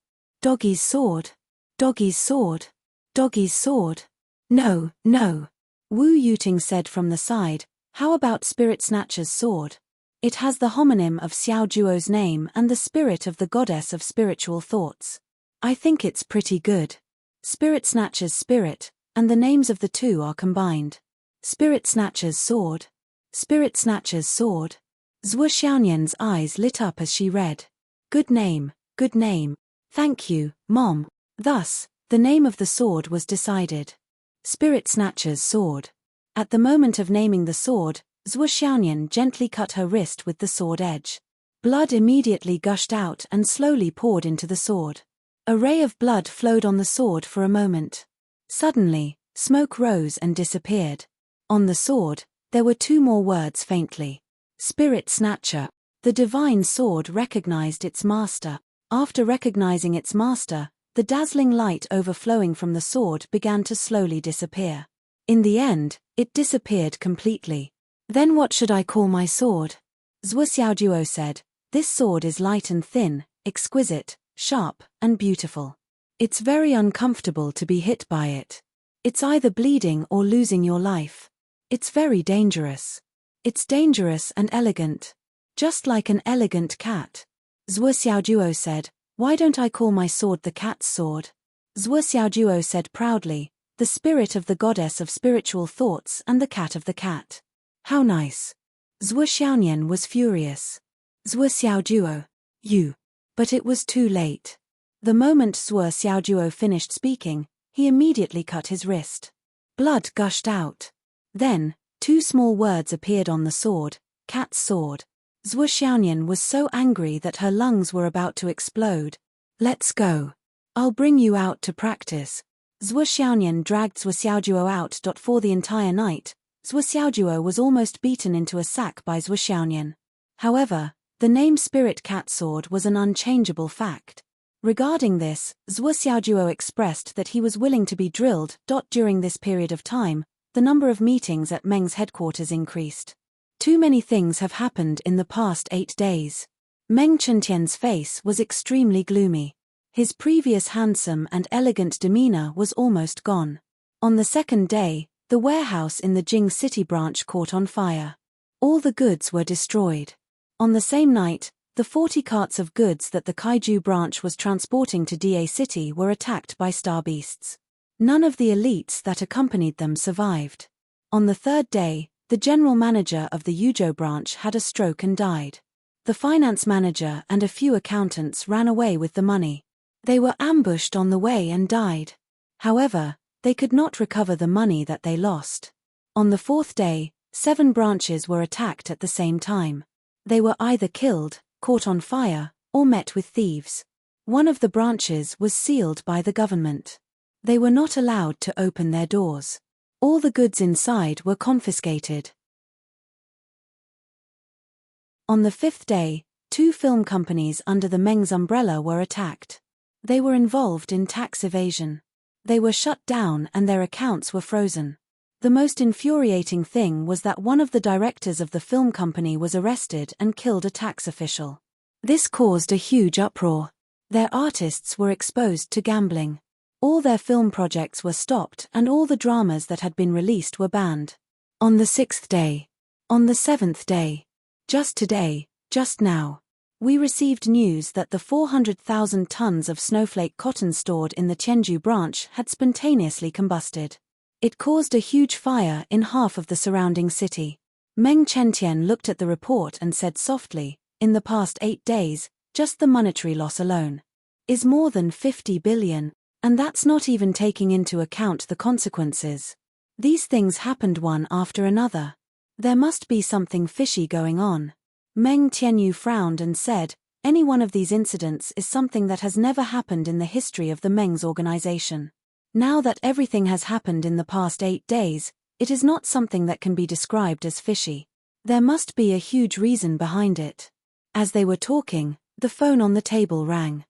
Doggy's sword. Doggy's sword. Doggy's sword. No, no. Wu Yuting said from the side, how about Spirit Snatcher's sword? It has the homonym of Xiao Juo's name and the spirit of the goddess of spiritual thoughts. I think it's pretty good. Spirit Snatcher's spirit, and the names of the two are combined. Spirit Snatcher's sword. Spirit Snatcher's sword. Zhuo Xiaonian's eyes lit up as she read. Good name, good name. Thank you, Mom. Thus, the name of the sword was decided. Spirit Snatcher's sword. At the moment of naming the sword, Zhuo Xiaonian gently cut her wrist with the sword edge. Blood immediately gushed out and slowly poured into the sword. A ray of blood flowed on the sword for a moment. Suddenly, smoke rose and disappeared. On the sword, there were 2 more words faintly. Spirit Snatcher. The divine sword recognized its master. After recognizing its master, the dazzling light overflowing from the sword began to slowly disappear. In the end, it disappeared completely. Then what should I call my sword? Zhuo Xiaojuo said, this sword is light and thin, exquisite, sharp, and beautiful. It's very uncomfortable to be hit by it. It's either bleeding or losing your life. It's very dangerous. It's dangerous and elegant. Just like an elegant cat. Zhuo Xiaojuo said, why don't I call my sword the cat's sword? Zhuo Xiaojuo said proudly, the spirit of the goddess of spiritual thoughts and the cat of the cat. How nice. Zhuo Xiaonian was furious. Zhuo Xiaojuo, you. But it was too late. The moment Zhuo Xiaojuo finished speaking, he immediately cut his wrist. Blood gushed out. Then, 2 small words appeared on the sword, cat's sword. Zhuo Xiaonian was so angry that her lungs were about to explode. Let's go. I'll bring you out to practice. Zhuo Xiaonian dragged Zhuo Xiaojuo out. For the entire night, Zhuo Xiaojuo was almost beaten into a sack by Zhuo Xiaonian. However, the name Spirit Cat Sword was an unchangeable fact. Regarding this, Zhuo Xiaojuo expressed that he was willing to be drilled. During this period of time, the number of meetings at Meng's headquarters increased. Too many things have happened in the past 8 days. Meng Chentian's face was extremely gloomy. His previous handsome and elegant demeanor was almost gone. On the second day, the warehouse in the Jing City branch caught on fire. All the goods were destroyed. On the same night, the 40 carts of goods that the Kaiju branch was transporting to Da City were attacked by star beasts. None of the elites that accompanied them survived. On the third day, the general manager of the Yuzhou branch had a stroke and died. The finance manager and a few accountants ran away with the money. They were ambushed on the way and died. However, they could not recover the money that they lost. On the fourth day, 7 branches were attacked at the same time. They were either killed, caught on fire, or met with thieves. One of the branches was sealed by the government. They were not allowed to open their doors. All the goods inside were confiscated. On the fifth day, 2 film companies under the Meng's umbrella were attacked. They were involved in tax evasion. They were shut down and their accounts were frozen. The most infuriating thing was that one of the directors of the film company was arrested and killed a tax official. This caused a huge uproar. Their artists were exposed to gambling. All their film projects were stopped and all the dramas that had been released were banned. On the 6th day. On the 7th day. Just today, just now. We received news that the 400,000 tons of snowflake cotton stored in the Tianju branch had spontaneously combusted. It caused a huge fire in half of the surrounding city. Meng Chentian looked at the report and said softly, in the past 8 days, just the monetary loss alone is more than 50 billion, and that's not even taking into account the consequences. These things happened one after another. There must be something fishy going on. Meng Tianyu frowned and said, any one of these incidents is something that has never happened in the history of the Meng's organization. Now that everything has happened in the past 8 days, it is not something that can be described as fishy. There must be a huge reason behind it. As they were talking, the phone on the table rang.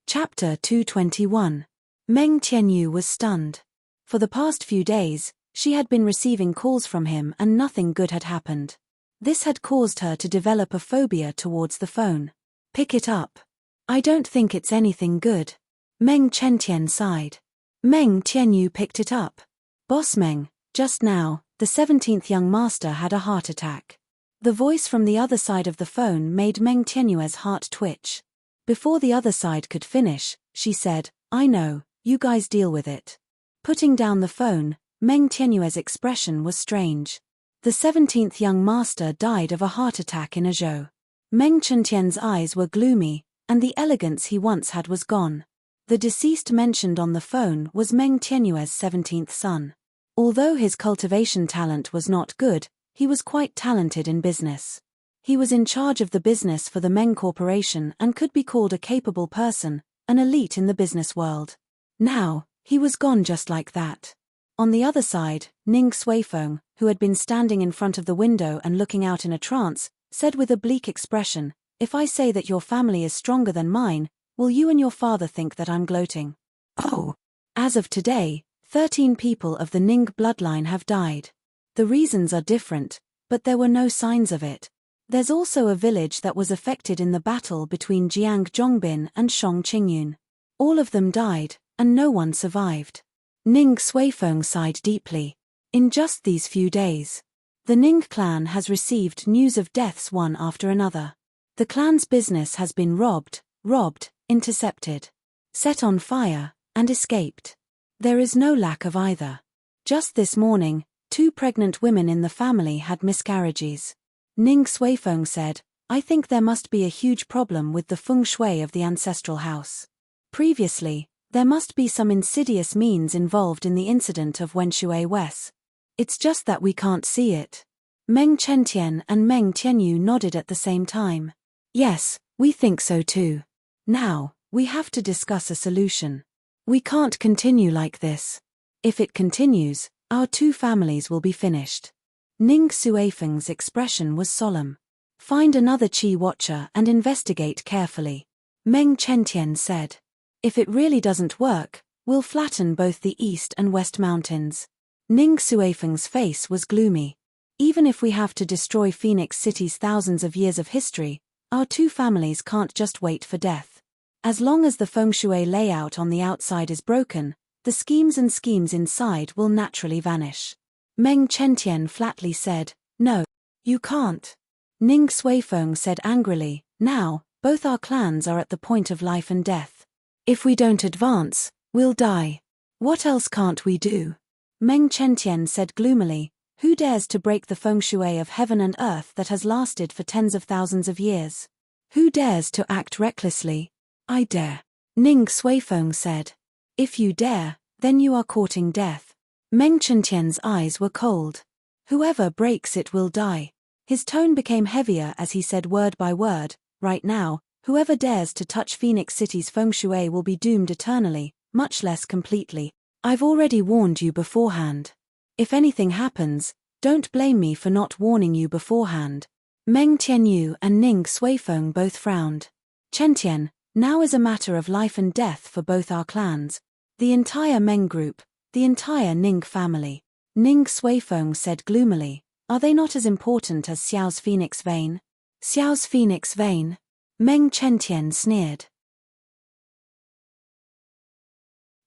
Chapter 221. Meng Tianyu was stunned. For the past few days, she had been receiving calls from him and nothing good had happened. This had caused her to develop a phobia towards the phone. Pick it up. I don't think it's anything good. Meng Chentian sighed. Meng Tianyu picked it up. Boss Meng, just now, the 17th young master had a heart attack. The voice from the other side of the phone made Meng Tianyu's heart twitch. Before the other side could finish, she said, I know, you guys deal with it. Putting down the phone, Meng Tianyu's expression was strange. The 17th young master died of a heart attack in Azhou. Meng Chentian's eyes were gloomy, and the elegance he once had was gone. The deceased mentioned on the phone was Meng Tianyu's 17th son. Although his cultivation talent was not good, he was quite talented in business. He was in charge of the business for the Meng Corporation and could be called a capable person, an elite in the business world. Now, he was gone just like that. On the other side, Ning Suifeng, who had been standing in front of the window and looking out in a trance, said with a bleak expression, if I say that your family is stronger than mine, will you and your father think that I'm gloating? Oh! As of today, 13 people of the Ning bloodline have died. The reasons are different, but there were no signs of it. There's also a village that was affected in the battle between Jiang Zhongbin and Shong Qingyun. All of them died, and no one survived. Ning Suifeng sighed deeply. In just these few days, the Ning clan has received news of deaths one after another. The clan's business has been robbed, intercepted, set on fire, and escaped. There is no lack of either. Just this morning, 2 pregnant women in the family had miscarriages. Ning Suifeng said, I think there must be a huge problem with the feng shui of the ancestral house. Previously, there must be some insidious means involved in the incident of Wenshui Wes. It's just that we can't see it. Meng Chentian and Meng Tianyu nodded at the same time. Yes, we think so too. Now, we have to discuss a solution. We can't continue like this. If it continues, our 2 families will be finished. Ning Suifeng's expression was solemn. Find another Qi watcher and investigate carefully. Meng Chentian said. If it really doesn't work, we'll flatten both the east and west mountains. Ning Suifeng's face was gloomy. Even if we have to destroy Phoenix City's thousands of years of history, our 2 families can't just wait for death. As long as the feng shui layout on the outside is broken, the schemes inside will naturally vanish. Meng Chentian flatly said, no, you can't. Ning Suifeng said angrily, now, both our clans are at the point of life and death. If we don't advance, we'll die. What else can't we do? Meng Chentian said gloomily, who dares to break the feng shui of heaven and earth that has lasted for tens of thousands of years? Who dares to act recklessly? I dare. Ning Suifeng said. If you dare, then you are courting death. Meng Chentian's eyes were cold. Whoever breaks it will die. His tone became heavier as he said word by word, right now, whoever dares to touch Phoenix City's feng shui will be doomed eternally, much less completely. I've already warned you beforehand. If anything happens, don't blame me for not warning you beforehand. Meng Tianyu and Ning Suifeng both frowned. Chentian, now is a matter of life and death for both our clans. The entire Meng group, the entire Ning family. Ning Suifeng said gloomily, are they not as important as Xiao's phoenix vein? Xiao's phoenix vein? Meng Chentian sneered.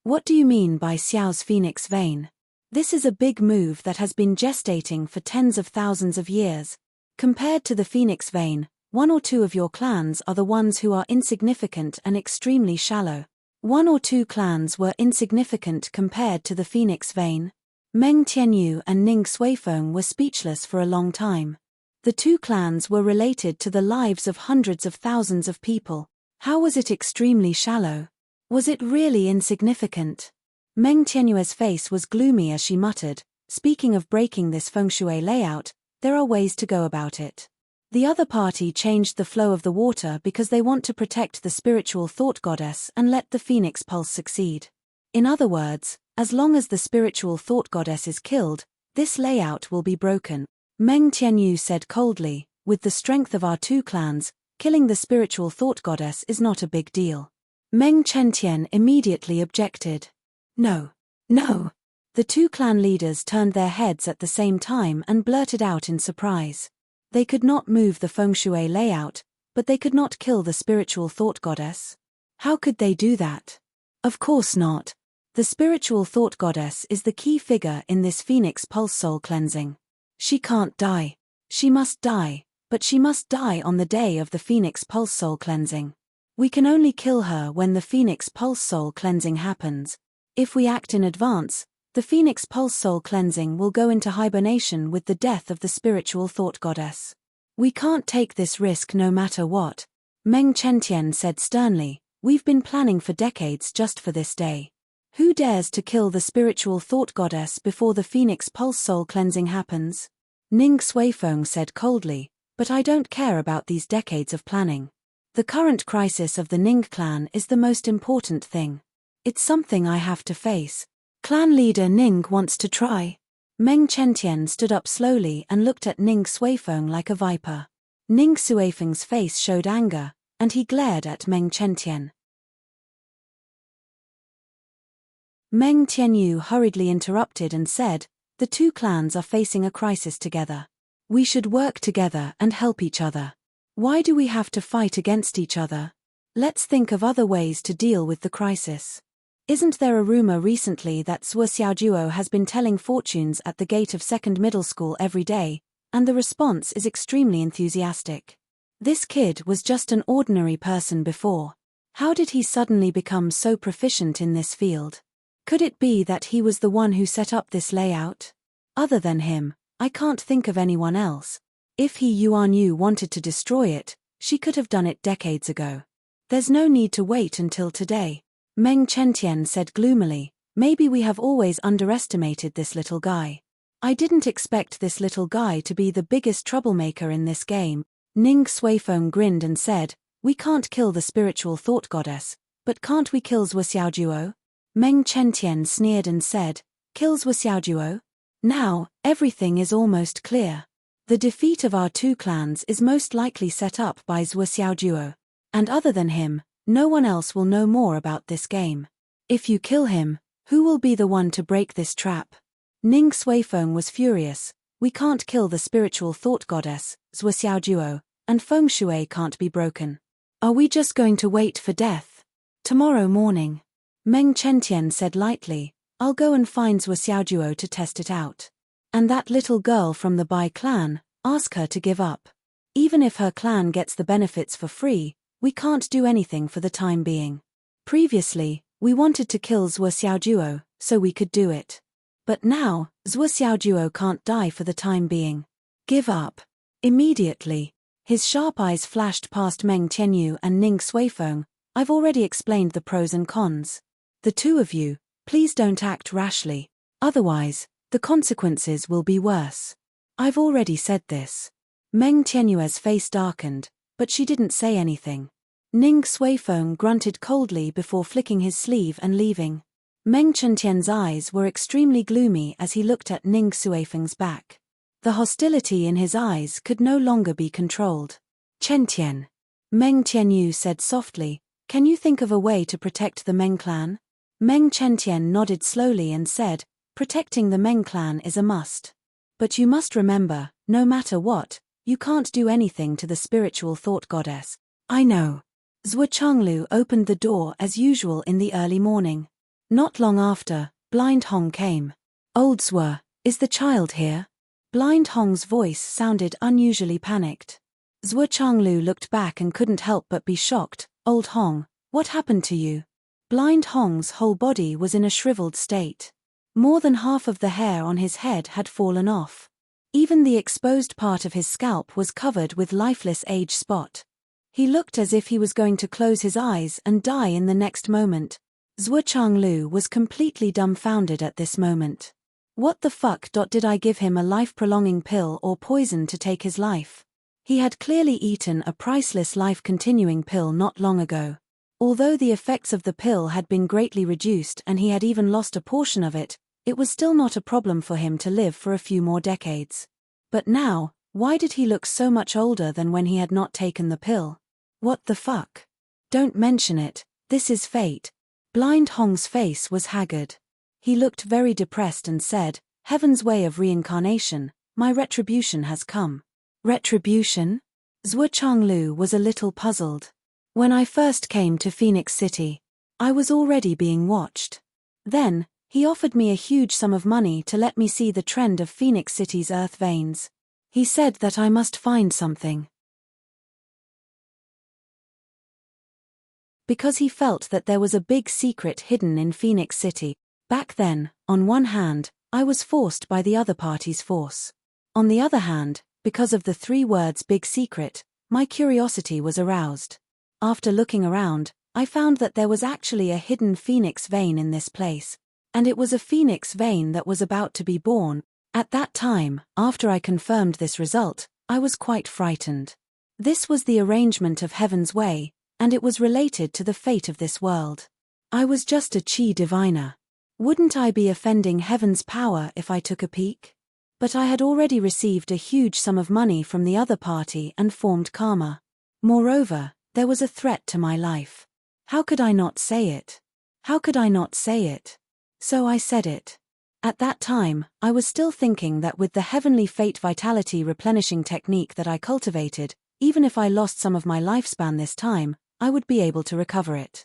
What do you mean by Xiao's phoenix vein? This is a big move that has been gestating for tens of thousands of years. Compared to the phoenix vein, one or two of your clans are the ones who are insignificant and extremely shallow. One or two clans were insignificant compared to the phoenix vein. Meng Tianyu and Ning Suifeng were speechless for a long time. The two clans were related to the lives of hundreds of thousands of people. How was it extremely shallow? Was it really insignificant? Meng Tianyu's face was gloomy as she muttered, speaking of breaking this feng shui layout, there are ways to go about it. The other party changed the flow of the water because they want to protect the spiritual thought goddess and let the phoenix pulse succeed. In other words, as long as the spiritual thought goddess is killed, this layout will be broken. Meng Tianyu said coldly, with the strength of our two clans, killing the spiritual thought goddess is not a big deal. Meng Chentian immediately objected. No. No. The two clan leaders turned their heads at the same time and blurted out in surprise. They could not move the feng shui layout, but they could not kill the spiritual thought goddess. How could they do that? Of course not. The spiritual thought goddess is the key figure in this phoenix pulse soul cleansing. She can't die. She must die, but she must die on the day of the phoenix pulse soul cleansing. We can only kill her when the phoenix pulse soul cleansing happens. If we act in advance, the phoenix pulse soul cleansing will go into hibernation with the death of the spiritual thought goddess. We can't take this risk no matter what. Meng Chentian said sternly, we've been planning for decades just for this day. Who dares to kill the spiritual thought goddess before the phoenix pulse soul cleansing happens? Ning Suifeng said coldly, but I don't care about these decades of planning. The current crisis of the Ning clan is the most important thing. It's something I have to face. Clan leader Ning wants to try. Meng Chentian stood up slowly and looked at Ning Suifeng like a viper. Ning Suifeng's face showed anger, and he glared at Meng Chentian. Meng Tianyu hurriedly interrupted and said, the two clans are facing a crisis together. We should work together and help each other. Why do we have to fight against each other? Let's think of other ways to deal with the crisis. Isn't there a rumor recently that Zhuo Xiaojuo has been telling fortunes at the gate of second middle school every day, and the response is extremely enthusiastic? This kid was just an ordinary person before. How did he suddenly become so proficient in this field? Could it be that he was the one who set up this layout? Other than him, I can't think of anyone else. If Yuan Yu wanted to destroy it, she could have done it decades ago. There's no need to wait until today. Meng Chentian said gloomily, maybe we have always underestimated this little guy. I didn't expect this little guy to be the biggest troublemaker in this game. Ning Suifeng grinned and said, we can't kill the spiritual thought goddess, but can't we kill Zhuo Xiaojuo? Meng Chentian sneered and said, kill Zhuo Xiaojuo? Now, everything is almost clear. The defeat of our two clans is most likely set up by Zhuo Xiaojuo. And other than him, no one else will know more about this game. If you kill him, who will be the one to break this trap? Ning Suifeng was furious. We can't kill the spiritual thought goddess, Zhuo Xiaojuo, and feng shui can't be broken. Are we just going to wait for death? Tomorrow morning. Meng Chentian said lightly, I'll go and find Zhuo Xiaojuo to test it out. And that little girl from the Bai clan, ask her to give up. Even if her clan gets the benefits for free, we can't do anything for the time being. Previously, we wanted to kill Zhuo Xiaojuo, so we could do it. But now, Zhuo Xiaojuo can't die for the time being. Give up. Immediately. His sharp eyes flashed past Meng Tianyu and Ning Suifeng. I've already explained the pros and cons. The two of you, please don't act rashly. Otherwise, the consequences will be worse. I've already said this. Meng Tianyu's face darkened, but she didn't say anything. Ning Suifeng grunted coldly before flicking his sleeve and leaving. Meng Chentian's eyes were extremely gloomy as he looked at Ning Xuefeng's back. The hostility in his eyes could no longer be controlled. Chentian. Meng Tianyu said softly, can you think of a way to protect the Meng clan? Meng Chentian nodded slowly and said, protecting the Meng clan is a must. But you must remember, no matter what, you can't do anything to the spiritual thought goddess. I know. Zhuo Changlu opened the door as usual in the early morning. Not long after, Blind Hong came. Old Zhuo, is the child here? Blind Hong's voice sounded unusually panicked. Zhuo Changlu looked back and couldn't help but be shocked. Old Hong, what happened to you? Blind Hong's whole body was in a shriveled state. More than half of the hair on his head had fallen off. Even the exposed part of his scalp was covered with lifeless age spot. He looked as if he was going to close his eyes and die in the next moment. Zhuo Changlu was completely dumbfounded at this moment. What the fuck? Did I give him a life-prolonging pill or poison to take his life? He had clearly eaten a priceless life-continuing pill not long ago. Although the effects of the pill had been greatly reduced and he had even lost a portion of it, it was still not a problem for him to live for a few more decades. But now, why did he look so much older than when he had not taken the pill? What the fuck? Don't mention it, this is fate. Blind Hong's face was haggard. He looked very depressed and said, Heaven's way of reincarnation, my retribution has come. Retribution? Zhuo Changlu was a little puzzled. When I first came to Phoenix City, I was already being watched. Then, he offered me a huge sum of money to let me see the trend of Phoenix City's earth veins. He said that I must find something. Because he felt that there was a big secret hidden in Phoenix City. Back then, on one hand, I was forced by the other party's force. On the other hand, because of the 3 words big secret, my curiosity was aroused. After looking around, I found that there was actually a hidden phoenix vein in this place. And it was a phoenix vein that was about to be born. At that time, after I confirmed this result, I was quite frightened. This was the arrangement of Heaven's way, and it was related to the fate of this world. I was just a chi diviner. Wouldn't I be offending Heaven's power if I took a peek? But I had already received a huge sum of money from the other party and formed karma. Moreover, there was a threat to my life. How could I not say it? How could I not say it? So I said it. At that time, I was still thinking that with the heavenly fate vitality replenishing technique that I cultivated, even if I lost some of my lifespan this time, I would be able to recover it.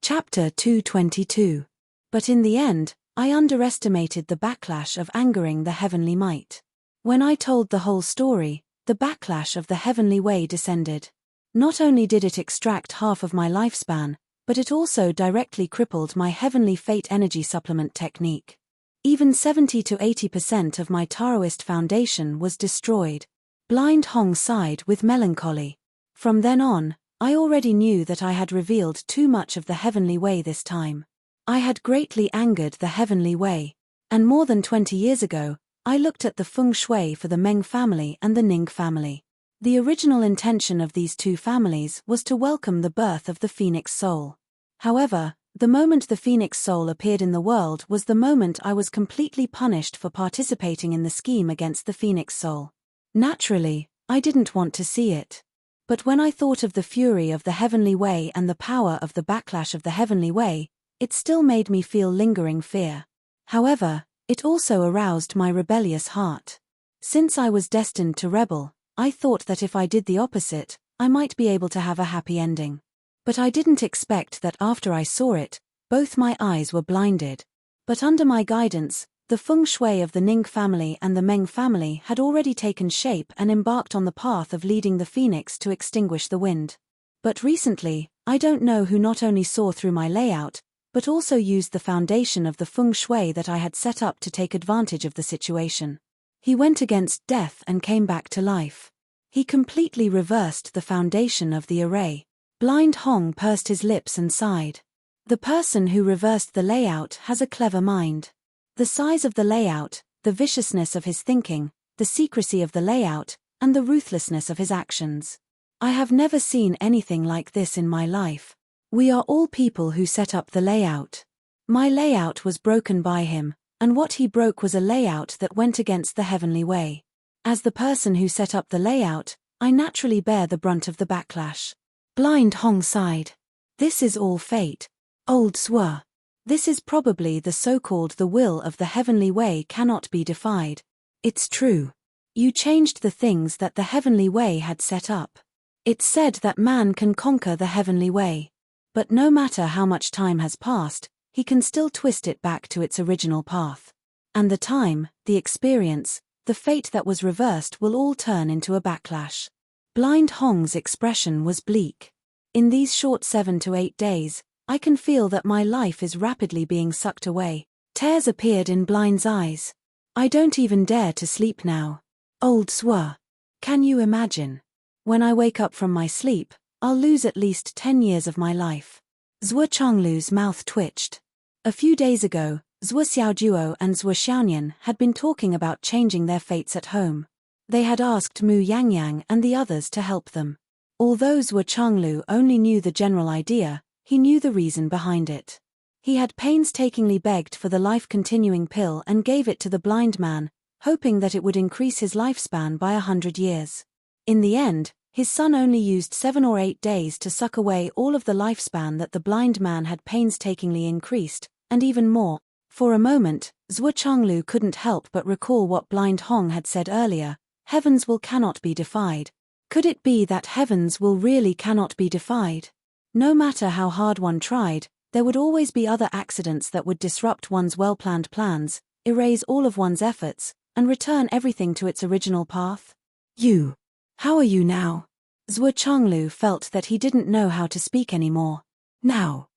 Chapter 222. But in the end, I underestimated the backlash of angering the heavenly might. When I told the whole story, the backlash of the heavenly way descended. Not only did it extract half of my lifespan, but it also directly crippled my heavenly fate energy supplement technique. Even 70 to 80% of my Taoist foundation was destroyed. Blind Hong sighed with melancholy. From then on, I already knew that I had revealed too much of the heavenly way this time. I had greatly angered the heavenly way, and more than 20 years ago, I looked at the feng shui for the Meng family and the Ning family. The original intention of these 2 families was to welcome the birth of the phoenix soul. However, the moment the phoenix soul appeared in the world was the moment I was completely punished for participating in the scheme against the phoenix soul. Naturally, I didn't want to see it. But when I thought of the fury of the heavenly way and the power of the backlash of the heavenly way, it still made me feel lingering fear. However, it also aroused my rebellious heart. Since I was destined to rebel, I thought that if I did the opposite, I might be able to have a happy ending. But I didn't expect that after I saw it, both my eyes were blinded. But under my guidance, the feng shui of the Ning family and the Meng family had already taken shape and embarked on the path of leading the phoenix to extinguish the wind. But recently, I don't know who not only saw through my layout, but also used the foundation of the feng shui that I had set up to take advantage of the situation. He went against death and came back to life. He completely reversed the foundation of the array. Blind Hong pursed his lips and sighed. The person who reversed the layout has a clever mind. The size of the layout, the viciousness of his thinking, the secrecy of the layout, and the ruthlessness of his actions. I have never seen anything like this in my life. We are all people who set up the layout. My layout was broken by him, and what he broke was a layout that went against the heavenly way. As the person who set up the layout, I naturally bear the brunt of the backlash. Blind Hong sighed. This is all fate. Old Swa. This is probably the so-called the will of the heavenly way cannot be defied. It's true. You changed the things that the heavenly way had set up. It's said that man can conquer the heavenly way. But no matter how much time has passed, he can still twist it back to its original path. And the time, the experience, the fate that was reversed will all turn into a backlash. Blind Hong's expression was bleak. In these short 7 to 8 days, I can feel that my life is rapidly being sucked away. Tears appeared in Blind's eyes. I don't even dare to sleep now. Old Swa. Can you imagine? When I wake up from my sleep, I'll lose at least 10 years of my life. Zhuo Changlu's mouth twitched. A few days ago, Zhuo Xiaojuo and Zhuo Xiaonian had been talking about changing their fates at home. They had asked Mu Yangyang and the others to help them. Although Zhuo Changlu only knew the general idea, he knew the reason behind it. He had painstakingly begged for the life-continuing pill and gave it to the blind man, hoping that it would increase his lifespan by 100 years. In the end, his son only used 7 or 8 days to suck away all of the lifespan that the blind man had painstakingly increased, and even more. For a moment, Zhuo Changlu couldn't help but recall what Blind Hong had said earlier: heaven's will cannot be defied. Could it be that heaven's will really cannot be defied? No matter how hard one tried, there would always be other accidents that would disrupt one's well-planned plans, erase all of one's efforts, and return everything to its original path. You. How are you now? Zhuo Changlu felt that he didn't know how to speak anymore. Now.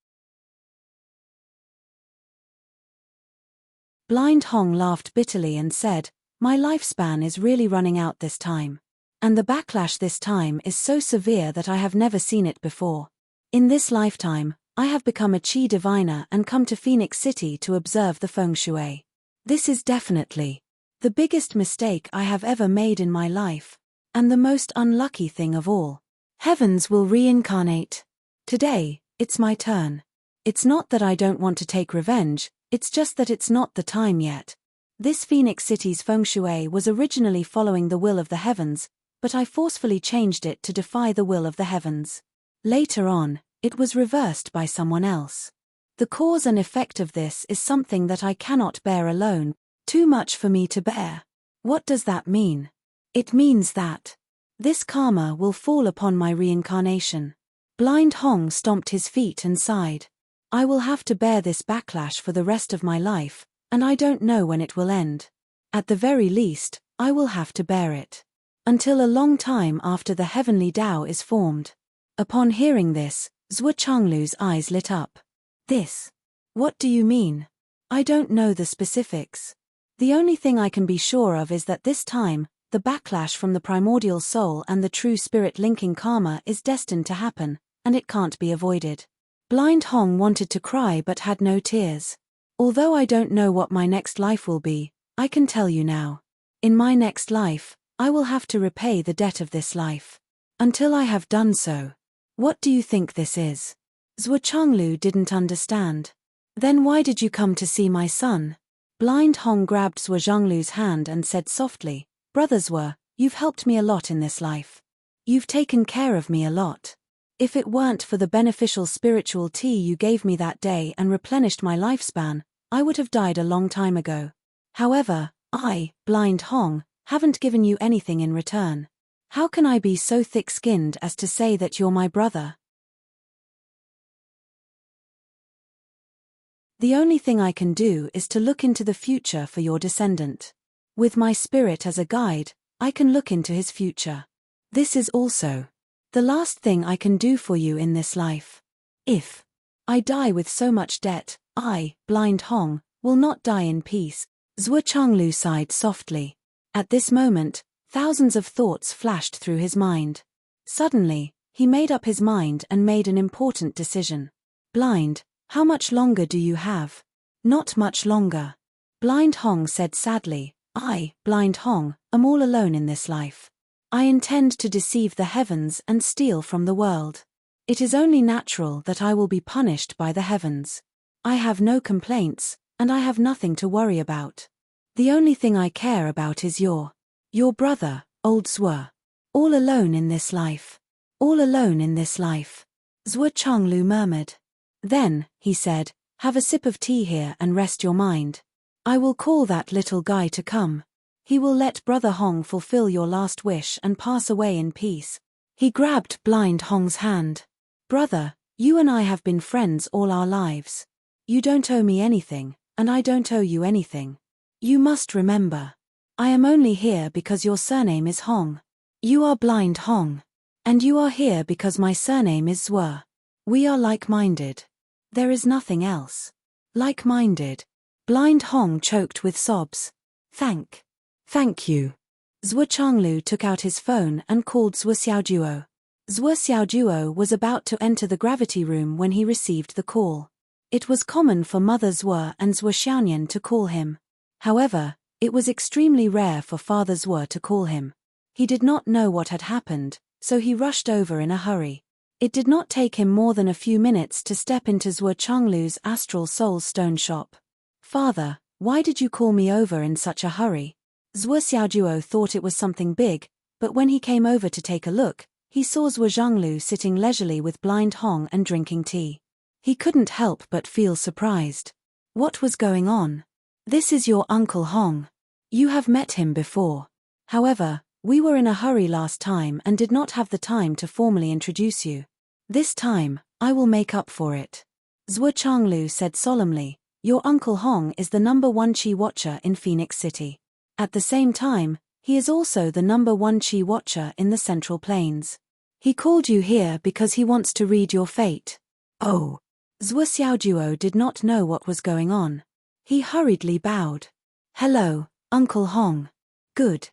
Blind Hong laughed bitterly and said, my lifespan is really running out this time. And the backlash this time is so severe that I have never seen it before. In this lifetime, I have become a Qi diviner and come to Phoenix City to observe the feng shui. This is definitely the biggest mistake I have ever made in my life. And the most unlucky thing of all. Heavens will reincarnate. Today, it's my turn. It's not that I don't want to take revenge, it's just that it's not the time yet. This Phoenix City's feng shui was originally following the will of the heavens, but I forcefully changed it to defy the will of the heavens. Later on, it was reversed by someone else. The cause and effect of this is something that I cannot bear alone, too much for me to bear. What does that mean? It means that this karma will fall upon my reincarnation. Blind Hong stomped his feet and sighed. I will have to bear this backlash for the rest of my life, and I don't know when it will end. At the very least, I will have to bear it. Until a long time after the heavenly Tao is formed. Upon hearing this, Zhuo Changlu's eyes lit up. This? What do you mean? I don't know the specifics. The only thing I can be sure of is that this time, the backlash from the primordial soul and the true spirit linking karma is destined to happen, and it can't be avoided. Blind Hong wanted to cry but had no tears. Although I don't know what my next life will be, I can tell you now. In my next life, I will have to repay the debt of this life. Until I have done so. What do you think this is? Zhuo Changlu didn't understand. Then why did you come to see my son? Blind Hong grabbed Zhuo Zhanglu's hand and said softly, Brother Zhuo, you've helped me a lot in this life. You've taken care of me a lot. If it weren't for the beneficial spiritual tea you gave me that day and replenished my lifespan, I would have died a long time ago. However, I, Blind Hong, haven't given you anything in return. How can I be so thick-skinned as to say that you're my brother? The only thing I can do is to look into the future for your descendant. With my spirit as a guide, I can look into his future. This is also the last thing I can do for you in this life. If I die with so much debt, I, Blind Hong, will not die in peace. Zhuo Changlu sighed softly. At this moment, thousands of thoughts flashed through his mind. Suddenly, he made up his mind and made an important decision. Blind, how much longer do you have? Not much longer. Blind Hong said sadly. I, Blind Hong, am all alone in this life. I intend to deceive the heavens and steal from the world. It is only natural that I will be punished by the heavens. I have no complaints, and I have nothing to worry about. The only thing I care about is your brother, old Zwe. All alone in this life. All alone in this life. Zwe Changlu murmured. Then, he said, have a sip of tea here and rest your mind. I will call that little guy to come. He will let Brother Hong fulfill your last wish and pass away in peace. He grabbed Blind Hong's hand. Brother, you and I have been friends all our lives. You don't owe me anything, and I don't owe you anything. You must remember. I am only here because your surname is Hong. You are Blind Hong. And you are here because my surname is Zwe. We are like-minded. There is nothing else. Like-minded. Blind Hong choked with sobs. Thank you. Zwe Changlu took out his phone and called Zwe Xiaojuo. Zwe Xiaojuo was about to enter the gravity room when he received the call. It was common for Mother Zwe and Zwe Xiaonian to call him. However, it was extremely rare for Father Zwe to call him. He did not know what had happened, so he rushed over in a hurry. It did not take him more than a few minutes to step into Zwe Changlu's astral soul stone shop. Father, why did you call me over in such a hurry? Zwe Xiaojuo thought it was something big, but when he came over to take a look, he saw Zwe Zhanglu sitting leisurely with Blind Hong and drinking tea. He couldn't help but feel surprised. What was going on? This is your Uncle Hong. You have met him before. However, we were in a hurry last time and did not have the time to formally introduce you. This time, I will make up for it. Zwe Changlu said solemnly, your Uncle Hong is the #1 Chi Watcher in Phoenix City. At the same time, he is also the #1 Chi Watcher in the Central Plains. He called you here because he wants to read your fate. Oh. Zwe Xiaojuo did not know what was going on. He hurriedly bowed. Hello, Uncle Hong. Good.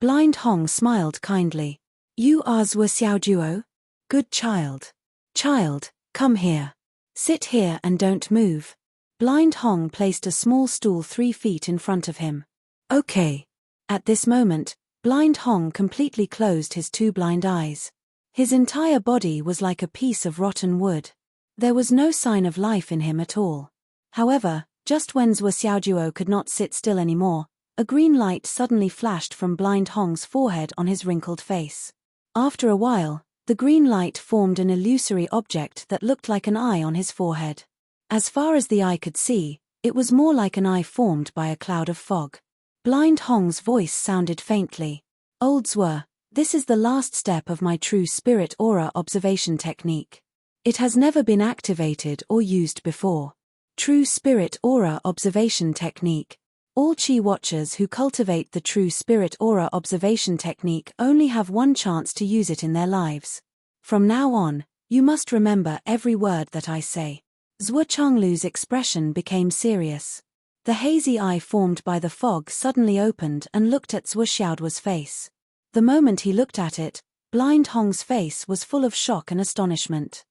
Blind Hong smiled kindly. You are Zwe Xiaojuo? Good child. Child, come here. Sit here and don't move. Blind Hong placed a small stool 3 feet in front of him. Okay. At this moment, Blind Hong completely closed his 2 blind eyes. His entire body was like a piece of rotten wood. There was no sign of life in him at all. However, just when Zwe Xiaojuo could not sit still anymore, a green light suddenly flashed from Blind Hong's forehead on his wrinkled face. After a while, the green light formed an illusory object that looked like an eye on his forehead. As far as the eye could see, it was more like an eye formed by a cloud of fog. Blind Hong's voice sounded faintly. Old Zwe, this is the last step of my true spirit aura observation technique. It has never been activated or used before. True spirit aura observation technique. All Chi Watchers who cultivate the true spirit aura observation technique only have one chance to use it in their lives. From now on, you must remember every word that I say. Zwe Changlu's expression became serious. The hazy eye formed by the fog suddenly opened and looked at Zwe Xiaojuo's face. The moment he looked at it, Blind Hong's face was full of shock and astonishment.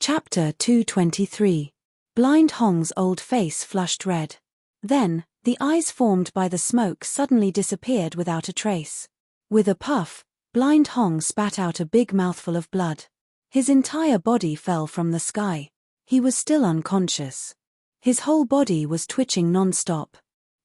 Chapter 223. Blind Hong's old face flushed red. Then, the eyes formed by the smoke suddenly disappeared without a trace. With a puff, Blind Hong spat out a big mouthful of blood. His entire body fell from the sky. He was still unconscious. His whole body was twitching non-stop.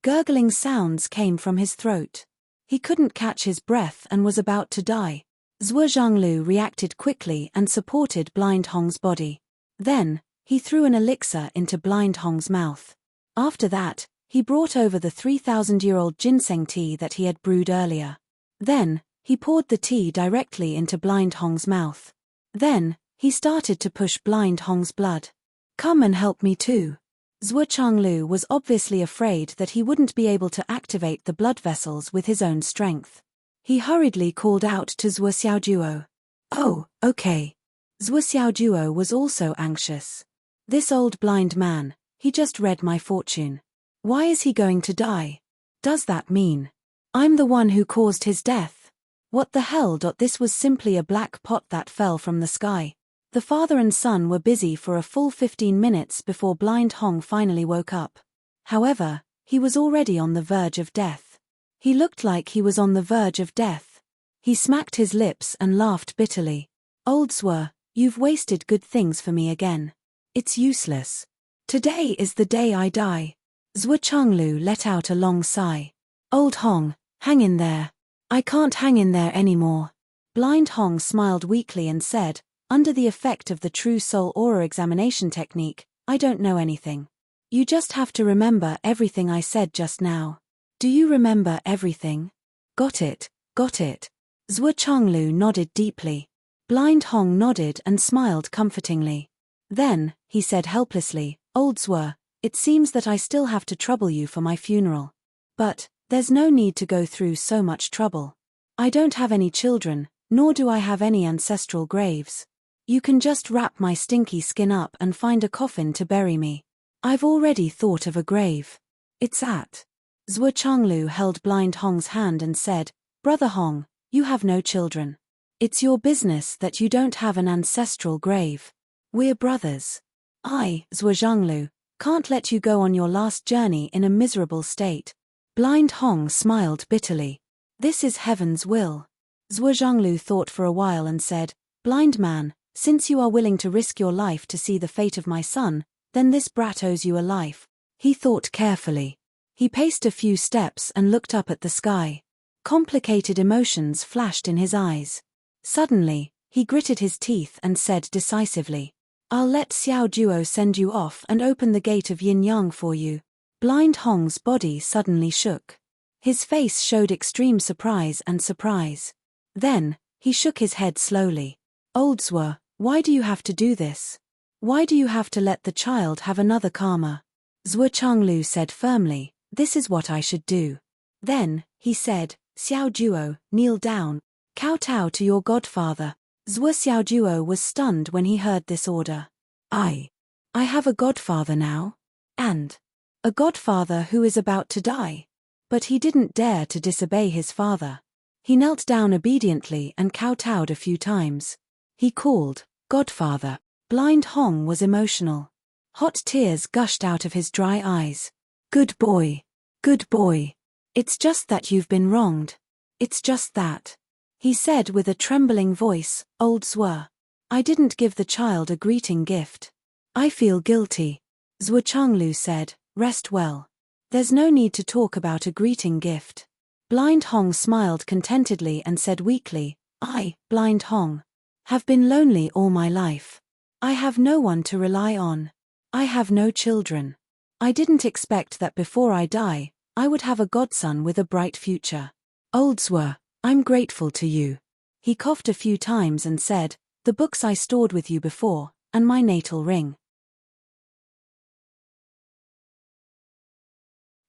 Gurgling sounds came from his throat. He couldn't catch his breath and was about to die. Zwe Zhanglu reacted quickly and supported Blind Hong's body. Then, he threw an elixir into Blind Hong's mouth. After that, he brought over the 3,000-year-old ginseng tea that he had brewed earlier. Then, he poured the tea directly into Blind Hong's mouth. Then, he started to push Blind Hong's blood. Come and help me too. Zwe Changlu was obviously afraid that he wouldn't be able to activate the blood vessels with his own strength. He hurriedly called out to Zwe Xiaojuo. Oh, okay. Zwe Xiaojuo was also anxious. This old blind man, he just read my fortune. Why is he going to die? Does that mean I'm the one who caused his death? What the hell? This was simply a black pot that fell from the sky. The father and son were busy for a full 15 minutes before Blind Hong finally woke up. However, he was already on the verge of death. He looked like he was on the verge of death. He smacked his lips and laughed bitterly. Old Zwe, you've wasted good things for me again. It's useless. Today is the day I die. Zwe Changlu let out a long sigh. Old Hong, hang in there. I can't hang in there anymore. Blind Hong smiled weakly and said, under the effect of the True Soul Aura examination technique, I don't know anything. You just have to remember everything I said just now. Do you remember everything? Got it, got it. Zwe Changlu nodded deeply. Blind Hong nodded and smiled comfortingly. Then, he said helplessly, Old Zwe, it seems that I still have to trouble you for my funeral. But, there's no need to go through so much trouble. I don't have any children, nor do I have any ancestral graves. You can just wrap my stinky skin up and find a coffin to bury me. I've already thought of a grave. It's at. Zwe Changlu held Blind Hong's hand and said, Brother Hong, you have no children. It's your business that you don't have an ancestral grave. We're brothers. I, Zwe Changlu, can't let you go on your last journey in a miserable state. Blind Hong smiled bitterly. This is heaven's will. Zwe Changlu thought for a while and said, Blind man, since you are willing to risk your life to see the fate of my son, then this brat owes you a life. He thought carefully. He paced a few steps and looked up at the sky. Complicated emotions flashed in his eyes. Suddenly, he gritted his teeth and said decisively, I'll let Xiao Duo send you off and open the gate of yin-yang for you. Blind Hong's body suddenly shook. His face showed extreme surprise and surprise. Then, he shook his head slowly. Old Zwe, why do you have to do this? Why do you have to let the child have another karma? Zwe Changlu said firmly, this is what I should do. Then, he said, Xiao Duo, kneel down. Kowtow to your godfather. Zwe Xiao Duo was stunned when he heard this order. I have a godfather now? And a godfather who is about to die. But he didn't dare to disobey his father. He knelt down obediently and kowtowed a few times. He called, Godfather. Blind Hong was emotional. Hot tears gushed out of his dry eyes. Good boy. Good boy. It's just that you've been wronged. It's just that. He said with a trembling voice, Old Zwe. I didn't give the child a greeting gift. I feel guilty. Zwe Changlu said, rest well. There's no need to talk about a greeting gift. Blind Hong smiled contentedly and said weakly, I, Blind Hong, have been lonely all my life. I have no one to rely on. I have no children. I didn't expect that before I die, I would have a godson with a bright future. Old Zwe, I'm grateful to you. He coughed a few times and said, the books I stored with you before, and my natal ring.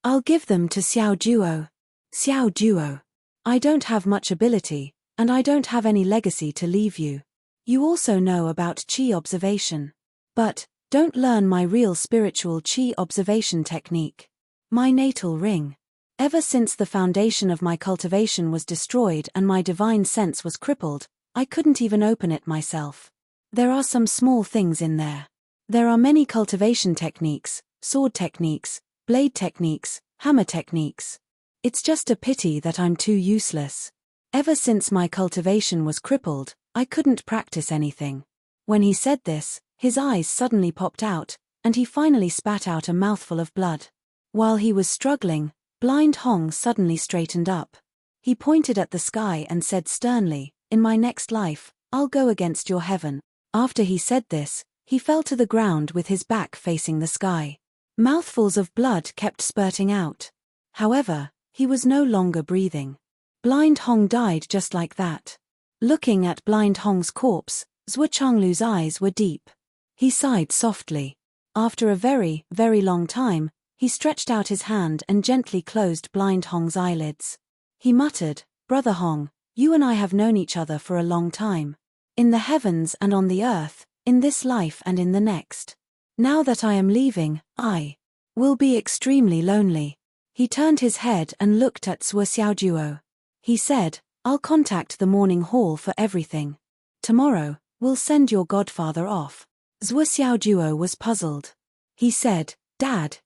I'll give them to Xiao Duo. Xiao Duo. I don't have much ability, and I don't have any legacy to leave you. You also know about Qi observation. But, don't learn my real spiritual Qi observation technique. My natal ring. Ever since the foundation of my cultivation was destroyed and my divine sense was crippled, I couldn't even open it myself. There are some small things in there. There are many cultivation techniques, sword techniques, blade techniques, hammer techniques. It's just a pity that I'm too useless. Ever since my cultivation was crippled, I couldn't practice anything. When he said this, his eyes suddenly popped out, and he finally spat out a mouthful of blood. While he was struggling, Blind Hong suddenly straightened up. He pointed at the sky and said sternly, in my next life, I'll go against your heaven. After he said this, he fell to the ground with his back facing the sky. Mouthfuls of blood kept spurting out. However, he was no longer breathing. Blind Hong died just like that. Looking at Blind Hong's corpse, Zwe Changlu's eyes were deep. He sighed softly. After a very, very long time, he stretched out his hand and gently closed Blind Hong's eyelids. He muttered, Brother Hong, you and I have known each other for a long time. In the heavens and on the earth, in this life and in the next. Now that I am leaving, I will be extremely lonely. He turned his head and looked at Zwe Xiaoduo. He said, I'll contact the morning hall for everything. Tomorrow, we'll send your godfather off. Zhuo Xiaojuo was puzzled. He said, Dad,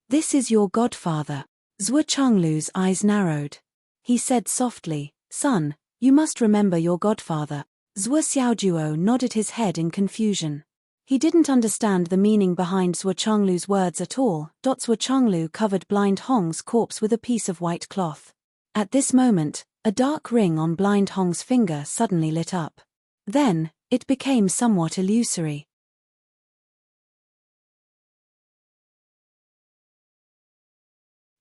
this is your godfather. Zhuo Chenglu's eyes narrowed. He said softly, Son, you must remember your godfather. Zhuo Xiaojuo nodded his head in confusion. He didn't understand the meaning behind Zhuo Chenglu's words at all. Zhuo Chenglu covered Blind Hong's corpse with a piece of white cloth. At this moment, a dark ring on Blind Hong's finger suddenly lit up. Then, it became somewhat illusory.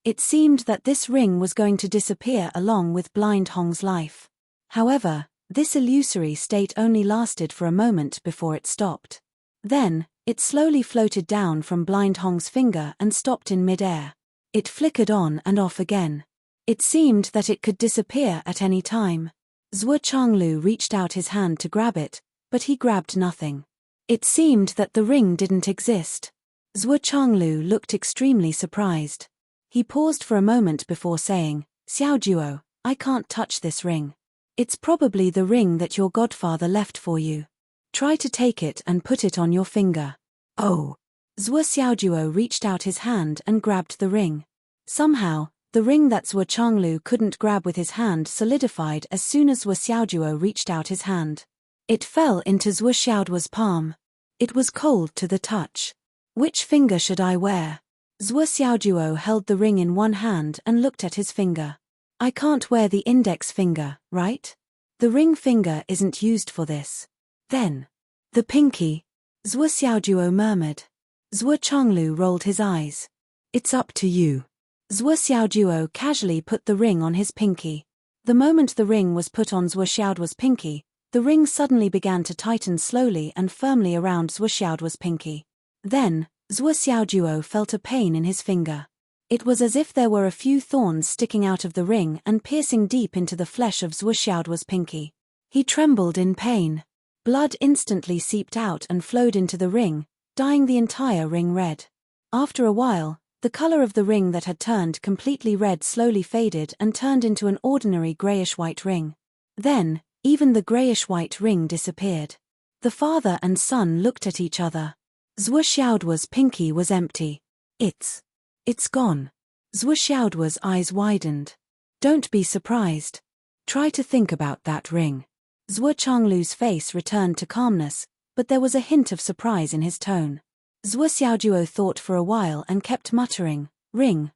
It seemed that this ring was going to disappear along with Blind Hong's life. However, this illusory state only lasted for a moment before it stopped. Then, it slowly floated down from Blind Hong's finger and stopped in mid-air. It flickered on and off again. It seemed that it could disappear at any time. Zhuo Chenglu reached out his hand to grab it, but he grabbed nothing. It seemed that the ring didn't exist. Zhuo Chenglu looked extremely surprised. He paused for a moment before saying, Xiaojuo, I can't touch this ring. It's probably the ring that your godfather left for you. Try to take it and put it on your finger. Oh. Zhuo Xiaojuo reached out his hand and grabbed the ring. Somehow, the ring that Zhuo Chenglu couldn't grab with his hand solidified as soon as Zhuo Xiaojuo reached out his hand. It fell into Zhuo Xiaojuo's palm. It was cold to the touch. Which finger should I wear? Zhuo Xiaojuo held the ring in one hand and looked at his finger. I can't wear the index finger, right? The ring finger isn't used for this. Then, the pinky, Zhuo Xiaojuo murmured. Zhuo Chenglu rolled his eyes. It's up to you. Zhuo Xiaojuo casually put the ring on his pinky. The moment the ring was put on Zhuo Xiaojuo's pinky, the ring suddenly began to tighten slowly and firmly around Zhuo Xiaojuo's pinky. Then, Zhuo Xiaojuo felt a pain in his finger. It was as if there were a few thorns sticking out of the ring and piercing deep into the flesh of Zhuo Xiaojuo's pinky. He trembled in pain. Blood instantly seeped out and flowed into the ring, dyeing the entire ring red. After a while, the color of the ring that had turned completely red slowly faded and turned into an ordinary grayish-white ring. Then, even the grayish-white ring disappeared. The father and son looked at each other. Zhuo Xiaojuo's pinky was empty. It's gone. Zhuo Xiaojuo's eyes widened. Don't be surprised. Try to think about that ring. Zhuo Chenglu's face returned to calmness, but there was a hint of surprise in his tone. Zhuo Xiaojuo thought for a while and kept muttering, ring.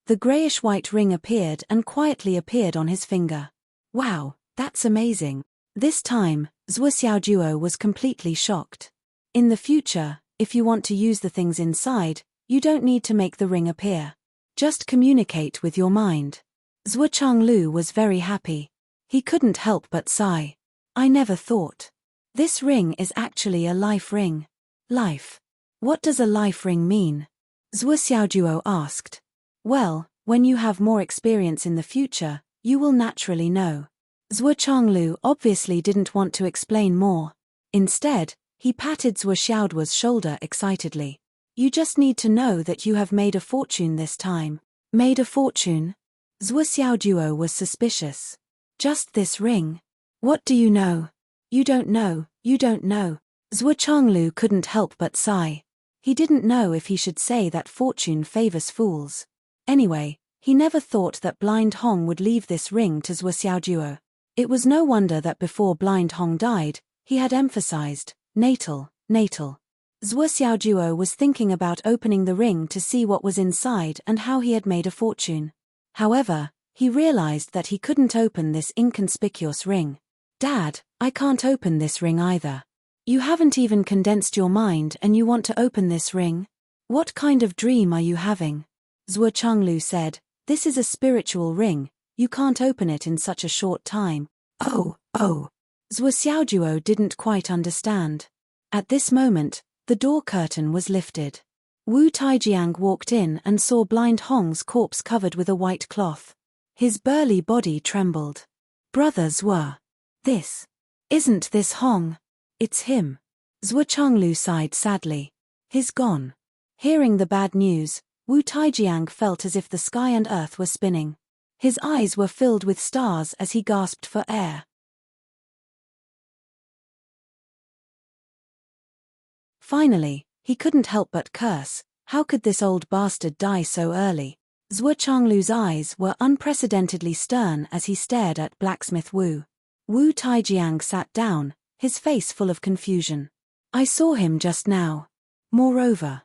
The grayish-white ring appeared and quietly appeared on his finger. Wow, that's amazing. This time, Zhuo Xiaojuo was completely shocked. In the future, if you want to use the things inside, you don't need to make the ring appear. Just communicate with your mind. Zhuo Chenglu was very happy. He couldn't help but sigh. I never thought. This ring is actually a life ring. Life. What does a life ring mean? Zhuo Xiaojuo asked. Well, when you have more experience in the future, you will naturally know. Zhuo Chenglu obviously didn't want to explain more. Instead, he patted Zhuo Xiaojuo's shoulder excitedly. You just need to know that you have made a fortune this time. Made a fortune? Zhuo Xiaojuo was suspicious. Just this ring? What do you know? You don't know. Zhuo Chenglu couldn't help but sigh. He didn't know if he should say that fortune favors fools. Anyway, he never thought that Blind Hong would leave this ring to Zhuo Xiaojuo. It was no wonder that before Blind Hong died, he had emphasized, natal. Zhuo Xiaojuo was thinking about opening the ring to see what was inside and how he had made a fortune. However, he realized that he couldn't open this inconspicuous ring. Dad, I can't open this ring either. You haven't even condensed your mind and you want to open this ring? What kind of dream are you having? Zhuo Chenglu said, this is a spiritual ring, you can't open it in such a short time. Oh. Zhuo Xiaojuo didn't quite understand. At this moment, the door curtain was lifted. Wu Taijiang walked in and saw Blind Hong's corpse covered with a white cloth. His burly body trembled. Brother Zhuo. Isn't this Hong? It's him. Zhuo Chenglu sighed sadly. He's gone. Hearing the bad news, Wu Taijiang felt as if the sky and earth were spinning. His eyes were filled with stars as he gasped for air. Finally, he couldn't help but curse. How could this old bastard die so early? Zhuo Changlu's eyes were unprecedentedly stern as he stared at blacksmith Wu. Wu Taijiang sat down, his face full of confusion. I saw him just now. Moreover,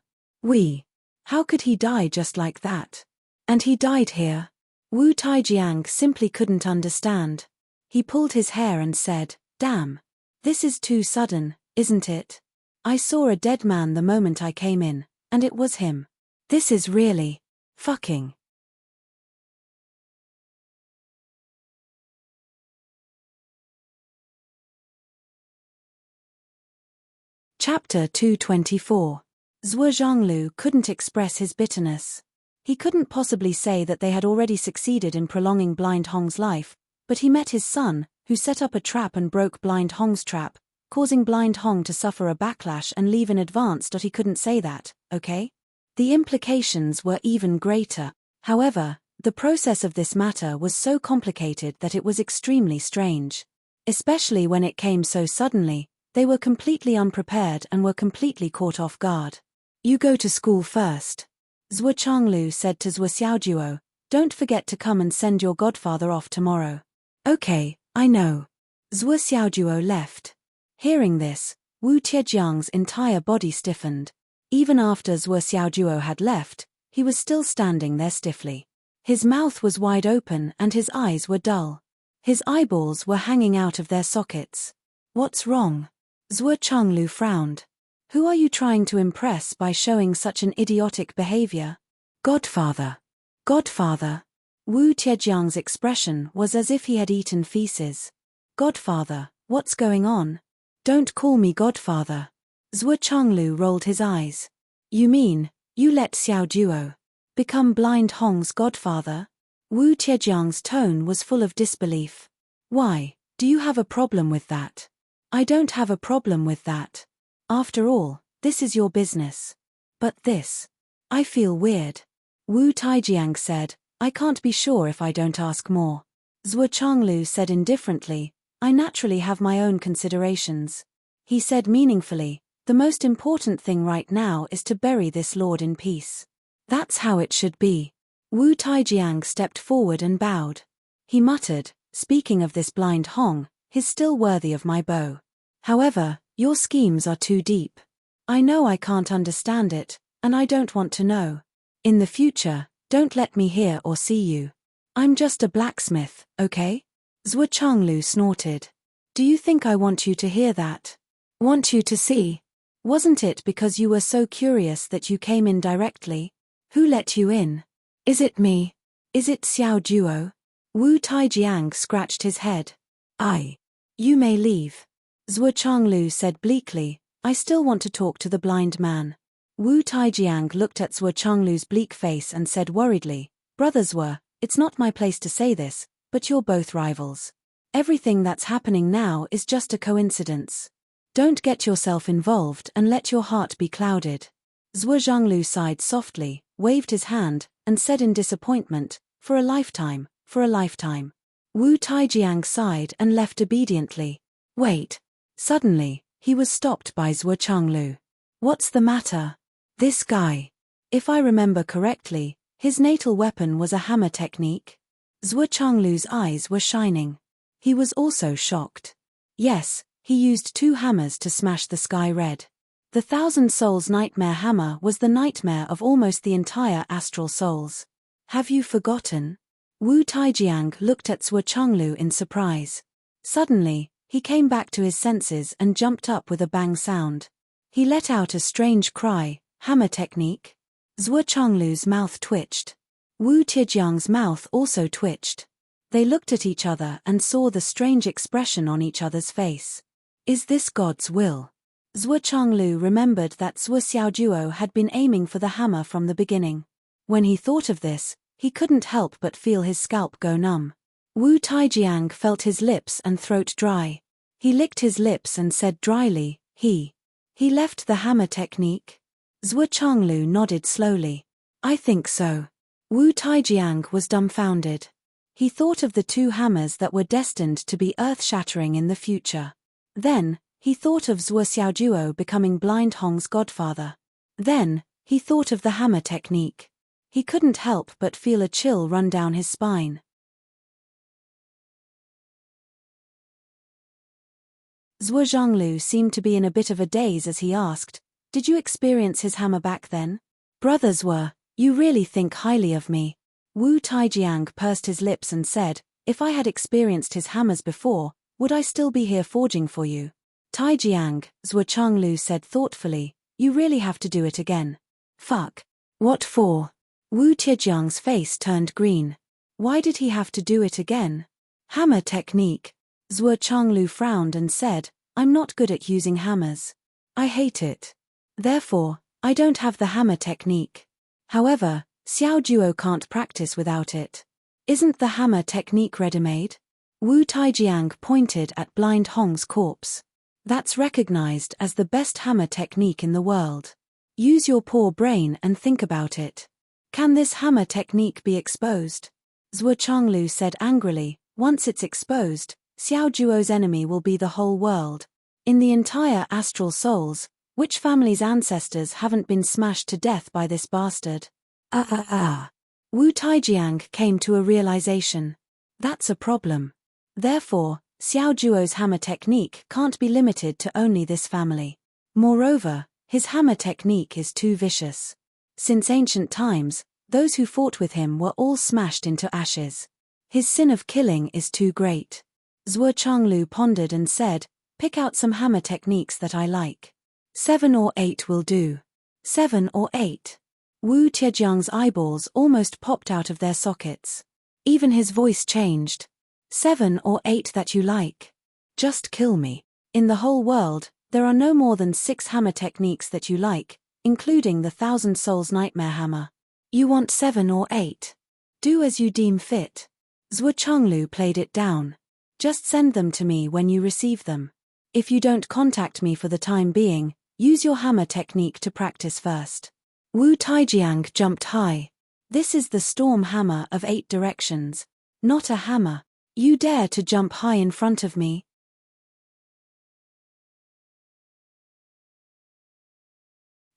how could he die just like that? And he died here? Wu Taijiang simply couldn't understand. He pulled his hair and said, damn. This is too sudden, isn't it? I saw a dead man the moment I came in, and it was him. This is really fucking. Chapter 224. Zhuo Zhanglu couldn't express his bitterness. He couldn't possibly say that they had already succeeded in prolonging Blind Hong's life, but he met his son, who set up a trap and broke Blind Hong's trap, causing Blind Hong to suffer a backlash and leave in advance. He couldn't say that, okay? The implications were even greater. However, the process of this matter was so complicated that it was extremely strange. Especially when it came so suddenly, they were completely unprepared and were completely caught off guard. You go to school first. Zhuo Changlu said to Zhuo Xiaojuo, don't forget to come and send your godfather off tomorrow. Okay, I know. Zhuo Xiaojuo left. Hearing this, Wu Tiejiang's entire body stiffened. Even after Zhuo Xiaojuo had left, he was still standing there stiffly. His mouth was wide open and his eyes were dull. His eyeballs were hanging out of their sockets. What's wrong? Zhuo Changlu frowned. Who are you trying to impress by showing such an idiotic behavior? Godfather. Godfather. Wu Tiejiang's expression was as if he had eaten feces. Godfather, what's going on? Don't call me godfather. Zhuo Changlu rolled his eyes. You mean, you let Xiaojuo become Blind Hong's godfather? Wu Tiejiang's tone was full of disbelief. Why, do you have a problem with that? I don't have a problem with that. After all, this is your business. But this. I feel weird. Wu Taijiang said, I can't be sure if I don't ask more. Zhuo Changlu said indifferently, I naturally have my own considerations. He said meaningfully, the most important thing right now is to bury this lord in peace. That's how it should be. Wu Taijiang stepped forward and bowed. He muttered, speaking of this Blind Hong, he's still worthy of my bow. However, your schemes are too deep. I know I can't understand it, and I don't want to know. In the future, don't let me hear or see you. I'm just a blacksmith, okay? Zhuo Changlu snorted. Do you think I want you to hear that? Want you to see? Wasn't it because you were so curious that you came in directly? Who let you in? Is it me? Is it Xiaojuo? Wu Taijiang scratched his head. You may leave. Zhuo Changlu said bleakly, I still want to talk to the blind man. Wu Taijiang looked at Zhuo Changlu's bleak face and said worriedly, Brothers were, it's not my place to say this, but you're both rivals. Everything that's happening now is just a coincidence. Don't get yourself involved and let your heart be clouded. Zhuo Zhanglu sighed softly, waved his hand, and said in disappointment, For a lifetime, for a lifetime. Wu Taijiang sighed and left obediently. Wait. Suddenly, he was stopped by Zhuo Changlu. What's the matter? This guy. If I remember correctly, his natal weapon was a hammer technique. Zhuo Changlu's eyes were shining. He was also shocked. Yes, he used 2 hammers to smash the sky red. The Thousand Souls Nightmare Hammer was the nightmare of almost the entire astral souls. Have you forgotten? Wu Taijiang looked at Zhuo Changlu in surprise. Suddenly, he came back to his senses and jumped up with a bang sound. He let out a strange cry, hammer technique. Zhuo Changlu's mouth twitched. Wu Tiejiang's mouth also twitched. They looked at each other and saw the strange expression on each other's face. Is this God's will? Zhuo Changlu remembered that Zhuo Xiaojuo had been aiming for the hammer from the beginning. When he thought of this, he couldn't help but feel his scalp go numb. Wu Taijiang felt his lips and throat dry. He licked his lips and said dryly, He left the hammer technique? Zhuo Changlu nodded slowly. I think so. Wu Taijiang was dumbfounded. He thought of the two hammers that were destined to be earth-shattering in the future. Then, he thought of Zhuo Xiaojuo becoming Blind Hong's godfather. Then, he thought of the hammer technique. He couldn't help but feel a chill run down his spine. Zhuo Zhonglu seemed to be in a bit of a daze as he asked, "Did you experience his hammer back then?" "Brother Zhuo, you really think highly of me." Wu Taijiang pursed his lips and said, "If I had experienced his hammers before, would I still be here forging for you?" "Taijiang," Zhuo Changlu said thoughtfully, "you really have to do it again." "Fuck. What for?" Wu Taijiang's face turned green. Why did he have to do it again? "Hammer technique." Zhuo Changlu frowned and said, "I'm not good at using hammers. I hate it. Therefore, I don't have the hammer technique. However, Xiao Juo can't practice without it. Isn't the hammer technique ready-made?" Wu Taijiang pointed at Blind Hong's corpse. "That's recognized as the best hammer technique in the world. Use your poor brain and think about it. Can this hammer technique be exposed?" Zhuo Changlu said angrily, "Once it's exposed, Xiao Juo's enemy will be the whole world. In the entire astral souls, which family's ancestors haven't been smashed to death by this bastard?" Wu Taijiang came to a realization. That's a problem. Therefore, Xiao Juo's hammer technique can't be limited to only this family. Moreover, his hammer technique is too vicious. Since ancient times, those who fought with him were all smashed into ashes. His sin of killing is too great. Zhuo Changlu pondered and said, "Pick out some hammer techniques that I like. 7 or 8 will do." 7 or 8. Wu Taijiang's eyeballs almost popped out of their sockets. Even his voice changed. 7 or 8 that you like. Just kill me. In the whole world, there are no more than 6 hammer techniques that you like, including the Thousand Souls Nightmare Hammer. You want 7 or 8? Do as you deem fit. Zhuo Changlu played it down. Just send them to me when you receive them. If you don't contact me for the time being, use your hammer technique to practice first. Wu Taijiang jumped high. This is the storm hammer of 8 directions. Not a hammer. You dare to jump high in front of me?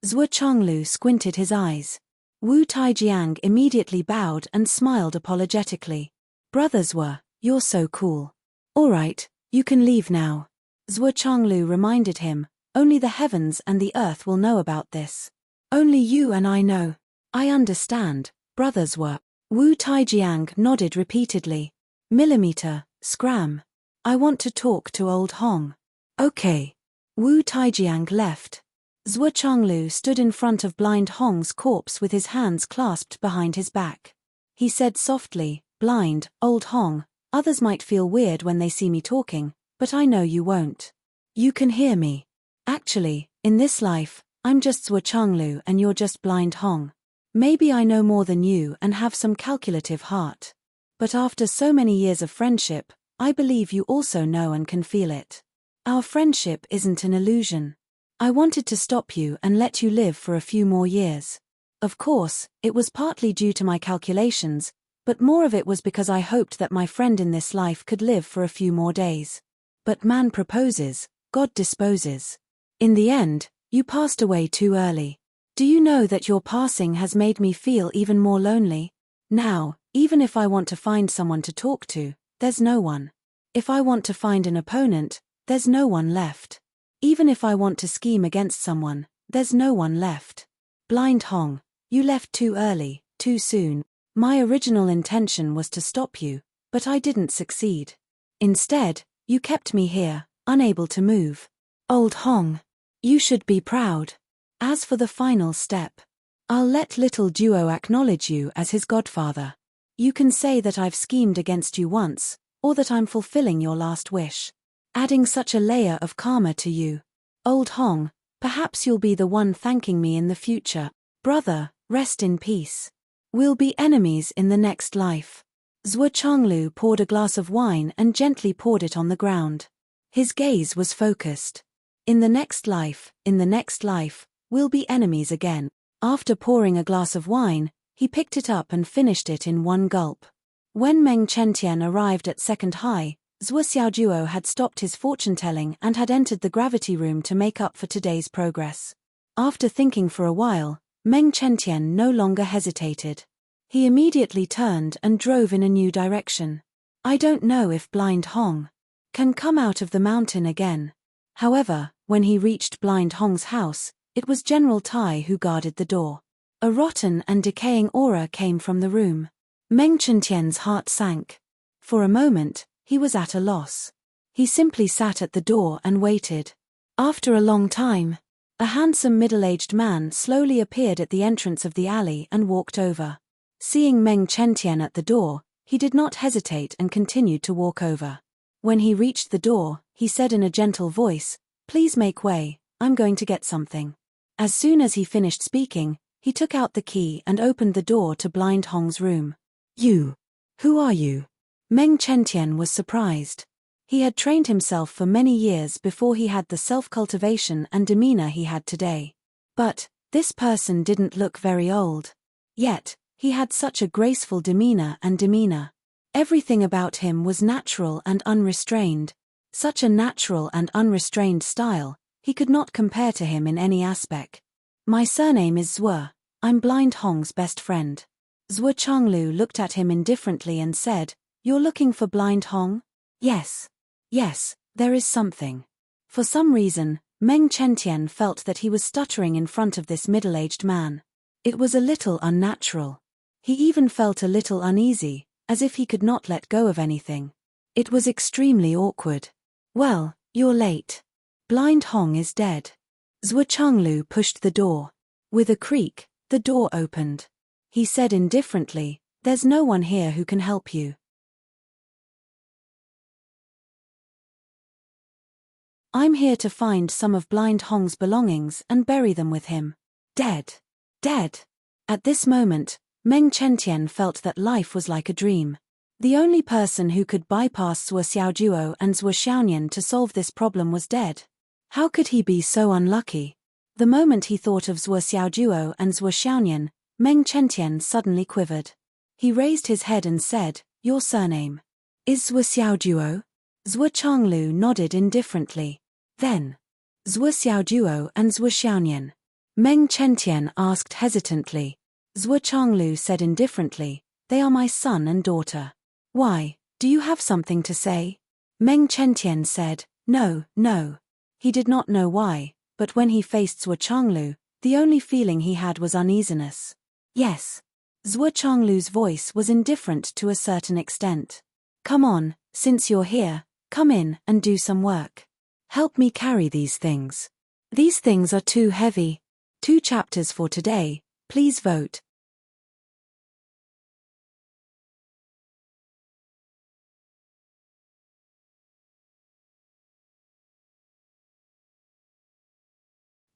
Zhuo Changlu squinted his eyes. Wu Taijiang immediately bowed and smiled apologetically. "Brother Zhuo, you're so cool. All right, you can leave now." Zhuo Changlu reminded him, "Only the heavens and the earth will know about this. Only you and I know." "I understand, Brother Zhuo." Wu Taijiang nodded repeatedly. "Millimeter, scram. I want to talk to old Hong." "Okay." Wu Taijiang left. Zhuo Changlu stood in front of Blind Hong's corpse with his hands clasped behind his back. He said softly, "Blind, old Hong, others might feel weird when they see me talking, but I know you won't. You can hear me. Actually, in this life, I'm just Zhuo Changlu and you're just Blind Hong. Maybe I know more than you and have some calculative heart. But after so many years of friendship, I believe you also know and can feel it. Our friendship isn't an illusion. I wanted to stop you and let you live for a few more years. Of course, it was partly due to my calculations, but more of it was because I hoped that my friend in this life could live for a few more days. But man proposes, God disposes. In the end, you passed away too early. Do you know that your passing has made me feel even more lonely? Now, even if I want to find someone to talk to, there's no one. If I want to find an opponent, there's no one left. Even if I want to scheme against someone, there's no one left. Blind Hong, you left too early, too soon. My original intention was to stop you, but I didn't succeed. Instead, you kept me here, unable to move. Old Hong, you should be proud. As for the final step, I'll let little Duo acknowledge you as his godfather. You can say that I've schemed against you once, or that I'm fulfilling your last wish. Adding such a layer of karma to you. Old Hong, perhaps you'll be the one thanking me in the future. Brother, rest in peace. We'll be enemies in the next life." Zhuo Changlu poured a glass of wine and gently poured it on the ground. His gaze was focused. In the next life, we'll be enemies again." After pouring a glass of wine, he picked it up and finished it in one gulp. When Meng Chentian arrived at second high, Zhuo Xiaojuo had stopped his fortune-telling and had entered the gravity room to make up for today's progress. After thinking for a while, Meng Chentian no longer hesitated. He immediately turned and drove in a new direction. I don't know if Blind Hong can come out of the mountain again. However, when he reached Blind Hong's house, it was General Tai who guarded the door. A rotten and decaying aura came from the room. Meng Chentian's heart sank. For a moment, he was at a loss. He simply sat at the door and waited. After a long time, a handsome middle-aged man slowly appeared at the entrance of the alley and walked over. Seeing Meng Chentian at the door, he did not hesitate and continued to walk over. When he reached the door, he said in a gentle voice, "Please make way, I'm going to get something." As soon as he finished speaking, he took out the key and opened the door to Blind Hong's room. "You? Who are you?" Meng Chentian was surprised. He had trained himself for many years before he had the self-cultivation and demeanor he had today. But this person didn't look very old. Yet, he had such a graceful demeanor. Everything about him was natural and unrestrained. Such a natural and unrestrained style, he could not compare to him in any aspect. "My surname is Zhuo. I'm Blind Hong's best friend." Zhuo Changlu looked at him indifferently and said, "You're looking for Blind Hong?" Yes, there is something." For some reason, Meng Chentian felt that he was stuttering in front of this middle-aged man. It was a little unnatural. He even felt a little uneasy, as if he could not let go of anything. It was extremely awkward. "Well, you're late. Blind Hong is dead." Zhuo Changlu pushed the door. With a creak, the door opened. He said indifferently, "There's no one here who can help you." "I'm here to find some of Blind Hong's belongings and bury them with him." Dead. At this moment, Meng Chentian felt that life was like a dream. The only person who could bypass Zhuo Xiaojuo and Zhuo Xiaonian to solve this problem was dead. How could he be so unlucky? The moment he thought of Zhuo Xiaojuo and Zhuo Xiaonian, Meng Chentian suddenly quivered. He raised his head and said, "Your surname is Zhuo Xiaojuo?" Zhuo Changlu nodded indifferently. Then, "Zhuo Xiaojuo and Zhuo Xiaonian?" Meng Chentian asked hesitantly. Zhuo Changlu said indifferently, "They are my son and daughter." "Why, do you have something to say?" Meng Chentian said, No. He did not know why, but when he faced Zhuo Changlu, the only feeling he had was uneasiness. "Yes." Zhuo Changlu's voice was indifferent to a certain extent. "Come on, since you're here, come in and do some work. Help me carry these things. These things are too heavy." 2 chapters for today, please vote.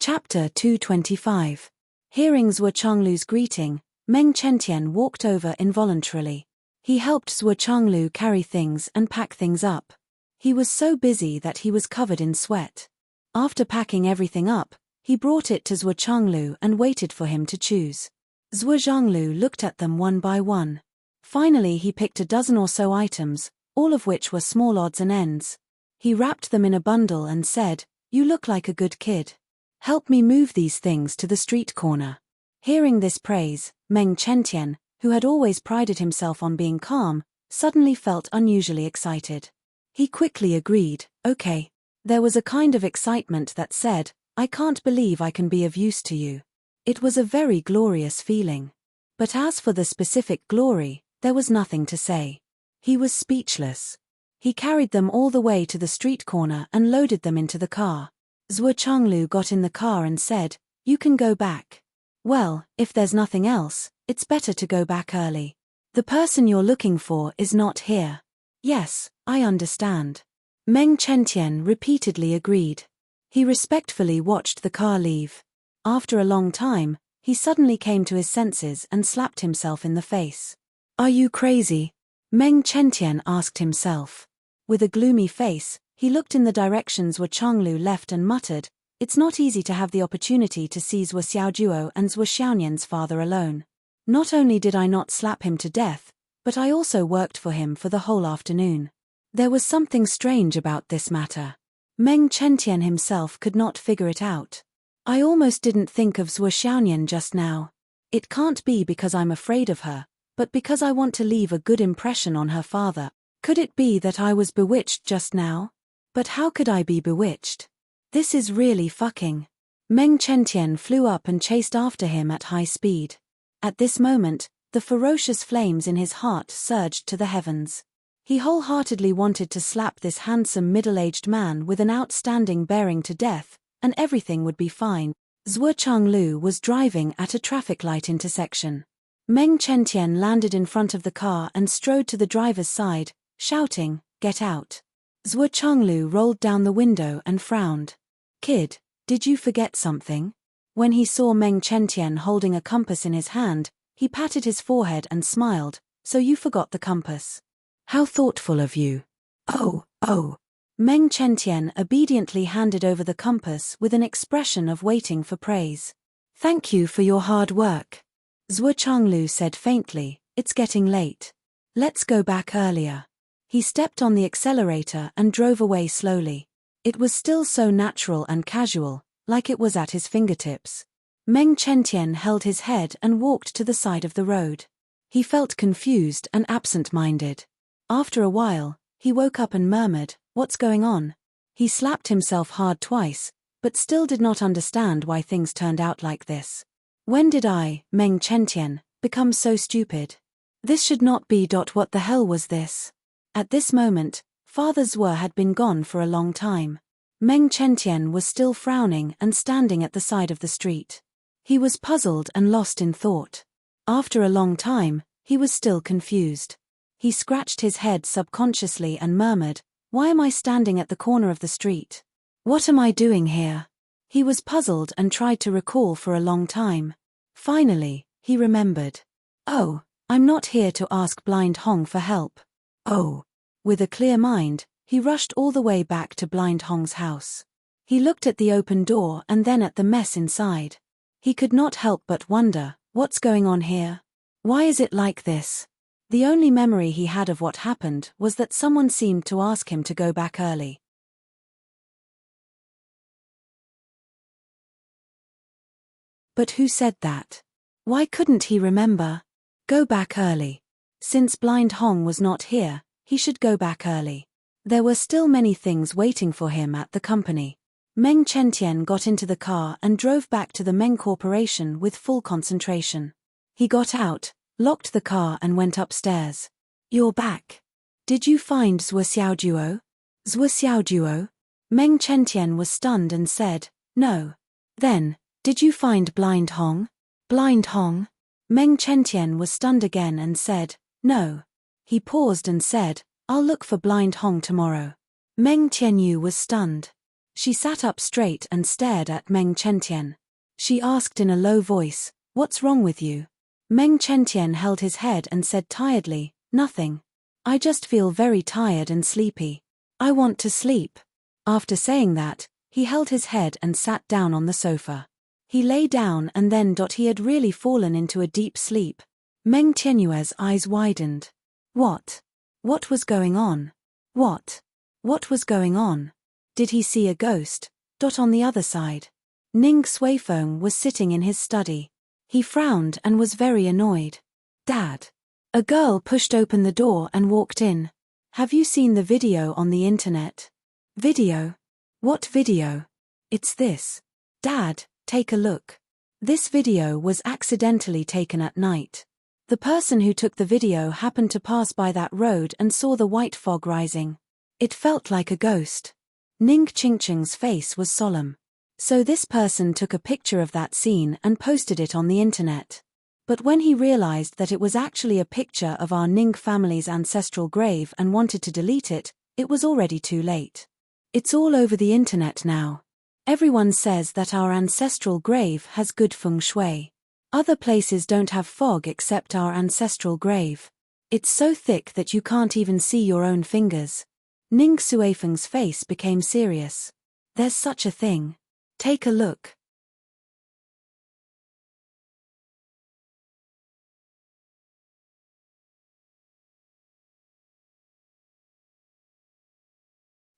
Chapter 225. Hearing Zhuo Changlu's greeting, Meng Chentian walked over involuntarily. He helped Zhuo Changlu carry things and pack things up. He was so busy that he was covered in sweat. After packing everything up, he brought it to Zhuo Changlu and waited for him to choose. Zhuo Changlu looked at them one by one. Finally he picked a dozen or so items, all of which were small odds and ends. He wrapped them in a bundle and said, "You look like a good kid. Help me move these things to the street corner." Hearing this praise, Meng Chentian, who had always prided himself on being calm, suddenly felt unusually excited. He quickly agreed, "Okay." There was a kind of excitement that said, "I can't believe I can be of use to you." It was a very glorious feeling. But as for the specific glory, there was nothing to say. He was speechless. He carried them all the way to the street corner and loaded them into the car. Zhuo Changlu got in the car and said, "You can go back." "Well, if there's nothing else, it's better to go back early. The person you're looking for is not here." "Yes, I understand." Meng Chentian repeatedly agreed. He respectfully watched the car leave. After a long time, he suddenly came to his senses and slapped himself in the face. "Are you crazy?" Meng Chentian asked himself. With a gloomy face, he looked in the direction Zhuo Changlu left and muttered, "It's not easy to have the opportunity to see Zhuo Xiaojuo and Zhuo Xiaonian's father alone. Not only did I not slap him to death, but I also worked for him for the whole afternoon. There was something strange about this matter. Meng Chentian himself could not figure it out. I almost didn't think of Zhuo Xiaonian just now. It can't be because I'm afraid of her, but because I want to leave a good impression on her father. Could it be that I was bewitched just now? But how could I be bewitched? This is really fucking. Meng Chentian flew up and chased after him at high speed. At this moment, the ferocious flames in his heart surged to the heavens. He wholeheartedly wanted to slap this handsome middle-aged man with an outstanding bearing to death, and everything would be fine. Zhuo Changlu was driving at a traffic light intersection. Meng Chentian landed in front of the car and strode to the driver's side, shouting, "Get out." Zhuo Changlu rolled down the window and frowned. "Kid, did you forget something?" When he saw Meng Chentian holding a compass in his hand, he patted his forehead and smiled. "So you forgot the compass. How thoughtful of you." Oh. Meng Chentian obediently handed over the compass with an expression of waiting for praise. "Thank you for your hard work." Zhuo Changlu said faintly, "It's getting late. Let's go back earlier." He stepped on the accelerator and drove away slowly. It was still so natural and casual, like it was at his fingertips. Meng Chentian held his head and walked to the side of the road. He felt confused and absent-minded. After a while, he woke up and murmured, "What's going on?" He slapped himself hard twice, but still did not understand why things turned out like this. When did I, Meng Chentian, become so stupid? This should not be. What the hell was this? At this moment, Father Zhuo had been gone for a long time. Meng Chentian was still frowning and standing at the side of the street. He was puzzled and lost in thought. After a long time, he was still confused. He scratched his head subconsciously and murmured, "Why am I standing at the corner of the street? What am I doing here?" He was puzzled and tried to recall for a long time. Finally, he remembered. "Oh, I'm not here to ask Blind Hong for help." Oh. With a clear mind, he rushed all the way back to Blind Hong's house. He looked at the open door and then at the mess inside. He could not help but wonder, what's going on here? Why is it like this? The only memory he had of what happened was that someone seemed to ask him to go back early. But who said that? Why couldn't he remember? Go back early. Since Blind Hong was not here, he should go back early. There were still many things waiting for him at the company. Meng Chentian got into the car and drove back to the Meng Corporation with full concentration. He got out, locked the car and went upstairs. "You're back. Did you find Zhuo Xiaoduo?" "Zhuo Xiaoduo?" Meng Chentian was stunned and said, "No." "Then, did you find Blind Hong?" "Blind Hong?" Meng Chentian was stunned again and said, "No." He paused and said, "I'll look for Blind Hong tomorrow." Meng Tianyu was stunned. She sat up straight and stared at Meng Chentian. She asked in a low voice, "What's wrong with you?" Meng Chentian held his head and said tiredly, "Nothing. I just feel very tired and sleepy. I want to sleep." After saying that, he held his head and sat down on the sofa. He lay down and then he had really fallen into a deep sleep. Meng Tianyue's eyes widened. What was going on? What was going on? Did he see a ghost? On the other side, Ning Suifeng was sitting in his study. He frowned and was very annoyed. "Dad." A girl pushed open the door and walked in. "Have you seen the video on the internet?" "Video? What video?" "It's this. Dad, take a look." This video was accidentally taken at night. The person who took the video happened to pass by that road and saw the white fog rising. It felt like a ghost. Ning Qingqing's face was solemn. So this person took a picture of that scene and posted it on the internet. But when he realized that it was actually a picture of our Ning family's ancestral grave and wanted to delete it, it was already too late. It's all over the internet now. Everyone says that our ancestral grave has good feng shui. Other places don't have fog except our ancestral grave. It's so thick that you can't even see your own fingers. Ning Suifeng's face became serious. There's such a thing. Take a look.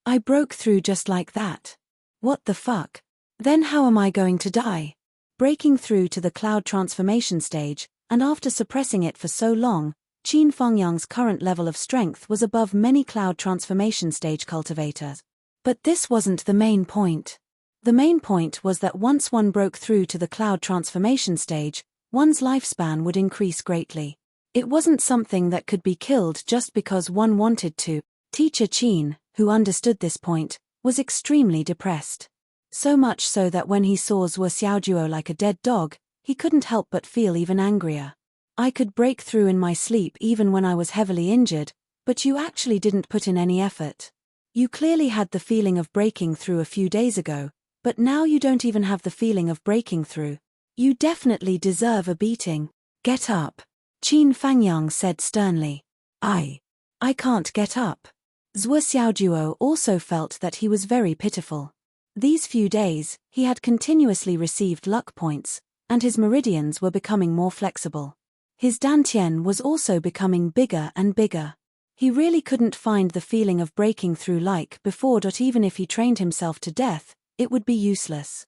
I broke through just like that. What the fuck? Then how am I going to die? Breaking through to the cloud transformation stage, and after suppressing it for so long, Qin Fengyang's current level of strength was above many cloud transformation stage cultivators. But this wasn't the main point. The main point was that once one broke through to the cloud transformation stage, one's lifespan would increase greatly. It wasn't something that could be killed just because one wanted to. Teacher Qin, who understood this point, was extremely depressed. So much so that when he saw Zhuo Xiaojuo like a dead dog, he couldn't help but feel even angrier. I could break through in my sleep even when I was heavily injured, but you actually didn't put in any effort. You clearly had the feeling of breaking through a few days ago, but now you don't even have the feeling of breaking through. You definitely deserve a beating. Get up. Qin Fengyang said sternly. I can't get up. Zhuo Xiaojuo also felt that he was very pitiful. These few days, he had continuously received luck points, and his meridians were becoming more flexible. His dantian was also becoming bigger and bigger. He really couldn't find the feeling of breaking through like before. Even if he trained himself to death, it would be useless.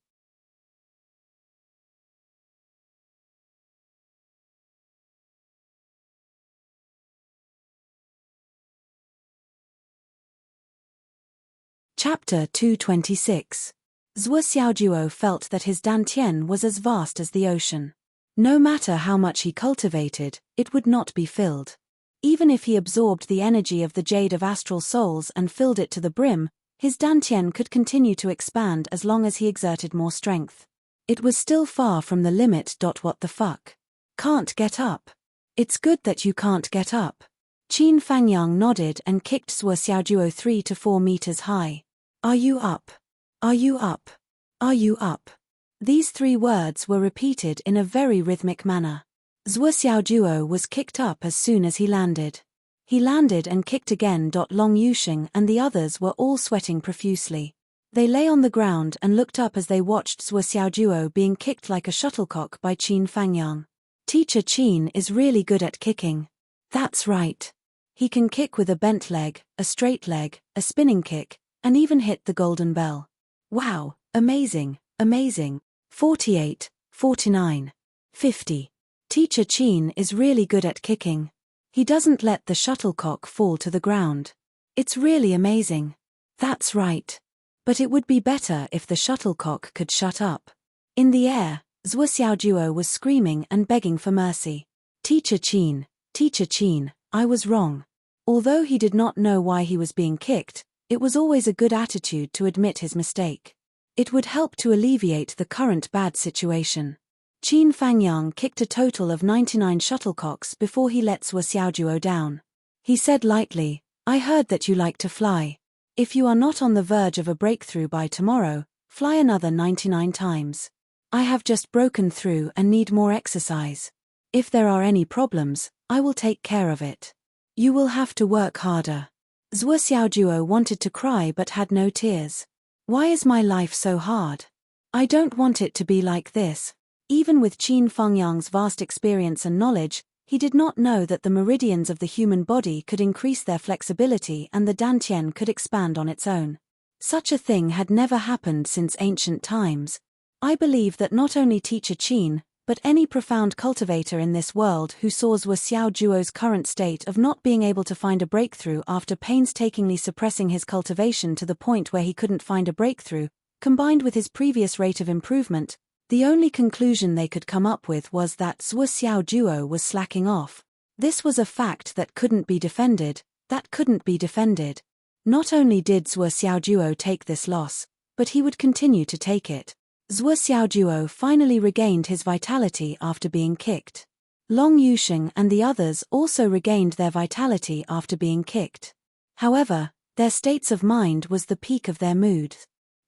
Chapter 226. Zhuo Xiaojuo felt that his dantian was as vast as the ocean. No matter how much he cultivated, it would not be filled. Even if he absorbed the energy of the Jade of Astral Souls and filled it to the brim, his dantian could continue to expand as long as he exerted more strength. It was still far from the limit. What the fuck? Can't get up. It's good that you can't get up. Qin Fengyang nodded and kicked Zhuo Xiaojuo 3 to 4 meters high. Are you up? Are you up? Are you up? These 3 words were repeated in a very rhythmic manner. Zhuo Xiaojuo was kicked up as soon as he landed. He landed and kicked again. Long Yusheng and the others were all sweating profusely. They lay on the ground and looked up as they watched Zhuo Xiaojuo being kicked like a shuttlecock by Qin Fengyang. Teacher Qin is really good at kicking. That's right. He can kick with a bent leg, a straight leg, a spinning kick, and even hit the golden bell. Wow, amazing, amazing. 48, 49, 50. Teacher Qin is really good at kicking. He doesn't let the shuttlecock fall to the ground. It's really amazing. That's right. But it would be better if the shuttlecock could shut up. In the air, Zhuo Xiaojuo was screaming and begging for mercy. Teacher Qin, I was wrong. Although he did not know why he was being kicked, it was always a good attitude to admit his mistake. It would help to alleviate the current bad situation. Qin Fengyang kicked a total of 99 shuttlecocks before he let Zhuo Xiaojuo down. He said lightly, I heard that you like to fly. If you are not on the verge of a breakthrough by tomorrow, fly another 99 times. I have just broken through and need more exercise. If there are any problems, I will take care of it. You will have to work harder. Zhuo Xiaojuo wanted to cry but had no tears. Why is my life so hard? I don't want it to be like this. Even with Qin Fengyang's vast experience and knowledge, he did not know that the meridians of the human body could increase their flexibility and the dantian could expand on its own. Such a thing had never happened since ancient times. I believe that not only Teacher Qin, but any profound cultivator in this world who saw Zhuo Xiaojuo's current state of not being able to find a breakthrough after painstakingly suppressing his cultivation to the point where he couldn't find a breakthrough, combined with his previous rate of improvement, the only conclusion they could come up with was that Zhuo Xiaojuo was slacking off. This was a fact that couldn't be defended. Not only did Zhuo Xiaojuo take this loss, but he would continue to take it. Zhuo Xiaojuo finally regained his vitality after being kicked. Long Yusheng and the others also regained their vitality after being kicked. However, their states of mind was the peak of their mood.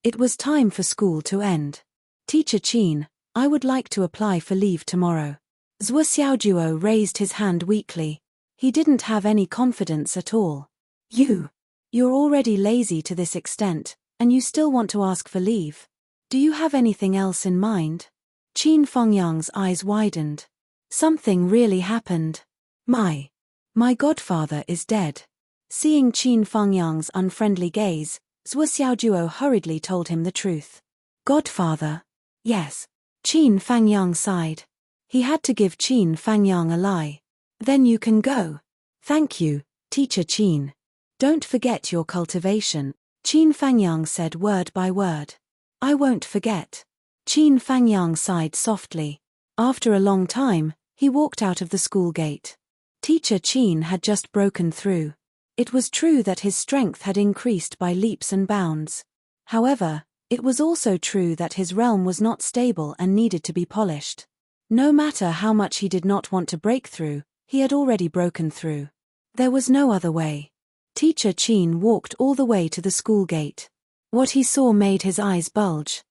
It was time for school to end. Teacher Qin, I would like to apply for leave tomorrow. Zhuo Xiaojuo raised his hand weakly. He didn't have any confidence at all. You're already lazy to this extent, and you still want to ask for leave. Do you have anything else in mind? Qin Fengyang's eyes widened. Something really happened. My godfather is dead. Seeing Qin Fengyang's unfriendly gaze, Zhuo Xiaojuo hurriedly told him the truth. Godfather. Yes. Qin Fangyang sighed. He had to give Qin Fangyang a lie. Then you can go. Thank you, Teacher Qin. Don't forget your cultivation, Qin Fangyang said word by word. I won't forget. Qin Fangyang sighed softly. After a long time, he walked out of the school gate. Teacher Qin had just broken through. It was true that his strength had increased by leaps and bounds. However, it was also true that his realm was not stable and needed to be polished. No matter how much he did not want to break through, he had already broken through. There was no other way. Teacher Qin walked all the way to the school gate. What he saw made his eyes bulge.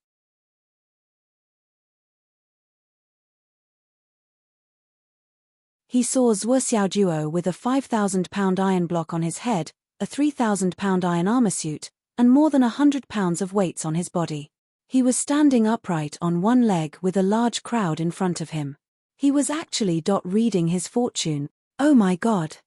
He saw Zhuo Xiaojuo with a 5,000-pound iron block on his head, a 3,000-pound iron armor suit, and more than 100 pounds of weights on his body. He was standing upright on one leg with a large crowd in front of him. He was actually reading his fortune. Oh my God!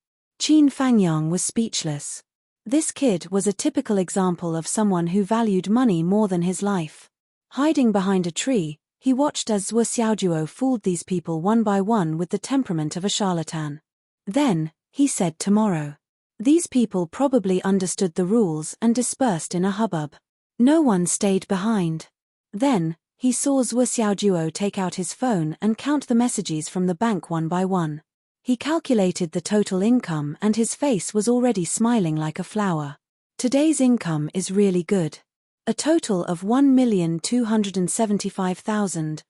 Qin Fangyang was speechless. This kid was a typical example of someone who valued money more than his life. Hiding behind a tree, he watched as Zhuo Xiaojuo fooled these people one by one with the temperament of a charlatan. Then, he said tomorrow. These people probably understood the rules and dispersed in a hubbub. No one stayed behind. Then, he saw Zhuo Xiaojuo take out his phone and count the messages from the bank one by one. He calculated the total income and his face was already smiling like a flower. Today's income is really good. A total of 1,275,000.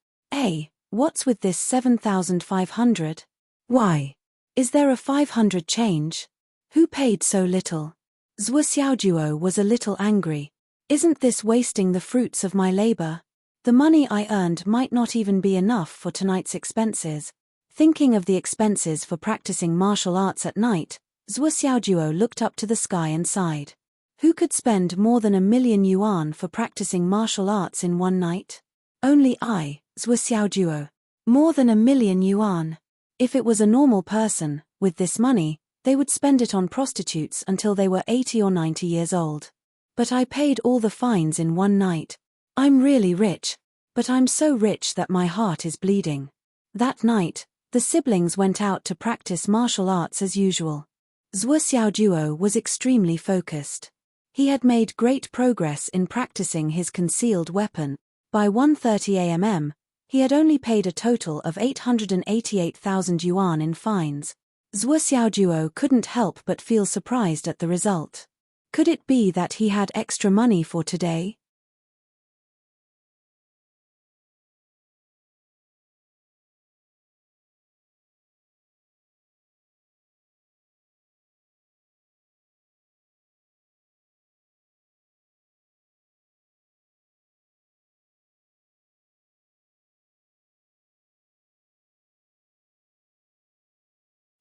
What's with this 7,500? Why? Is there a 500 change? Who paid so little? Zhuo Xiaojuo was a little angry. Isn't this wasting the fruits of my labor? The money I earned might not even be enough for tonight's expenses. Thinking of the expenses for practicing martial arts at night, Zhuo Xiaojuo looked up to the sky and sighed. Who could spend more than 1,000,000 yuan for practicing martial arts in one night? Only I, Zhuo Xiaojuo. More than 1,000,000 yuan. If it was a normal person, with this money, they would spend it on prostitutes until they were 80 or 90 years old. But I paid all the fines in one night. I'm really rich. But I'm so rich that my heart is bleeding. That night, the siblings went out to practice martial arts as usual. Zhuo Xiaojuo was extremely focused. He had made great progress in practicing his concealed weapon. By 1:30 a.m., he had only paid a total of 888,000 yuan in fines. Zhuo Xiaojuo couldn't help but feel surprised at the result. Could it be that he had extra money for today?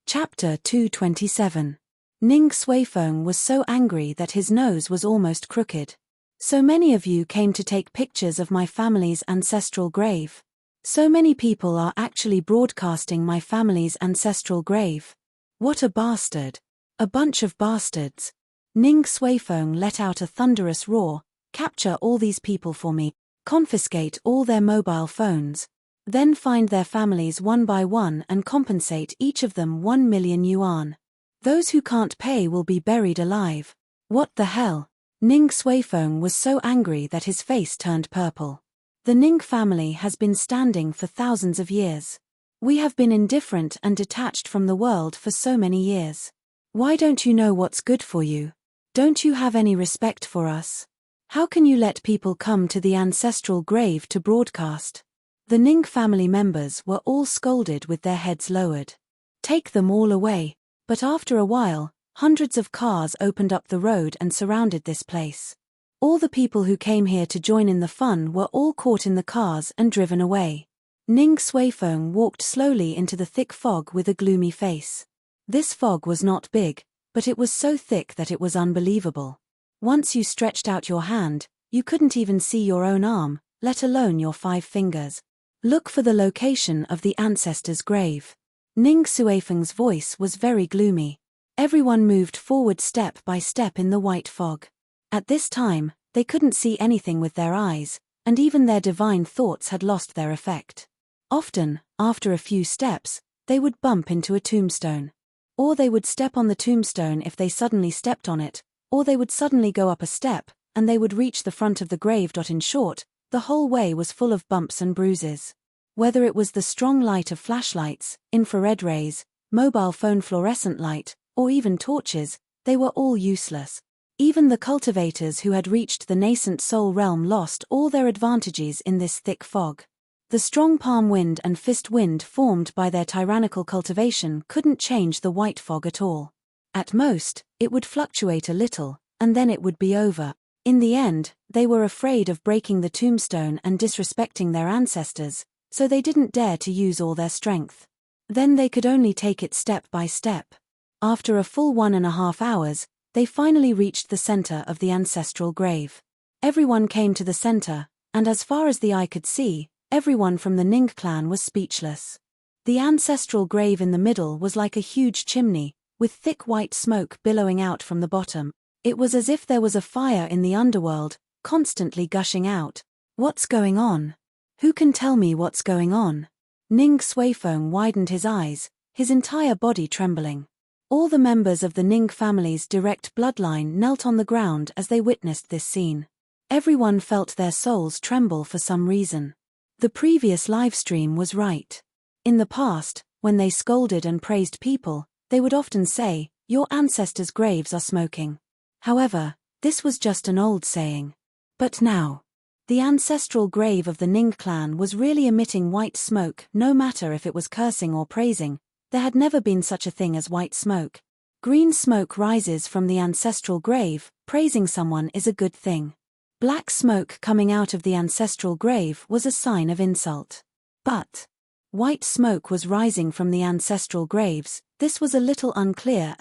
Chapter 227. Ning Suifeng was so angry that his nose was almost crooked. So many of you came to take pictures of my family's ancestral grave. So many people are actually broadcasting my family's ancestral grave. What a bastard. A bunch of bastards. Ning Suifeng let out a thunderous roar. Capture all these people for me. Confiscate all their mobile phones. Then find their families one by one and compensate each of them 1,000,000 yuan. Those who can't pay will be buried alive. What the hell? Ning Suifeng was so angry that his face turned purple. The Ning family has been standing for thousands of years. We have been indifferent and detached from the world for so many years. Why don't you know what's good for you? Don't you have any respect for us? How can you let people come to the ancestral grave to broadcast? The Ning family members were all scolded with their heads lowered. Take them all away. But after a while, hundreds of cars opened up the road and surrounded this place. All the people who came here to join in the fun were all caught in the cars and driven away. Ning Suifeng walked slowly into the thick fog with a gloomy face. This fog was not big, but it was so thick that it was unbelievable. Once you stretched out your hand, you couldn't even see your own arm, let alone your 5 fingers. Look for the location of the ancestor's grave. Ning Suifeng's voice was very gloomy. Everyone moved forward step by step in the white fog. At this time, they couldn't see anything with their eyes, and even their divine thoughts had lost their effect. Often, after a few steps, they would bump into a tombstone. Or they would step on the tombstone if they suddenly stepped on it, or they would suddenly go up a step, and they would reach the front of the grave. In short, the whole way was full of bumps and bruises. Whether it was the strong light of flashlights, infrared rays, mobile phone fluorescent light, or even torches, they were all useless. Even the cultivators who had reached the nascent soul realm lost all their advantages in this thick fog. The strong palm wind and fist wind formed by their tyrannical cultivation couldn't change the white fog at all. At most, it would fluctuate a little, and then it would be over. In the end, they were afraid of breaking the tombstone and disrespecting their ancestors, so they didn't dare to use all their strength. Then they could only take it step by step. After a full 1.5 hours, they finally reached the center of the ancestral grave. Everyone came to the center, and as far as the eye could see, everyone from the Ning clan was speechless. The ancestral grave in the middle was like a huge chimney, with thick white smoke billowing out from the bottom. It was as if there was a fire in the underworld, constantly gushing out. What's going on? Who can tell me what's going on? Ning Xuefeng widened his eyes, his entire body trembling. All the members of the Ning family's direct bloodline knelt on the ground as they witnessed this scene. Everyone felt their souls tremble for some reason. The previous livestream was right. In the past, when they scolded and praised people, they would often say, "Your ancestors' graves are smoking." However, this was just an old saying. But now, the ancestral grave of the Ning clan was really emitting white smoke. No matter if it was cursing or praising, there had never been such a thing as white smoke. Green smoke rises from the ancestral grave. Praising someone is a good thing. Black smoke coming out of the ancestral grave was a sign of insult. But white smoke was rising from the ancestral graves. This was a little unclear.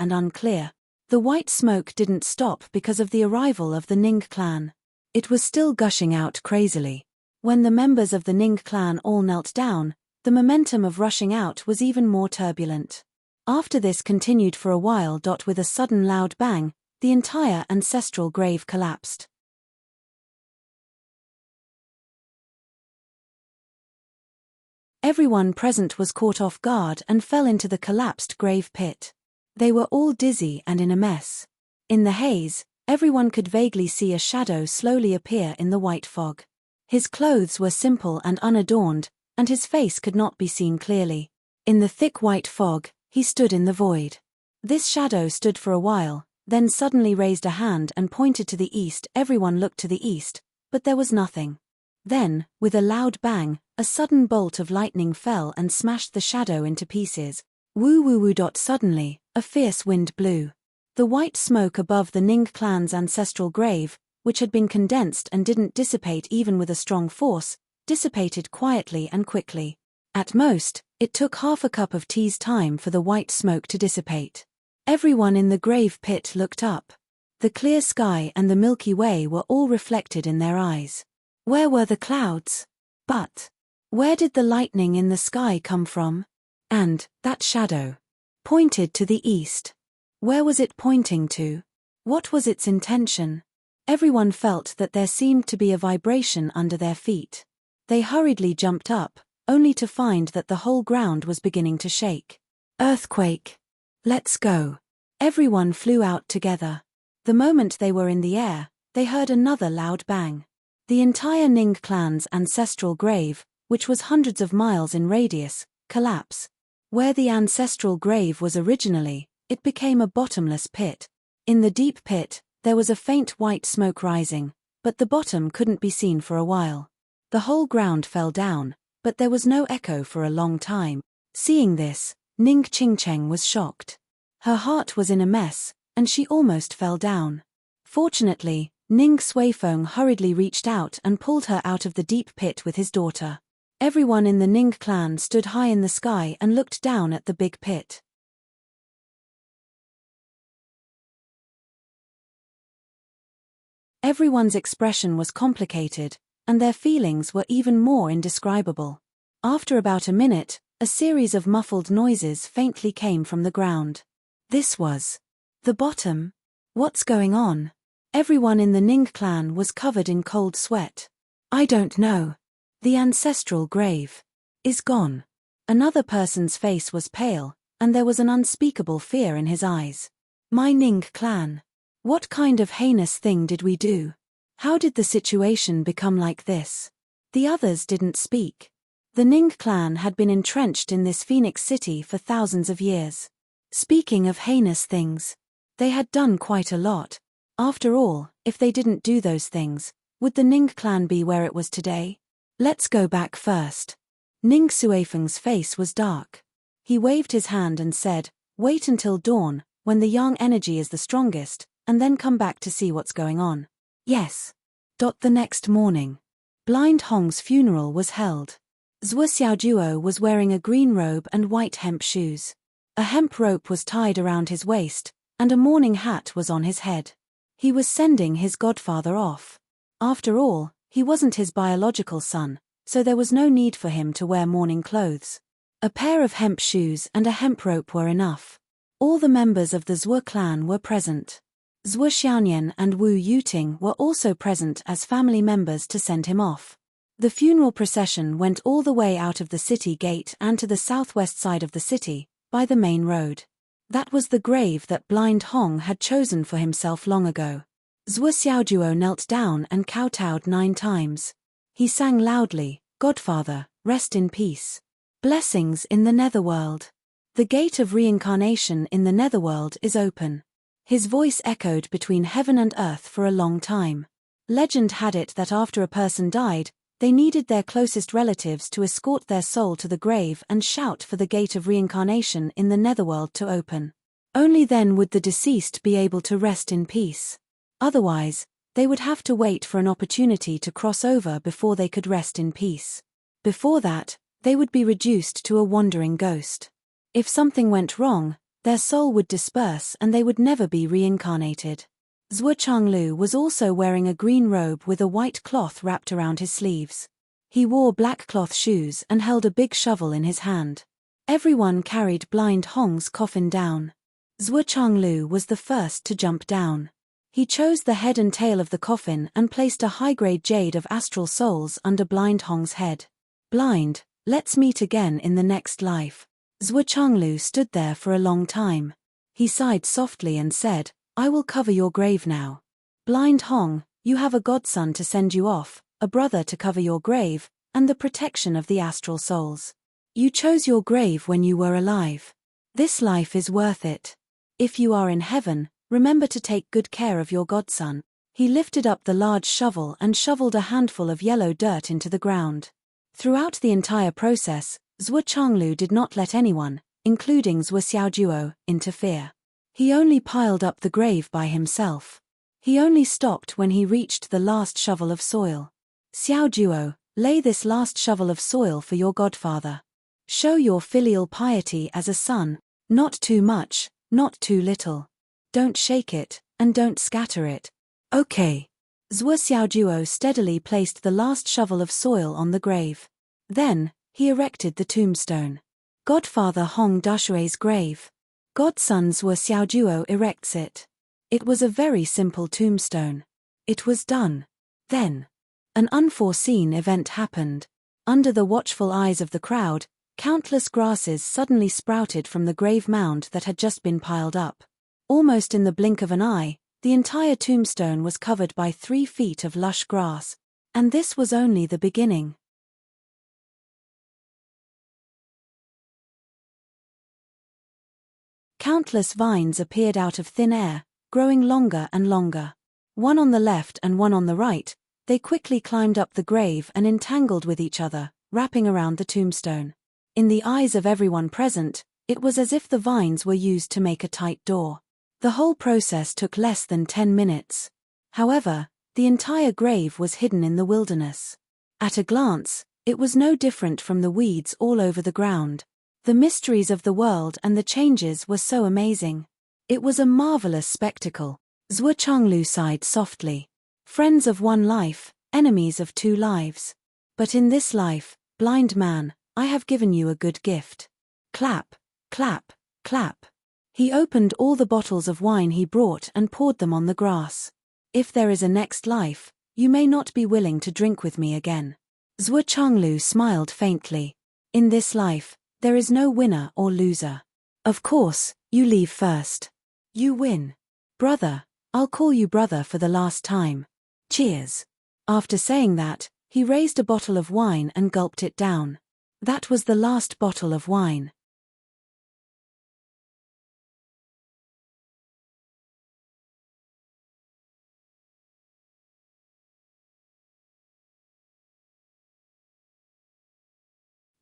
The white smoke didn't stop because of the arrival of the Ning clan. It was still gushing out crazily. When the members of the Ning clan all knelt down, the momentum of rushing out was even more turbulent. After this continued for a while. With a sudden loud bang, the entire ancestral grave collapsed. Everyone present was caught off guard and fell into the collapsed grave pit. They were all dizzy and in a mess. In the haze, everyone could vaguely see a shadow slowly appear in the white fog. His clothes were simple and unadorned, and his face could not be seen clearly. In the thick white fog, he stood in the void. This shadow stood for a while, then suddenly raised a hand and pointed to the east. Everyone looked to the east, but there was nothing. Then, with a loud bang, a sudden bolt of lightning fell and smashed the shadow into pieces. Woo woo woo. Suddenly, a fierce wind blew. The white smoke above the Ning clan's ancestral grave, which had been condensed and didn't dissipate even with a strong force, dissipated quietly and quickly. At most, it took half a cup of tea's time for the white smoke to dissipate. Everyone in the grave pit looked up. The clear sky and the Milky Way were all reflected in their eyes. Where were the clouds? But where did the lightning in the sky come from? And that shadow pointed to the east. Where was it pointing to? What was its intention? Everyone felt that there seemed to be a vibration under their feet. They hurriedly jumped up, only to find that the whole ground was beginning to shake. Earthquake! Let's go! Everyone flew out together. The moment they were in the air, they heard another loud bang. The entire Ning clan's ancestral grave, which was hundreds of miles in radius, collapsed. Where the ancestral grave was originally, it became a bottomless pit. In the deep pit, there was a faint white smoke rising, but the bottom couldn't be seen for a while. The whole ground fell down, but there was no echo for a long time. Seeing this, Ning Qingcheng was shocked. Her heart was in a mess, and she almost fell down. Fortunately, Ning Xuefeng hurriedly reached out and pulled her out of the deep pit with his daughter. Everyone in the Ning clan stood high in the sky and looked down at the big pit. Everyone's expression was complicated, and their feelings were even more indescribable. After about a minute, a series of muffled noises faintly came from the ground. This was the bottom. What's going on? Everyone in the Ning clan was covered in cold sweat. I don't know. The ancestral grave is gone. Another person's face was pale, and there was an unspeakable fear in his eyes. My Ning clan. What kind of heinous thing did we do? How did the situation become like this? The others didn't speak. The Ning clan had been entrenched in this Phoenix city for thousands of years. Speaking of heinous things, they had done quite a lot. After all, if they didn't do those things, would the Ning clan be where it was today? Let's go back first. Ning Suifeng's face was dark. He waved his hand and said, wait until dawn, when the yang energy is the strongest, and then come back to see what's going on. Yes. The next morning, Blind Hong's funeral was held. Zhuo Xiaojuo was wearing a green robe and white hemp shoes. A hemp rope was tied around his waist, and a mourning hat was on his head. He was sending his godfather off. After all, he wasn't his biological son, so there was no need for him to wear mourning clothes. A pair of hemp shoes and a hemp rope were enough. All the members of the Zhuo clan were present. Zhuo Xiaonian and Wu Yuting were also present as family members to send him off. The funeral procession went all the way out of the city gate and to the southwest side of the city, by the main road. That was the grave that Blind Hong had chosen for himself long ago. Zhuo Xiaojuo knelt down and kowtowed 9 times. He sang loudly, Godfather, rest in peace. Blessings in the netherworld. The gate of reincarnation in the netherworld is open. His voice echoed between heaven and earth for a long time. Legend had it that after a person died, they needed their closest relatives to escort their soul to the grave and shout for the gate of reincarnation in the netherworld to open. Only then would the deceased be able to rest in peace. Otherwise, they would have to wait for an opportunity to cross over before they could rest in peace. Before that, they would be reduced to a wandering ghost. If something went wrong, their soul would disperse and they would never be reincarnated. Zhuo Changlu was also wearing a green robe with a white cloth wrapped around his sleeves. He wore black cloth shoes and held a big shovel in his hand. Everyone carried Blind Hong's coffin down. Zhuo Changlu was the first to jump down. He chose the head and tail of the coffin and placed a high-grade jade of astral souls under Blind Hong's head. Blind, let's meet again in the next life. Zhuo Changlu stood there for a long time. He sighed softly and said, I will cover your grave now. Blind Hong, you have a godson to send you off, a brother to cover your grave, and the protection of the astral souls. You chose your grave when you were alive. This life is worth it. If you are in heaven, remember to take good care of your godson. He lifted up the large shovel and shoveled a handful of yellow dirt into the ground. Throughout the entire process, Zhuo Changlu did not let anyone, including Zhuo Xiaojuo, interfere. He only piled up the grave by himself. He only stopped when he reached the last shovel of soil. Xiaojuo, lay this last shovel of soil for your godfather. Show your filial piety as a son, not too much, not too little. Don't shake it, and don't scatter it. Okay. Zhuo Xiaojuo steadily placed the last shovel of soil on the grave. Then, he erected the tombstone. Godfather Hong Dashui's grave. Godson Zhuo Xiaojuo erects it. It was a very simple tombstone. It was done. Then, an unforeseen event happened. Under the watchful eyes of the crowd, countless grasses suddenly sprouted from the grave mound that had just been piled up. Almost in the blink of an eye, the entire tombstone was covered by 3 feet of lush grass. And this was only the beginning. Countless vines appeared out of thin air, growing longer and longer. One on the left and one on the right, they quickly climbed up the grave and entangled with each other, wrapping around the tombstone. In the eyes of everyone present, it was as if the vines were used to make a tight door. The whole process took less than 10 minutes. However, the entire grave was hidden in the wilderness. At a glance, it was no different from the weeds all over the ground. The mysteries of the world and the changes were so amazing. It was a marvelous spectacle. Zhuo Changlu sighed softly. Friends of one life, enemies of 2 lives. But in this life, blind man, I have given you a good gift. Clap, clap, clap. He opened all the bottles of wine he brought and poured them on the grass. If there is a next life, you may not be willing to drink with me again. Zhuo Changlu smiled faintly. In this life, there is no winner or loser. Of course, you leave first. You win. Brother, I'll call you brother for the last time. Cheers. After saying that, he raised a bottle of wine and gulped it down. That was the last bottle of wine.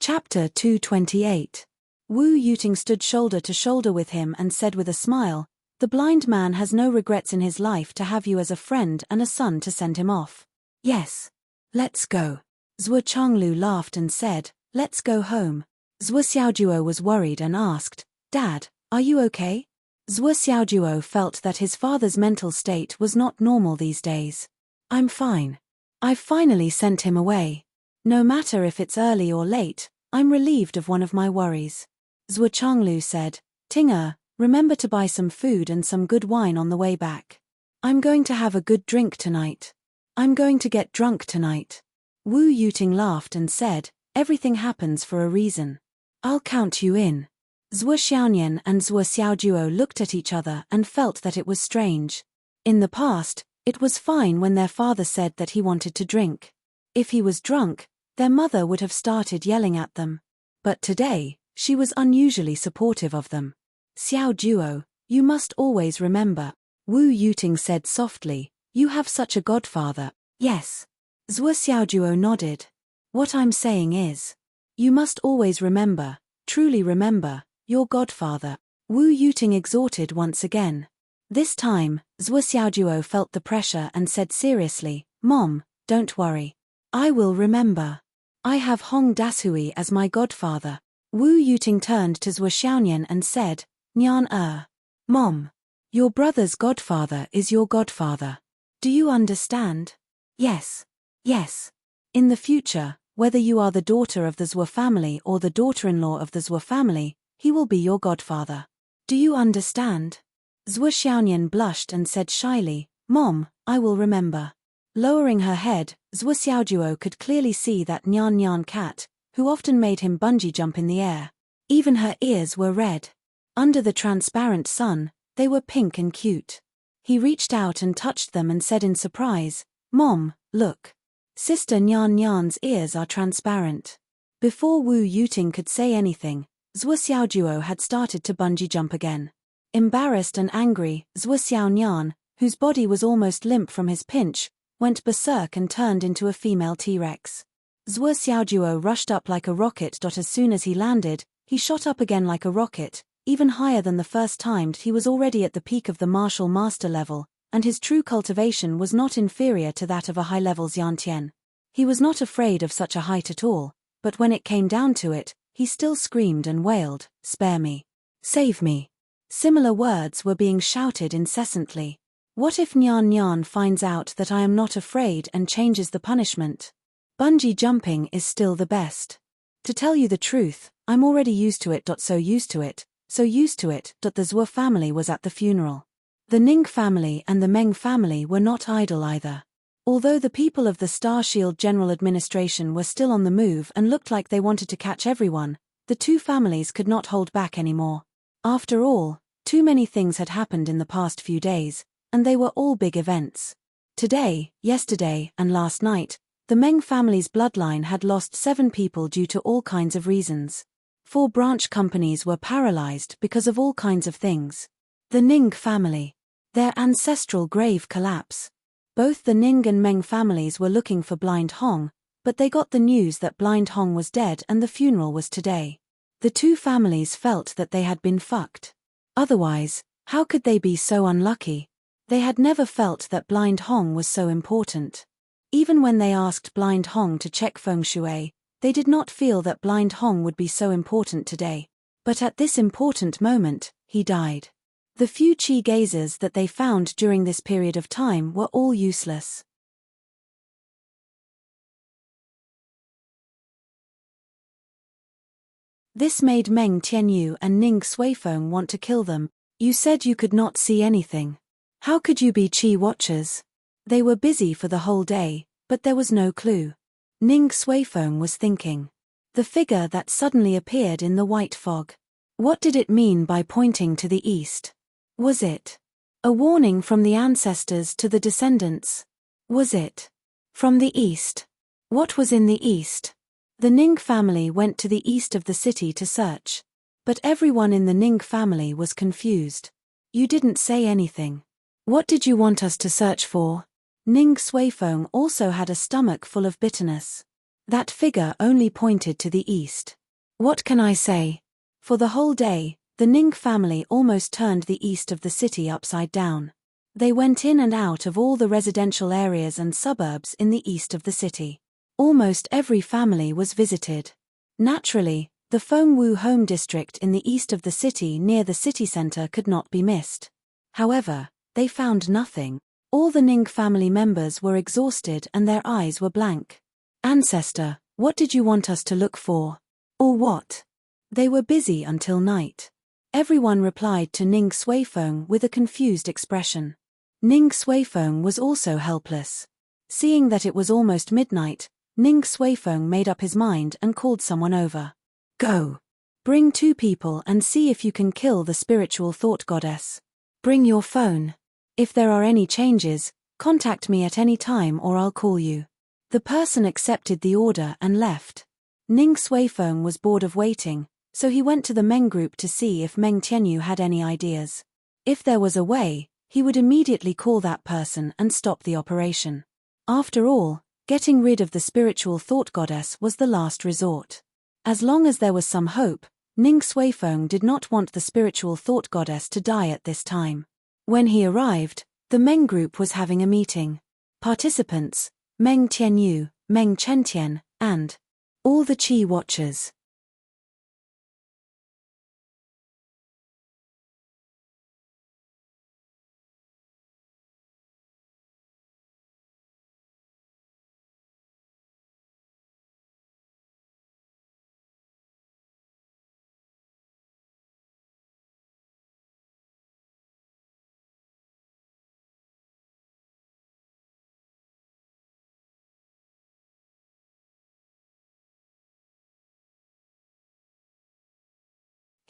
Chapter 228. Wu Yuting stood shoulder to shoulder with him and said with a smile, "The blind man has no regrets in his life to have you as a friend and a son to send him off." "Yes. Let's go." Zhuo Changlu laughed and said, "Let's go home." Zhuo Xiaojuo was worried and asked, "Dad, are you okay?" Zhuo Xiaojuo felt that his father's mental state was not normal these days. "I'm fine. I've finally sent him away. No matter if it's early or late, I'm relieved of one of my worries." Zhuo Changlu said, "Tinger, remember to buy some food and some good wine on the way back. I'm going to have a good drink tonight. I'm going to get drunk tonight." Wu Yuting laughed and said, "Everything happens for a reason. I'll count you in." Zhuo Xiaonian and Zhuo Xiaojuo looked at each other and felt that it was strange. In the past, it was fine when their father said that he wanted to drink. If he was drunk, their mother would have started yelling at them. But today, she was unusually supportive of them. "Xiaojuo, you must always remember," Wu Yuting said softly, "you have such a godfather." "Yes." Zhuo Xiaojuo nodded. "What I'm saying is, you must always remember, truly remember, your godfather." Wu Yuting exhorted once again. This time, Zhuo Xiaojuo felt the pressure and said seriously, "Mom, don't worry. I will remember. I have Hong Dashui as my godfather." Wu Yuting turned to Zhuo Xiaonian and said, "Nian Mom, your brother's godfather is your godfather. Do you understand?" "Yes. Yes. In the future, whether you are the daughter of the Zhuo family or the daughter-in-law of the Zhuo family, he will be your godfather. Do you understand?" Zhuo Xiaonian blushed and said shyly, "Mom, I will remember." Lowering her head, Zhuo Xiaojuo could clearly see that Nian cat, who often made him bungee jump in the air. Even her ears were red. Under the transparent sun, they were pink and cute. He reached out and touched them and said in surprise, "Mom, look. Sister Nian's ears are transparent." Before Wu Yuting could say anything, Zhuo Xiaojuo had started to bungee jump again. Embarrassed and angry, Zhuo Xiaonian, whose body was almost limp from his pinch, went berserk and turned into a female T-Rex. Zhuo Xiaojuo rushed up like a rocket. As soon as he landed, he shot up again like a rocket, even higher than the first time. He was already at the peak of the martial master level, and his true cultivation was not inferior to that of a high-level Xiantian. He was not afraid of such a height at all, but when it came down to it, he still screamed and wailed, "Spare me! Save me!" Similar words were being shouted incessantly. What if Nian finds out that I am not afraid and changes the punishment? Bungee jumping is still the best. To tell you the truth, I'm already used to it. So used to it. The Zhuo family was at the funeral. The Ning family and the Meng family were not idle either. Although the people of the Star Shield General Administration were still on the move and looked like they wanted to catch everyone, the two families could not hold back anymore. After all, too many things had happened in the past few days, and they were all big events. Today, yesterday, and last night, the Meng family's bloodline had lost 7 people due to all kinds of reasons. 4 branch companies were paralyzed because of all kinds of things. The Ning family. Their ancestral grave collapse. Both the Ning and Meng families were looking for Blind Hong, but they got the news that Blind Hong was dead and the funeral was today. The two families felt that they had been fucked. Otherwise, how could they be so unlucky? They had never felt that Blind Hong was so important. Even when they asked Blind Hong to check feng shui, they did not feel that Blind Hong would be so important today. But at this important moment, he died. The few qi gazers that they found during this period of time were all useless. This made Meng Tianyu and Ning Suifeng want to kill them. "You said you could not see anything. How could you be qi watchers?" They were busy for the whole day, but there was no clue. Ning Xuefeng was thinking. The figure that suddenly appeared in the white fog. What did it mean by pointing to the east? Was it a warning from the ancestors to the descendants? Was it from the east? What was in the east? The Ning family went to the east of the city to search. But everyone in the Ning family was confused. You didn't say anything. What did you want us to search for? Ning Xuefeng also had a stomach full of bitterness. That figure only pointed to the east. What can I say? For the whole day, the Ning family almost turned the east of the city upside down. They went in and out of all the residential areas and suburbs in the east of the city. Almost every family was visited. Naturally, the Fengwu home district in the east of the city near the city center could not be missed. However, they found nothing. All the Ning family members were exhausted and their eyes were blank. Ancestor, what did you want us to look for? Or what? They were busy until night. Everyone replied to Ning Xuefeng with a confused expression. Ning Xuefeng was also helpless. Seeing that it was almost midnight, Ning Xuefeng made up his mind and called someone over. Go. Bring 2 people and see if you can kill the spiritual thought goddess. Bring your phone. If there are any changes, contact me at any time or I'll call you. The person accepted the order and left. Ning Xuefeng was bored of waiting, so he went to the Meng group to see if Meng Tianyu had any ideas. If there was a way, he would immediately call that person and stop the operation. After all, getting rid of the spiritual thought goddess was the last resort. As long as there was some hope, Ning Xuefeng did not want the spiritual thought goddess to die at this time. When he arrived, the Meng group was having a meeting. Participants, Meng Tianyu, Meng Chentian, and all the Qi Watchers.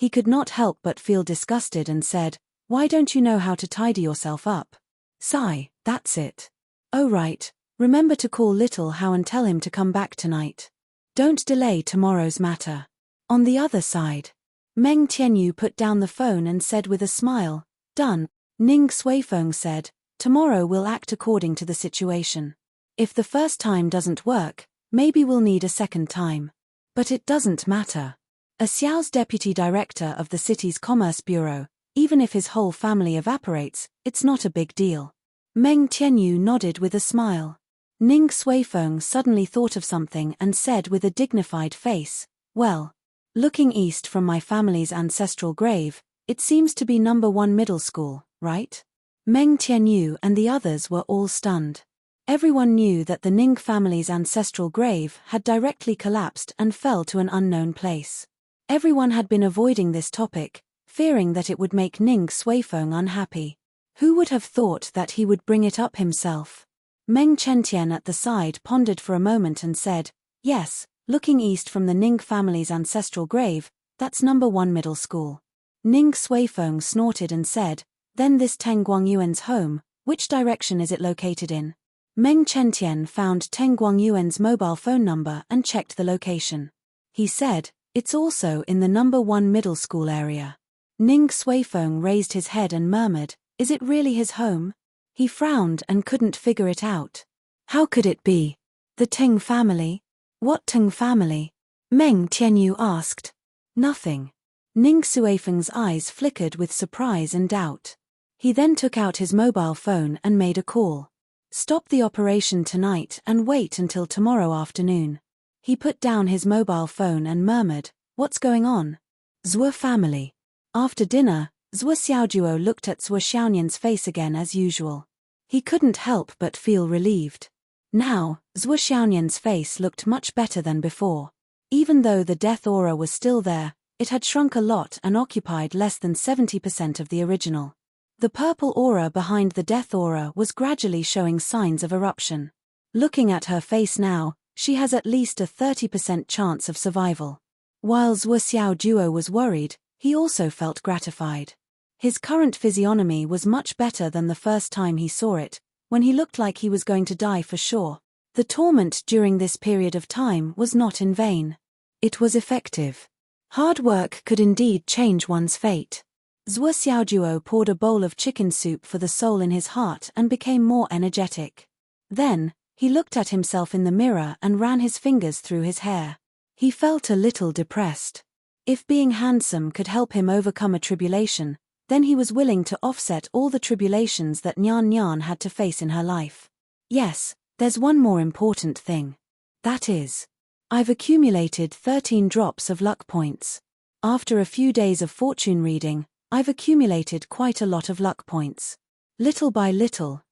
He could not help but feel disgusted and said, "Why don't you know how to tidy yourself up?" "Sigh, that's it." "Oh right, remember to call Little Hao and tell him to come back tonight. Don't delay tomorrow's matter." On the other side, Meng Tianyu put down the phone and said with a smile, "Done." Ning Xuefeng said, "Tomorrow we'll act according to the situation. If the first time doesn't work, maybe we'll need a second time. But it doesn't matter. A Xiao's deputy director of the city's commerce bureau, even if his whole family evaporates, it's not a big deal." Meng Tianyu nodded with a smile. Ning Xuefeng suddenly thought of something and said with a dignified face, "Well, looking east from my family's ancestral grave, it seems to be number 1 middle school, right?" Meng Tianyu and the others were all stunned. Everyone knew that the Ning family's ancestral grave had directly collapsed and fell to an unknown place. Everyone had been avoiding this topic, fearing that it would make Ning Xuefeng unhappy. Who would have thought that he would bring it up himself? Meng Chentian at the side pondered for a moment and said, "Yes, looking east from the Ning family's ancestral grave, that's number 1 middle school." Ning Xuefeng snorted and said, "Then this Teng Guangyuan's home, which direction is it located in?" Meng Chentian found Teng Guangyuan's mobile phone number and checked the location. He said, "It's also in the number 1 middle school area." Ning Xuefeng raised his head and murmured, "Is it really his home?" He frowned and couldn't figure it out. How could it be? The Teng family? What Teng family? Meng Tianyu asked. Nothing. Ning Xuefeng's eyes flickered with surprise and doubt. He then took out his mobile phone and made a call. "Stop the operation tonight and wait until tomorrow afternoon." He put down his mobile phone and murmured, "What's going on?" "Zhuo family." After dinner, Zhuo Xiaojuo looked at Zhuo Xiaonian's face again as usual. He couldn't help but feel relieved. Now, Zhuo Xiaonian's face looked much better than before. Even though the death aura was still there, it had shrunk a lot and occupied less than 70% of the original. The purple aura behind the death aura was gradually showing signs of eruption. Looking at her face now, she has at least a 30% chance of survival. While Zhuo Xiaojuo was worried, he also felt gratified. His current physiognomy was much better than the first time he saw it, when he looked like he was going to die for sure. The torment during this period of time was not in vain. It was effective. Hard work could indeed change one's fate. Zhuo Xiaojuo poured a bowl of chicken soup for the soul in his heart and became more energetic. Then, he looked at himself in the mirror and ran his fingers through his hair. He felt a little depressed. If being handsome could help him overcome a tribulation, then he was willing to offset all the tribulations that Nyan Nyan had to face in her life. Yes, there's one more important thing. That is, I've accumulated 13 drops of luck points. After a few days of fortune reading, I've accumulated quite a lot of luck points. Little by little,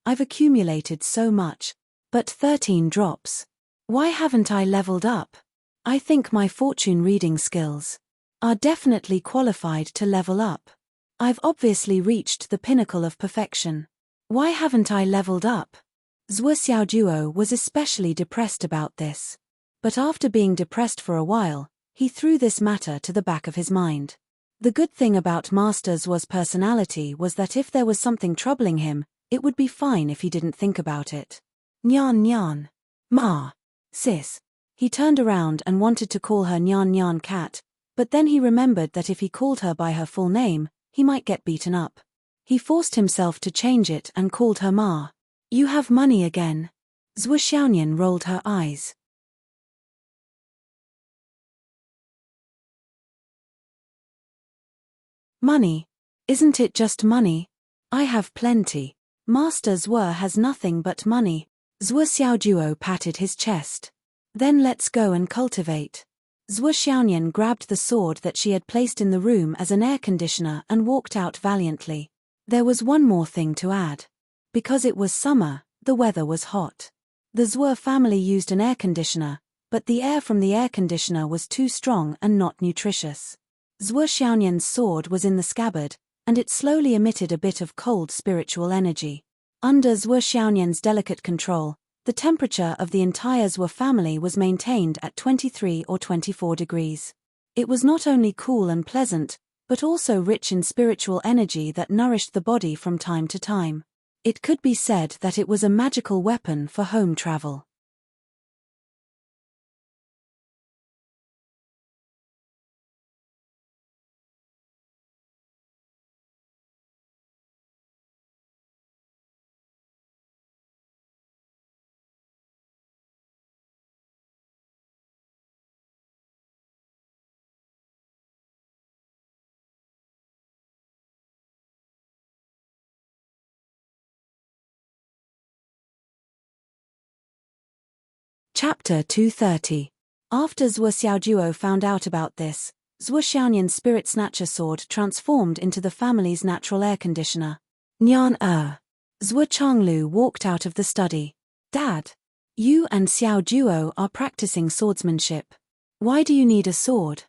I've accumulated so much. But 13 drops. Why haven't I leveled up? I think my fortune reading skills are definitely qualified to level up. I've obviously reached the pinnacle of perfection. Why haven't I leveled up? Zhuo Xiaojuo was especially depressed about this. But after being depressed for a while, he threw this matter to the back of his mind. The good thing about Master Zhuo's personality was that if there was something troubling him, it would be fine if he didn't think about it. Nyan Nyan. Ma. Sis. He turned around and wanted to call her Nyan Nyan cat, but then he remembered that if he called her by her full name, he might get beaten up. He forced himself to change it and called her Ma. You have money again. Zhuo Xiaoyan rolled her eyes. Money? Isn't it just money? I have plenty. Master Zhuo has nothing but money. Zhuo Xiaojuo patted his chest. Then let's go and cultivate. Zhuo Xiaoyan grabbed the sword that she had placed in the room as an air conditioner and walked out valiantly. There was one more thing to add. Because it was summer, the weather was hot. The Zhuo family used an air conditioner, but the air from the air conditioner was too strong and not nutritious. Zhuo Xiaoyan's sword was in the scabbard, and it slowly emitted a bit of cold spiritual energy. Under Zhuo Xiaoyan's delicate control, the temperature of the entire Zhuo family was maintained at 23 or 24 degrees. It was not only cool and pleasant, but also rich in spiritual energy that nourished the body from time to time. It could be said that it was a magical weapon for home travel. Chapter 230. After Zhuo Xiaojuo found out about this, Zhuo Xiaoyan's spirit snatcher sword transformed into the family's natural air conditioner. Nyan Zhuo Changlu walked out of the study. Dad, you and Xiaojuo are practicing swordsmanship. Why do you need a sword?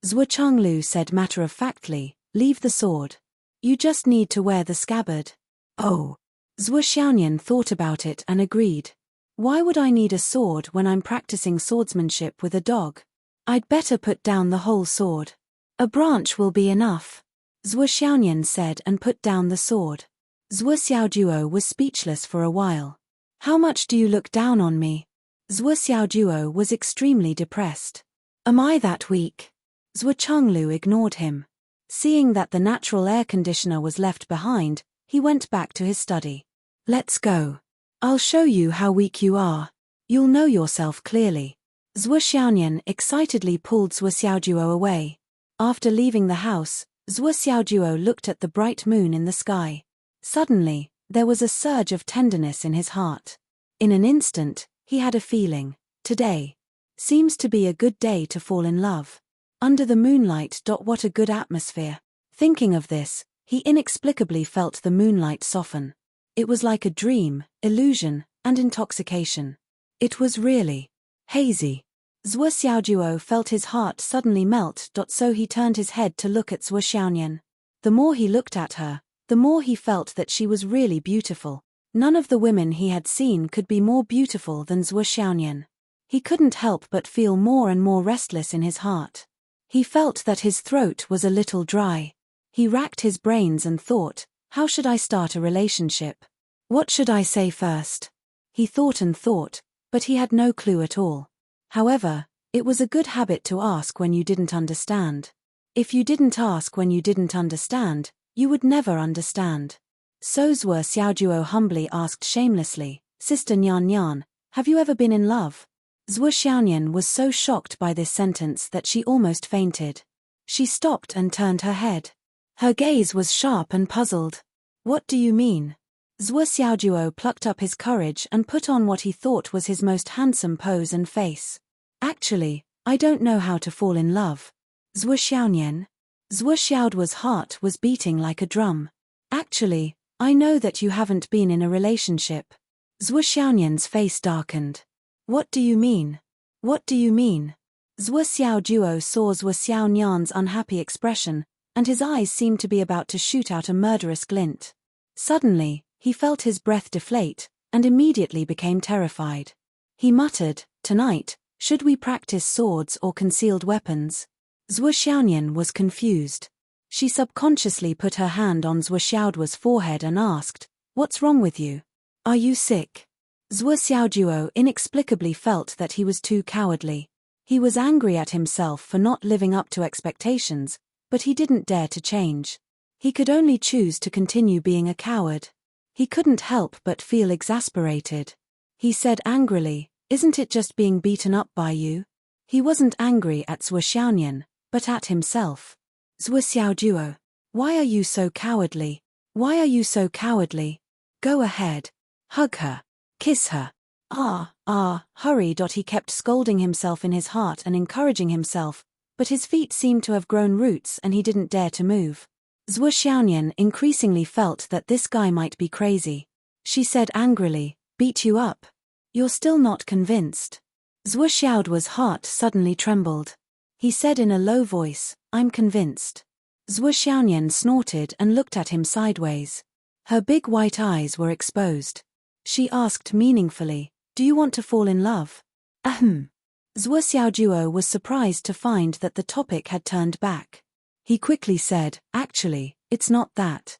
Zhuo Changlu said matter-of-factly, leave the sword. You just need to wear the scabbard. Oh. Zhuo Xiaoyan thought about it and agreed. Why would I need a sword when I'm practicing swordsmanship with a dog? I'd better put down the whole sword. A branch will be enough. Zhuo Xiaoyan said and put down the sword. Zhuo Xiaojuo was speechless for a while. How much do you look down on me? Zhuo Xiaojuo was extremely depressed. Am I that weak? Zhuo Changlu ignored him. Seeing that the natural air conditioner was left behind, he went back to his study. Let's go. I'll show you how weak you are. You'll know yourself clearly. Zhuo Xiaoyan excitedly pulled Zhuo Xiaojuo away. After leaving the house, Zhuo Xiaojuo looked at the bright moon in the sky. Suddenly, there was a surge of tenderness in his heart. In an instant, he had a feeling. Today seems to be a good day to fall in love. Under the moonlight. What a good atmosphere. Thinking of this, he inexplicably felt the moonlight soften. It was like a dream, illusion, and intoxication. It was really hazy. Zhuo Xiaojuo felt his heart suddenly melt. So he turned his head to look at Zhuo Xiaoyan. The more he looked at her, the more he felt that she was really beautiful. None of the women he had seen could be more beautiful than Zhuo Xiaonian. He couldn't help but feel more and more restless in his heart. He felt that his throat was a little dry. He racked his brains and thought, how should I start a relationship? What should I say first? He thought and thought, but he had no clue at all. However, it was a good habit to ask when you didn't understand. If you didn't ask when you didn't understand, you would never understand. So Zhuo Xiaojuo humbly asked shamelessly, Sister Nyan Nyan, have you ever been in love? Zhuo Xiaonian was so shocked by this sentence that she almost fainted. She stopped and turned her head. Her gaze was sharp and puzzled. What do you mean? Zhuo Xiaojuo plucked up his courage and put on what he thought was his most handsome pose and face. Actually, I don't know how to fall in love. Zhuo Xiaonian? Zhuo Xiaoduo's heart was beating like a drum. Actually, I know that you haven't been in a relationship. Zhuo Xiaonian's face darkened. What do you mean? What do you mean? Zhuo Xiaojuo saw Zhuo Xiaonian's unhappy expression, and his eyes seemed to be about to shoot out a murderous glint. Suddenly, he felt his breath deflate, and immediately became terrified. He muttered, tonight, should we practice swords or concealed weapons? Zhuo Xiaonian was confused. She subconsciously put her hand on Zhuo Xiaoduo's forehead and asked, what's wrong with you? Are you sick? Zhuo Xiaojuo inexplicably felt that he was too cowardly. He was angry at himself for not living up to expectations, but he didn't dare to change. He could only choose to continue being a coward. He couldn't help but feel exasperated. He said angrily, isn't it just being beaten up by you? He wasn't angry at Zhuo Xiaonian, but at himself. Zhuo Xiaojuo, why are you so cowardly? Why are you so cowardly? Go ahead. Hug her. Kiss her. Hurry. He kept scolding himself in his heart and encouraging himself, but his feet seemed to have grown roots and he didn't dare to move. Zhuo Xiaonian increasingly felt that this guy might be crazy. She said angrily, beat you up? You're still not convinced? Zhuo Xiaoduo's heart suddenly trembled. He said in a low voice, I'm convinced. Zhuo Xiaonian snorted and looked at him sideways. Her big white eyes were exposed. She asked meaningfully, do you want to fall in love? Ahem. Zhuo Xiaojuo was surprised to find that the topic had turned back. He quickly said, actually, it's not that.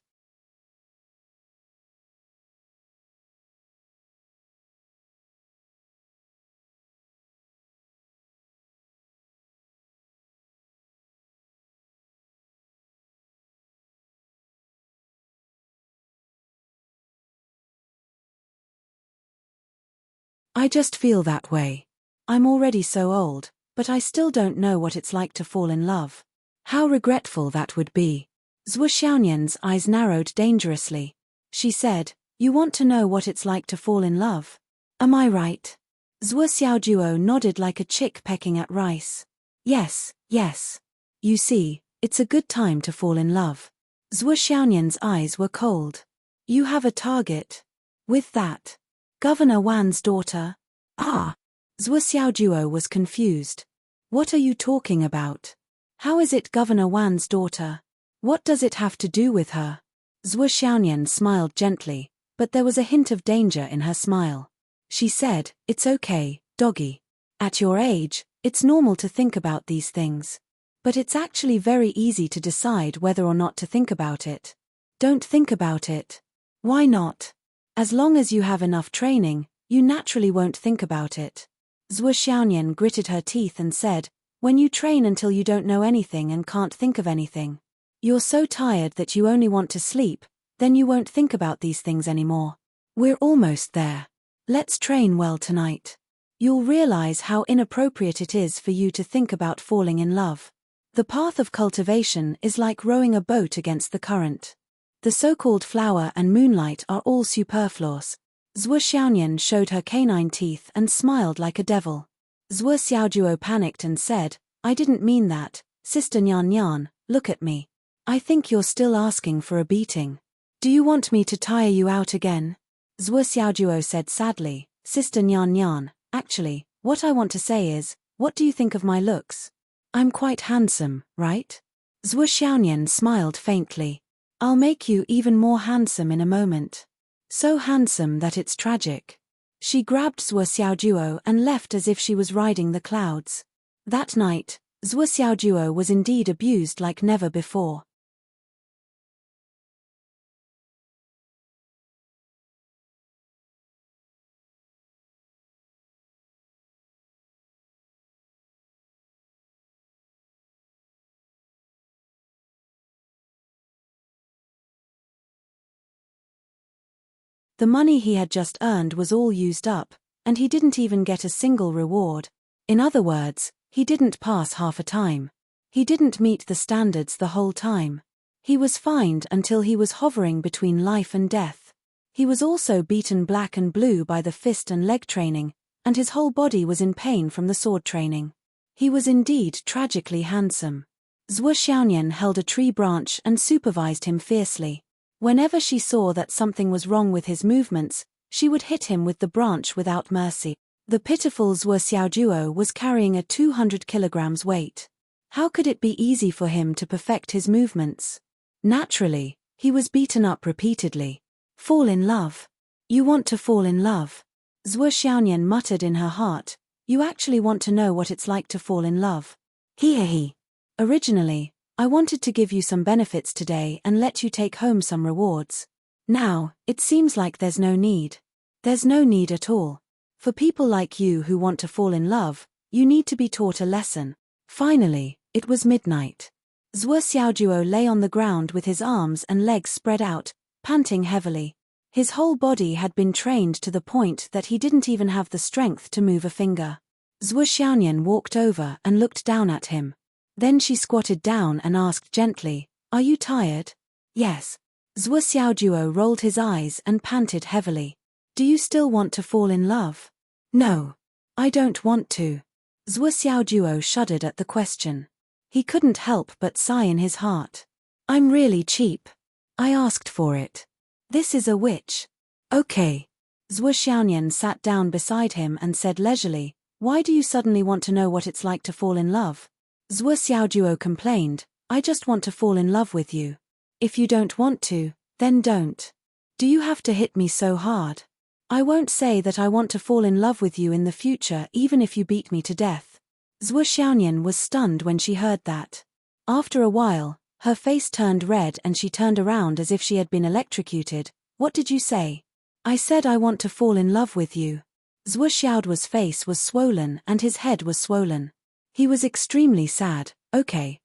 I just feel that way. I'm already so old, but I still don't know what it's like to fall in love. How regretful that would be. Zhuo Xiaonian's eyes narrowed dangerously. She said, you want to know what it's like to fall in love? Am I right? Zhuo Xiaojuo nodded like a chick pecking at rice. Yes, yes. You see, it's a good time to fall in love. Zhuo Xiaonian's eyes were cold. You have a target. With that. Governor Wan's daughter? Ah! Zhuo Xiaojuo was confused. What are you talking about? How is it Governor Wan's daughter? What does it have to do with her? Zhuo Xiaonian smiled gently, but there was a hint of danger in her smile. She said, it's okay, doggy. At your age, it's normal to think about these things. But it's actually very easy to decide whether or not to think about it. Don't think about it. Why not? As long as you have enough training, you naturally won't think about it. Zhuo Xiaonian gritted her teeth and said, when you train until you don't know anything and can't think of anything, you're so tired that you only want to sleep, then you won't think about these things anymore. We're almost there. Let's train well tonight. You'll realize how inappropriate it is for you to think about falling in love. The path of cultivation is like rowing a boat against the current. The so-called flower and moonlight are all superfluous. Zhuo Xiaonian showed her canine teeth and smiled like a devil. Zhuo Xiaojuo panicked and said, I didn't mean that, Sister Nyan Nyan, look at me. I think you're still asking for a beating. Do you want me to tire you out again? Zhuo Xiaojuo said sadly, Sister Nyan Nyan, actually, what I want to say is, what do you think of my looks? I'm quite handsome, right? Zhuo Xiaonian smiled faintly. I'll make you even more handsome in a moment. So handsome that it's tragic. She grabbed Zhuo Xiaojuo and left as if she was riding the clouds. That night, Zhuo Xiaojuo was indeed abused like never before. The money he had just earned was all used up, and he didn't even get a single reward. In other words, he didn't pass half a time. He didn't meet the standards the whole time. He was fined until he was hovering between life and death. He was also beaten black and blue by the fist and leg training, and his whole body was in pain from the sword training. He was indeed tragically handsome. Zhuo Xiaonian held a tree branch and supervised him fiercely. Whenever she saw that something was wrong with his movements, she would hit him with the branch without mercy. The pitiful Zhuo Xiaojuo was carrying a 200 kilograms weight. How could it be easy for him to perfect his movements? Naturally, he was beaten up repeatedly. Fall in love. You want to fall in love. Zhuo Xiaonian muttered in her heart, you actually want to know what it's like to fall in love. He. Originally, I wanted to give you some benefits today and let you take home some rewards. Now, it seems like there's no need. There's no need at all. For people like you who want to fall in love, you need to be taught a lesson. Finally, it was midnight. Zhuo Xiaojuo lay on the ground with his arms and legs spread out, panting heavily. His whole body had been trained to the point that he didn't even have the strength to move a finger. Zhuo Xiaonian walked over and looked down at him. Then she squatted down and asked gently, are you tired? Yes. Zhuo Xiaojuo rolled his eyes and panted heavily. Do you still want to fall in love? No. I don't want to. Zhuo Xiaojuo shuddered at the question. He couldn't help but sigh in his heart. I'm really cheap. I asked for it. This is a witch. Okay. Zhuo Xiaonian sat down beside him and said leisurely, why do you suddenly want to know what it's like to fall in love? Zhuo Xiaojuo complained, I just want to fall in love with you. If you don't want to, then don't. Do you have to hit me so hard? I won't say that I want to fall in love with you in the future even if you beat me to death. Zhuo Xiaonian was stunned when she heard that. After a while, her face turned red and she turned around as if she had been electrocuted. What did you say? I said I want to fall in love with you. Zhuo Xiaojuo's face was swollen and his head was swollen. He was extremely sad. Okay.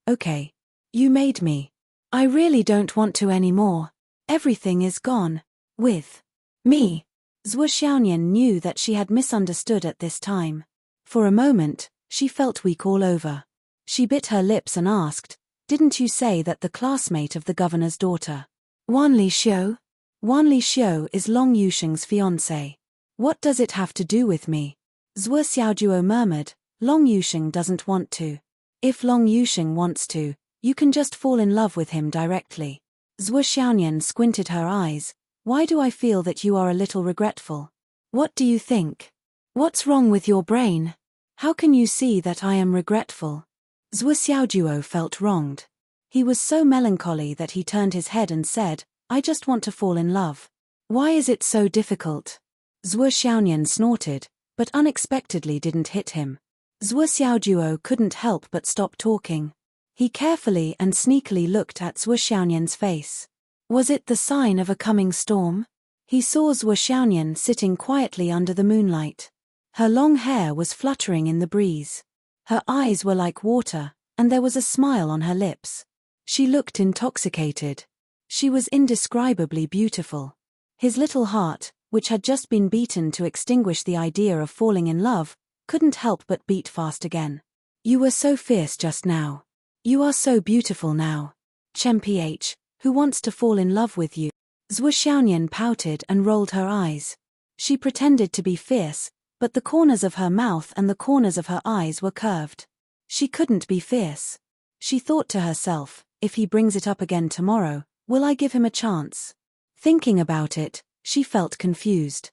You made me. I really don't want to anymore. Everything is gone. With me. Zhuo Xiaonian knew that she had misunderstood at this time. For a moment, she felt weak all over. She bit her lips and asked, didn't you say that the classmate of the governor's daughter? Wanli Xiu? Wanli Xiu is Long Yusheng's fiancé. What does it have to do with me? Zhuo Xiaojuo murmured, Long Yusheng doesn't want to. If Long Yusheng wants to, you can just fall in love with him directly. Zhuo Xiaonian squinted her eyes. Why do I feel that you are a little regretful? What do you think? What's wrong with your brain? How can you see that I am regretful? Zhuo Xiaojuo felt wronged. He was so melancholy that he turned his head and said, I just want to fall in love. Why is it so difficult? Zhuo Xiaonian snorted, but unexpectedly didn't hit him. Zhuo Xiaojuo couldn't help but stop talking. He carefully and sneakily looked at Zhuo Xiaonian's face. Was it the sign of a coming storm? He saw Zhuo Xiaonian sitting quietly under the moonlight. Her long hair was fluttering in the breeze. Her eyes were like water, and there was a smile on her lips. She looked intoxicated. She was indescribably beautiful. His little heart, which had just been beaten to extinguish the idea of falling in love, couldn't help but beat fast again. You were so fierce just now. You are so beautiful now. Chen PH, who wants to fall in love with you? Zhuo Xiaonian pouted and rolled her eyes. She pretended to be fierce, but the corners of her mouth and the corners of her eyes were curved. She couldn't be fierce. She thought to herself, if he brings it up again tomorrow, will I give him a chance? Thinking about it, she felt confused.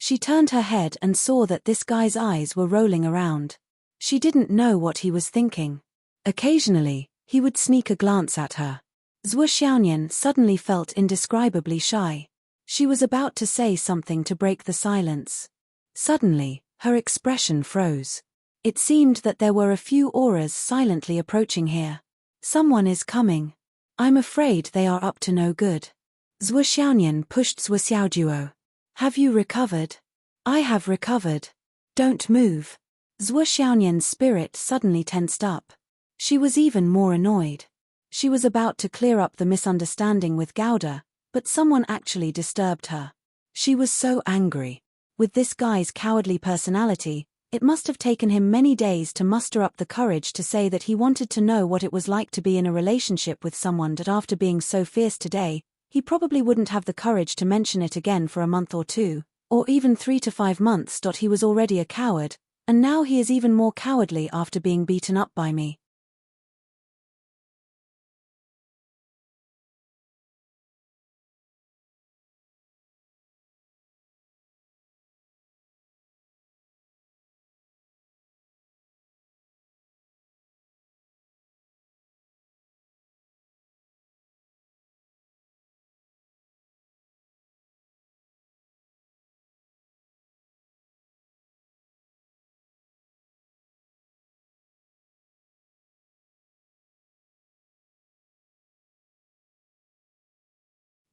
She turned her head and saw that this guy's eyes were rolling around. She didn't know what he was thinking. Occasionally, he would sneak a glance at her. Zhuo Xiaonian suddenly felt indescribably shy. She was about to say something to break the silence. Suddenly, her expression froze. It seemed that there were a few auras silently approaching here. Someone is coming. I'm afraid they are up to no good. Zhuo Xiaonian pushed Zhuo Xiaojuo. Have you recovered? I have recovered. Don't move. Zhuo Xiaonian's spirit suddenly tensed up. She was even more annoyed. She was about to clear up the misunderstanding with Gouda, but someone actually disturbed her. She was so angry. With this guy's cowardly personality, it must have taken him many days to muster up the courage to say that he wanted to know what it was like to be in a relationship with someone that after being so fierce today, he probably wouldn't have the courage to mention it again for a month or two, or even 3 to 5 months. He was already a coward, and now he is even more cowardly after being beaten up by me.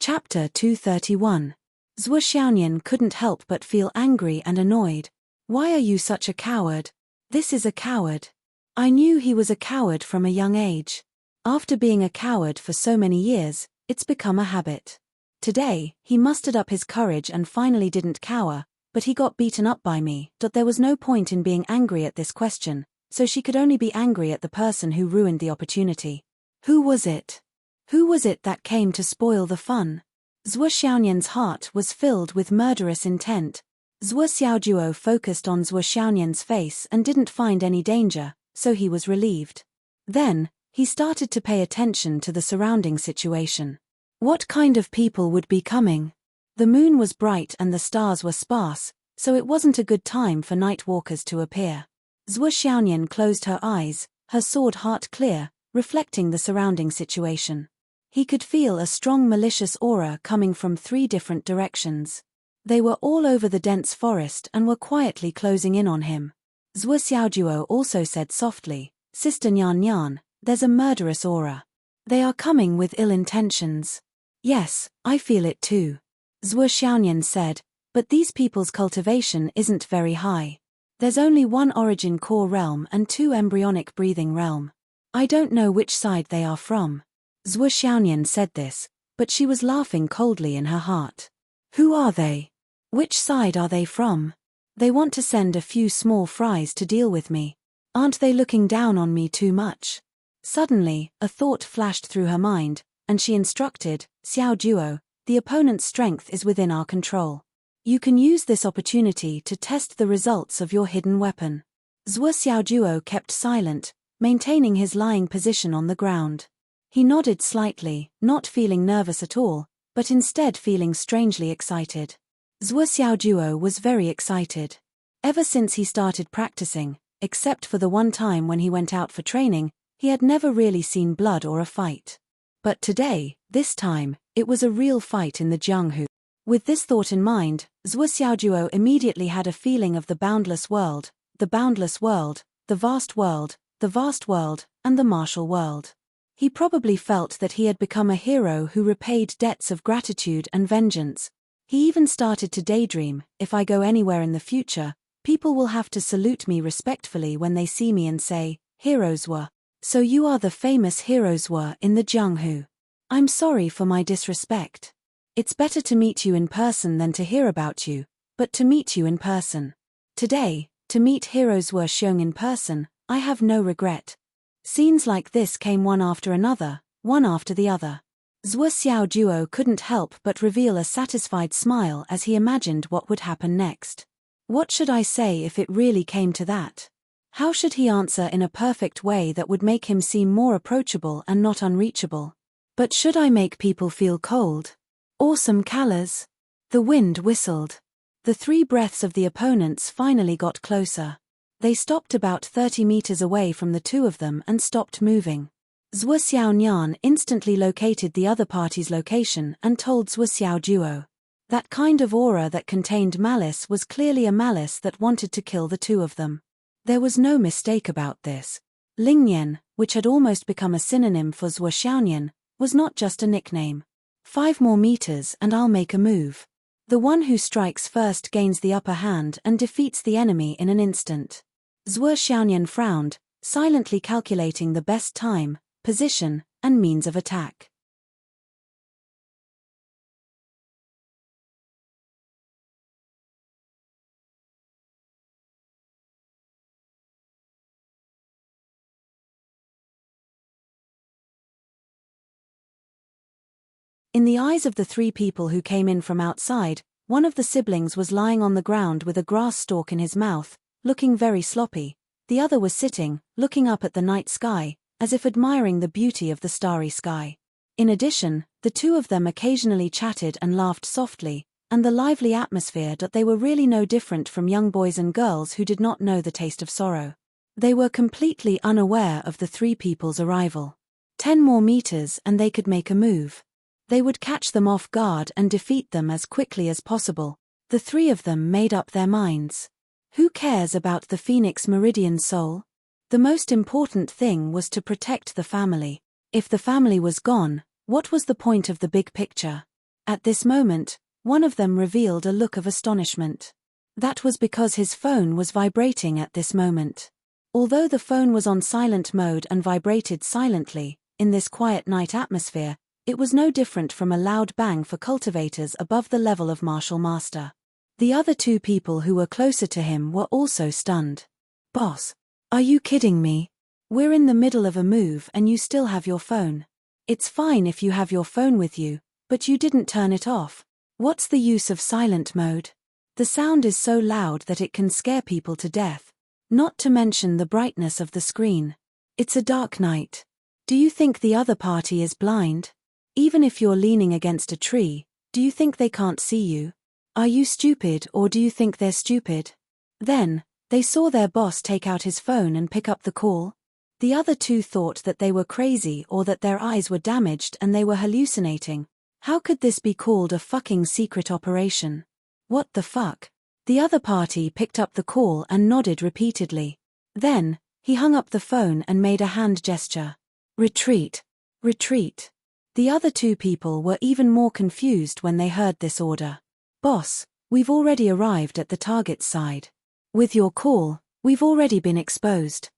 Chapter 231. Zhuo Xiaonian couldn't help but feel angry and annoyed. Why are you such a coward? This is a coward. I knew he was a coward from a young age. After being a coward for so many years, it's become a habit. Today, he mustered up his courage and finally didn't cower, but he got beaten up by me. There was no point in being angry at this question, so she could only be angry at the person who ruined the opportunity. Who was it? Who was it that came to spoil the fun? Zhuo Xiaonian's heart was filled with murderous intent. Zhuo Xiaojuo focused on Zhuo Xiaonian's face and didn't find any danger, so he was relieved. Then, he started to pay attention to the surrounding situation. What kind of people would be coming? The moon was bright and the stars were sparse, so it wasn't a good time for night walkers to appear. Zhuo Xiaonian closed her eyes, her sword heart clear, reflecting the surrounding situation. He could feel a strong malicious aura coming from 3 different directions. They were all over the dense forest and were quietly closing in on him. Zhuo Xiaojuo also said softly, Sister Nyan Nyan, there's a murderous aura. They are coming with ill intentions. Yes, I feel it too. Zhuo Xiaonian said, but these people's cultivation isn't very high. There's only 1 origin core realm and 2 embryonic breathing realm. I don't know which side they are from. Zhuo Xiaonian said this, but she was laughing coldly in her heart. Who are they? Which side are they from? They want to send a few small fries to deal with me. Aren't they looking down on me too much? Suddenly, a thought flashed through her mind, and she instructed, Xiao Duo, the opponent's strength is within our control. You can use this opportunity to test the results of your hidden weapon. Zhuo Xiaojuo kept silent, maintaining his lying position on the ground. He nodded slightly, not feeling nervous at all, but instead feeling strangely excited. Zhuo Xiaojuo was very excited. Ever since he started practicing, except for the one time when he went out for training, he had never really seen blood or a fight. But today, this time, it was a real fight in the Jianghu. With this thought in mind, Zhuo Xiaojuo immediately had a feeling of the boundless world, the boundless world, the vast world, the vast world, and the martial world. He probably felt that he had become a hero who repaid debts of gratitude and vengeance. He even started to daydream, if I go anywhere in the future, people will have to salute me respectfully when they see me and say, heroes were. So you are the famous heroes were in the Jianghu. I'm sorry for my disrespect. It's better to meet you in person than to hear about you, but to meet you in person. Today, to meet heroes were shown in person, I have no regret. Scenes like this came one after another, one after the other. Zhuo Xiaojuo couldn't help but reveal a satisfied smile as he imagined what would happen next. What should I say if it really came to that? How should he answer in a perfect way that would make him seem more approachable and not unreachable? But should I make people feel cold? Awesome colors. The wind whistled. The 3 breaths of the opponents finally got closer. They stopped about 30 meters away from the 2 of them and stopped moving. Zhuo Xiaonian instantly located the other party's location and told Zhuo Xiaoduo. That kind of aura that contained malice was clearly a malice that wanted to kill the 2 of them. There was no mistake about this. Lingnian, which had almost become a synonym for Zhuo Xiaonian, was not just a nickname. 5 more meters and I'll make a move. The one who strikes first gains the upper hand and defeats the enemy in an instant. Zhuo Xiaonian frowned, silently calculating the best time, position, and means of attack. In the eyes of the 3 people who came in from outside, one of the siblings was lying on the ground with a grass stalk in his mouth, looking very sloppy. The other was sitting, looking up at the night sky, as if admiring the beauty of the starry sky. In addition, the 2 of them occasionally chatted and laughed softly, and the lively atmosphere that they were really no different from young boys and girls who did not know the taste of sorrow. They were completely unaware of the 3 people's arrival. 10 more meters and they could make a move. They would catch them off guard and defeat them as quickly as possible. The 3 of them made up their minds. Who cares about the Phoenix Meridian soul? The most important thing was to protect the family. If the family was gone, what was the point of the big picture? At this moment, one of them revealed a look of astonishment. That was because his phone was vibrating at this moment. Although the phone was on silent mode and vibrated silently, in this quiet night atmosphere, it was no different from a loud bang for cultivators above the level of Martial Master. The other 2 people who were closer to him were also stunned. Boss, are you kidding me? We're in the middle of a move and you still have your phone. It's fine if you have your phone with you, but you didn't turn it off. What's the use of silent mode? The sound is so loud that it can scare people to death. Not to mention the brightness of the screen. It's a dark night. Do you think the other party is blind? Even if you're leaning against a tree, do you think they can't see you? Are you stupid or do you think they're stupid? Then, they saw their boss take out his phone and pick up the call. The other 2 thought that they were crazy or that their eyes were damaged and they were hallucinating. How could this be called a fucking secret operation? What the fuck? The other party picked up the call and nodded repeatedly. Then, he hung up the phone and made a hand gesture. Retreat. Retreat. The other 2 people were even more confused when they heard this order. Boss, we've already arrived at the target's side. With your call, we've already been exposed.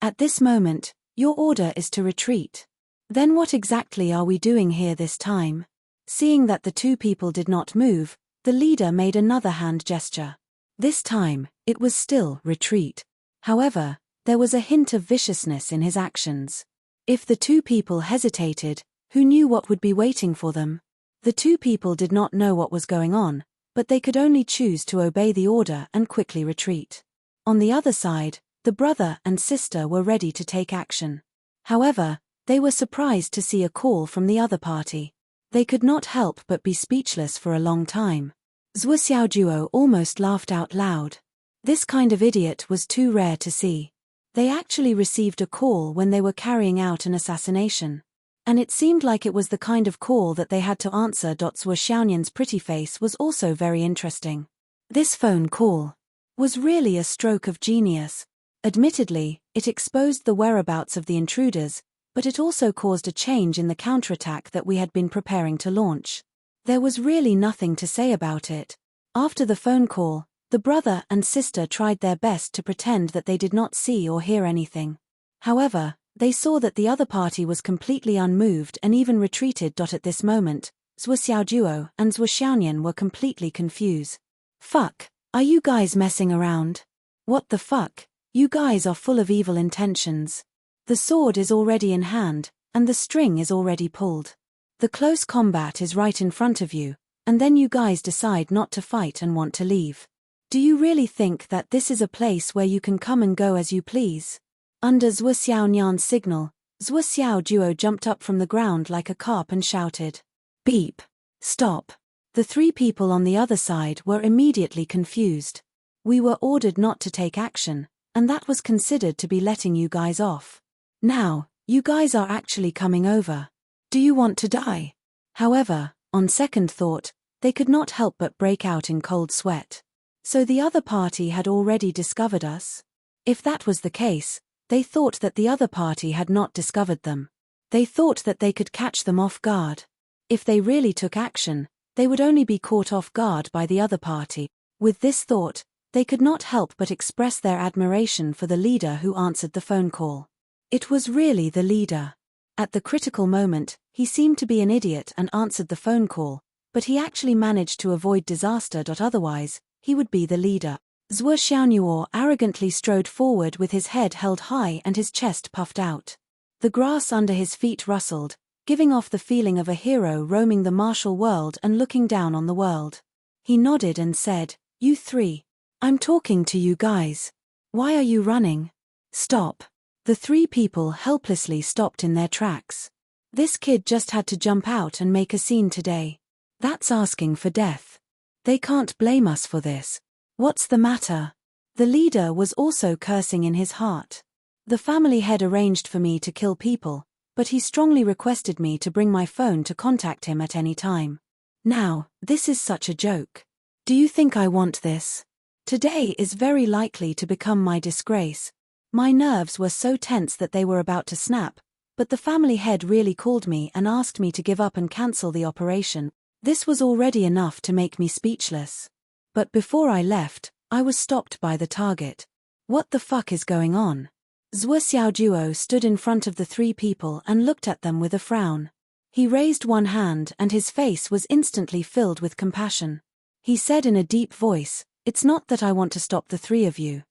At this moment, your order is to retreat. Then what exactly are we doing here this time? Seeing that the 2 people did not move, the leader made another hand gesture. This time, it was still retreat. However, there was a hint of viciousness in his actions. If the 2 people hesitated, who knew what would be waiting for them? The 2 people did not know what was going on, but they could only choose to obey the order and quickly retreat. On the other side, the brother and sister were ready to take action. However, they were surprised to see a call from the other party. They could not help but be speechless for a long time. Zhuo Xiaoduo almost laughed out loud. This kind of idiot was too rare to see. They actually received a call when they were carrying out an assassination. And it seemed like it was the kind of call that they had to answer. Zhuo Xiaonian's pretty face was also very interesting. This phone call was really a stroke of genius. Admittedly, it exposed the whereabouts of the intruders, but it also caused a change in the counterattack that we had been preparing to launch. There was really nothing to say about it. After the phone call, the brother and sister tried their best to pretend that they did not see or hear anything. However, they saw that the other party was completely unmoved and even retreated. At this moment, Zhuo Xiaoduo and Zhuo Xiaonian were completely confused. Fuck, are you guys messing around? What the fuck? You guys are full of evil intentions. The sword is already in hand, and the string is already pulled. The close combat is right in front of you, and then you guys decide not to fight and want to leave. Do you really think that this is a place where you can come and go as you please? Under Zhuo Xiaonyan's signal, Zhuo Xiaojuo jumped up from the ground like a carp and shouted, "Beep! Stop!" The three people on the other side were immediately confused. We were ordered not to take action, and that was considered to be letting you guys off. Now, you guys are actually coming over. Do you want to die? However, on second thought, they could not help but break out in cold sweat. So the other party had already discovered us? If that was the case, they thought that the other party had not discovered them. They thought that they could catch them off guard. If they really took action, they would only be caught off guard by the other party. With this thought, they could not help but express their admiration for the leader who answered the phone call. It was really the leader. At the critical moment, he seemed to be an idiot and answered the phone call, but he actually managed to avoid disaster. Otherwise, he would be the leader. Zhuo Xiaonuo arrogantly strode forward with his head held high and his chest puffed out. The grass under his feet rustled, giving off the feeling of a hero roaming the martial world and looking down on the world. He nodded and said, "You three. I'm talking to you guys. Why are you running? Stop." The three people helplessly stopped in their tracks. This kid just had to jump out and make a scene today. That's asking for death. They can't blame us for this. What's the matter? The leader was also cursing in his heart. The family head arranged for me to kill people, but he strongly requested me to bring my phone to contact him at any time. Now, this is such a joke. Do you think I want this? Today is very likely to become my disgrace. My nerves were so tense that they were about to snap, but the family head really called me and asked me to give up and cancel the operation. This was already enough to make me speechless. But before I left, I was stopped by the target. What the fuck is going on? Zhuo Xiaojuo stood in front of the three people and looked at them with a frown. He raised one hand and his face was instantly filled with compassion. He said in a deep voice, "It's not that I want to stop the three of you.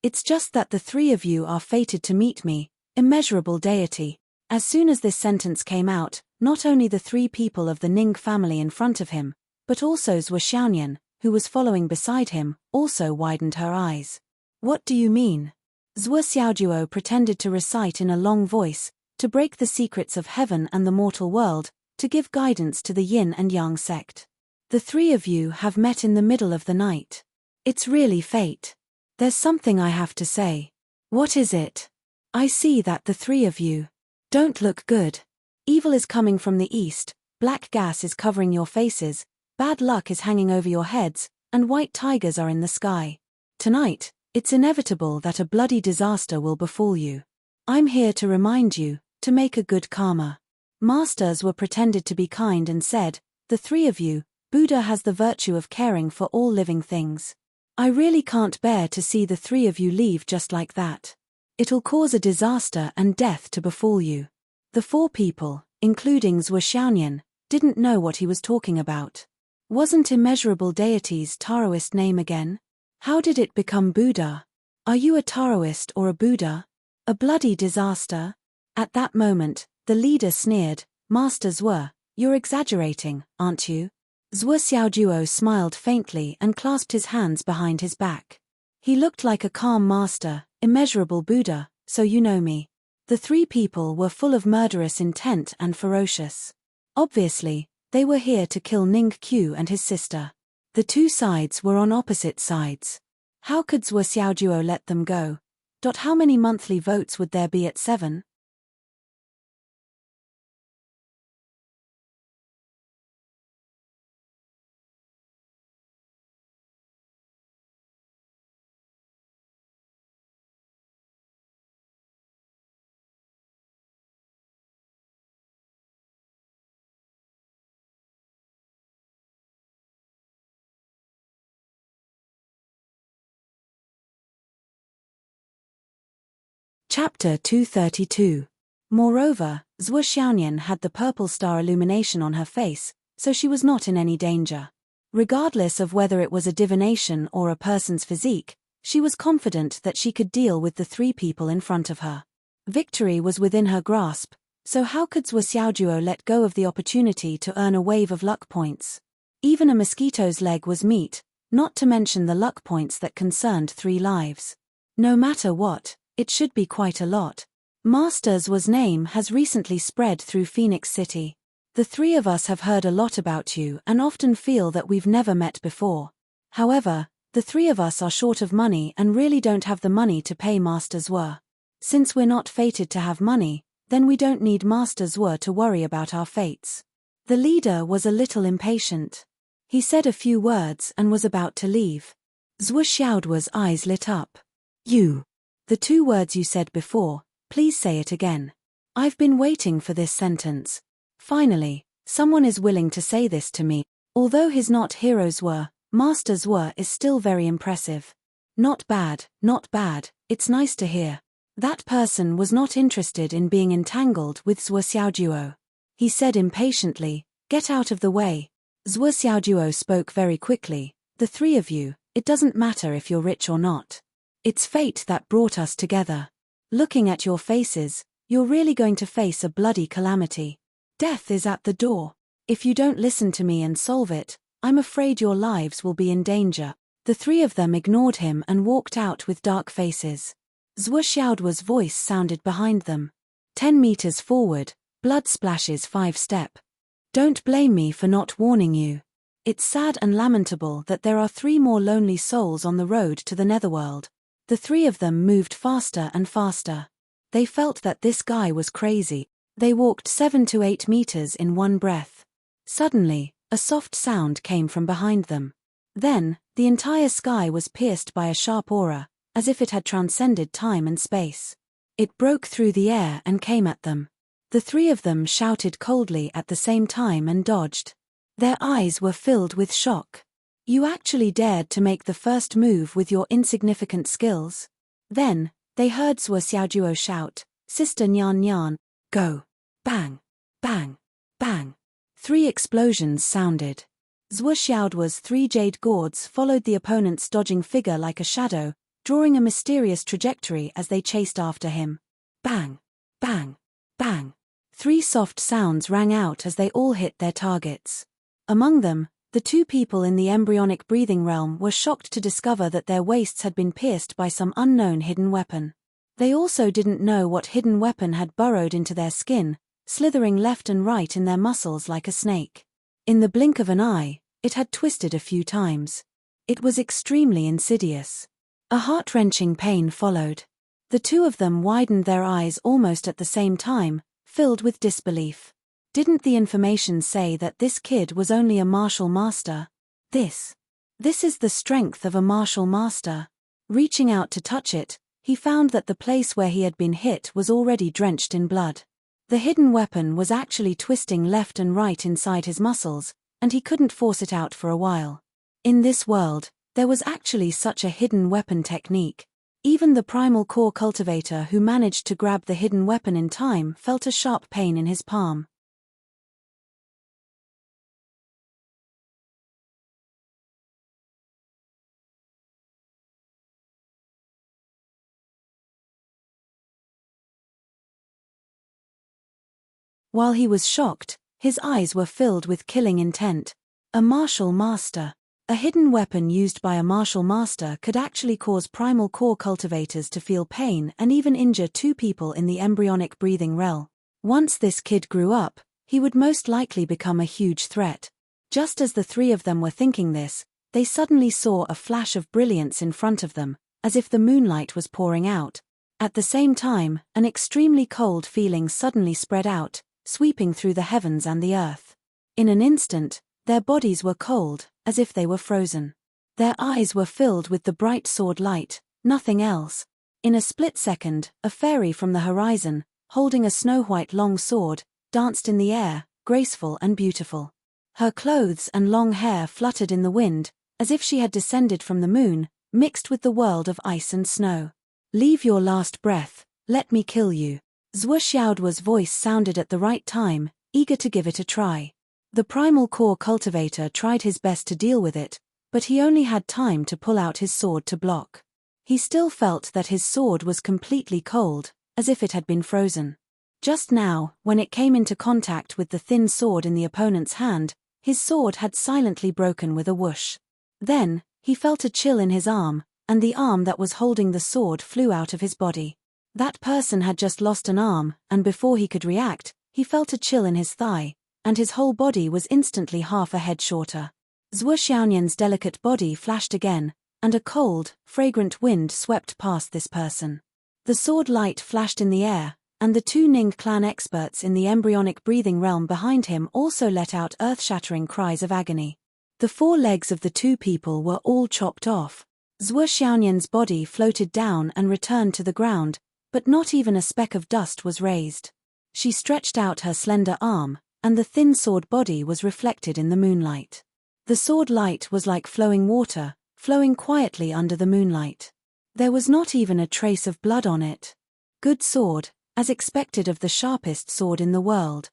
It's just that the three of you are fated to meet me, immeasurable deity." As soon as this sentence came out, not only the three people of the Ning family in front of him, but also Zhuo Xiaoyan, who was following beside him, also widened her eyes. "What do you mean?" Zhuo Xiaojuo pretended to recite in a long voice, to break the secrets of heaven and the mortal world, to give guidance to the yin and yang sect. "The three of you have met in the middle of the night. It's really fate. There's something I have to say." "What is it?" "I see that the three of you don't look good. Evil is coming from the east, black gas is covering your faces, bad luck is hanging over your heads, and white tigers are in the sky. Tonight, it's inevitable that a bloody disaster will befall you. I'm here to remind you, to make a good karma." Masters were pretended to be kind and said, "The three of you, Buddha has the virtue of caring for all living things. I really can't bear to see the three of you leave just like that. It'll cause a disaster and death to befall you." The four people, including Zhuo Xiaoyan, didn't know what he was talking about. Wasn't immeasurable deity's Taoist name again? How did it become Buddha? Are you a Taoist or a Buddha? A bloody disaster? At that moment, the leader sneered, "Master Zhuo, you're exaggerating, aren't you?" Zhuo Xiaojuo smiled faintly and clasped his hands behind his back. He looked like a calm master, immeasurable Buddha, so you know me. The three people were full of murderous intent and ferocious. Obviously, they were here to kill Ning Qiu and his sister. The two sides were on opposite sides. How could Zhuo Xiaojuo let them go? How many monthly votes would there be at 7? Chapter 232. Moreover, Zhuo Xiaonian had the purple star illumination on her face, so she was not in any danger. Regardless of whether it was a divination or a person's physique, she was confident that she could deal with the three people in front of her. Victory was within her grasp, so how could Zhuo Xiaojuo let go of the opportunity to earn a wave of luck points? Even a mosquito's leg was meat, not to mention the luck points that concerned 3 lives. No matter what, it should be quite a lot. Master Zhuo's name has recently spread through Phoenix City. The 3 of us have heard a lot about you and often feel that we've never met before. However, the 3 of us are short of money and really don't have the money to pay Master Zhuo. Since we're not fated to have money, then we don't need Master Zhuo to worry about our fates. The leader was a little impatient. He said a few words and was about to leave. Zhuo Xiaoduo's eyes lit up. You. The 2 words you said before, please say it again. I've been waiting for this sentence. Finally, someone is willing to say this to me. Although his not heroes were, Master Zhuo is still very impressive. Not bad, it's nice to hear. That person was not interested in being entangled with Zhuo Xiaojuo. He said impatiently, get out of the way. Zhuo Xiaojuo spoke very quickly, the 3 of you, it doesn't matter if you're rich or not. It's fate that brought us together. Looking at your faces, you're really going to face a bloody calamity. Death is at the door. If you don't listen to me and solve it, I'm afraid your lives will be in danger. The 3 of them ignored him and walked out with dark faces. Zhuo Xiaoduo's voice sounded behind them. 10 meters forward, blood splashes 5 step. Don't blame me for not warning you. It's sad and lamentable that there are 3 more lonely souls on the road to the netherworld. The 3 of them moved faster and faster. They felt that this guy was crazy. They walked 7 to 8 meters in one breath. Suddenly, a soft sound came from behind them. Then, the entire sky was pierced by a sharp aura, as if it had transcended time and space. It broke through the air and came at them. The 3 of them shouted coldly at the same time and dodged. Their eyes were filled with shock. You actually dared to make the first move with your insignificant skills? Then, they heard Zhuo Xiaojuo shout, Sister Nyan Nyan, go. Bang, bang, bang. 3 explosions sounded. Zhuo Xiaoduo's 3 jade gourds followed the opponent's dodging figure like a shadow, drawing a mysterious trajectory as they chased after him. Bang, bang, bang. 3 soft sounds rang out as they all hit their targets. Among them, the 2 people in the embryonic breathing realm were shocked to discover that their waists had been pierced by some unknown hidden weapon. They also didn't know what hidden weapon had burrowed into their skin, slithering left and right in their muscles like a snake. In the blink of an eye, it had twisted a few times. It was extremely insidious. A heart-wrenching pain followed. The 2 of them widened their eyes almost at the same time, filled with disbelief. Didn't the information say that this kid was only a martial master? This is the strength of a martial master. Reaching out to touch it, he found that the place where he had been hit was already drenched in blood. The hidden weapon was actually twisting left and right inside his muscles, and he couldn't force it out for a while. In this world, there was actually such a hidden weapon technique. Even the primal core cultivator who managed to grab the hidden weapon in time felt a sharp pain in his palm. While he was shocked, his eyes were filled with killing intent. A martial master. A hidden weapon used by a martial master could actually cause primal core cultivators to feel pain and even injure 2 people in the embryonic breathing realm. Once this kid grew up, he would most likely become a huge threat. Just as the 3 of them were thinking this, they suddenly saw a flash of brilliance in front of them, as if the moonlight was pouring out. At the same time, an extremely cold feeling suddenly spread out, sweeping through the heavens and the earth. In an instant, their bodies were cold, as if they were frozen. Their eyes were filled with the bright sword light, nothing else. In a split second, a fairy from the horizon, holding a snow-white long sword, danced in the air, graceful and beautiful. Her clothes and long hair fluttered in the wind, as if she had descended from the moon, mixed with the world of ice and snow. Leave your last breath, let me kill you. Zhuo Xiaoduo's voice sounded at the right time, eager to give it a try. The primal core cultivator tried his best to deal with it, but he only had time to pull out his sword to block. He still felt that his sword was completely cold, as if it had been frozen. Just now, when it came into contact with the thin sword in the opponent's hand, his sword had silently broken with a whoosh. Then, he felt a chill in his arm, and the arm that was holding the sword flew out of his body. That person had just lost an arm, and before he could react, he felt a chill in his thigh, and his whole body was instantly half a head shorter. Zhuo Xiaoyan's delicate body flashed again, and a cold, fragrant wind swept past this person. The sword light flashed in the air, and the two Ning clan experts in the embryonic breathing realm behind him also let out earth-shattering cries of agony. The four legs of the two people were all chopped off. Zhuo Xiaoyan's body floated down and returned to the ground, but not even a speck of dust was raised. She stretched out her slender arm, and the thin sword body was reflected in the moonlight. The sword light was like flowing water, flowing quietly under the moonlight. There was not even a trace of blood on it. Good sword, as expected of the sharpest sword in the world.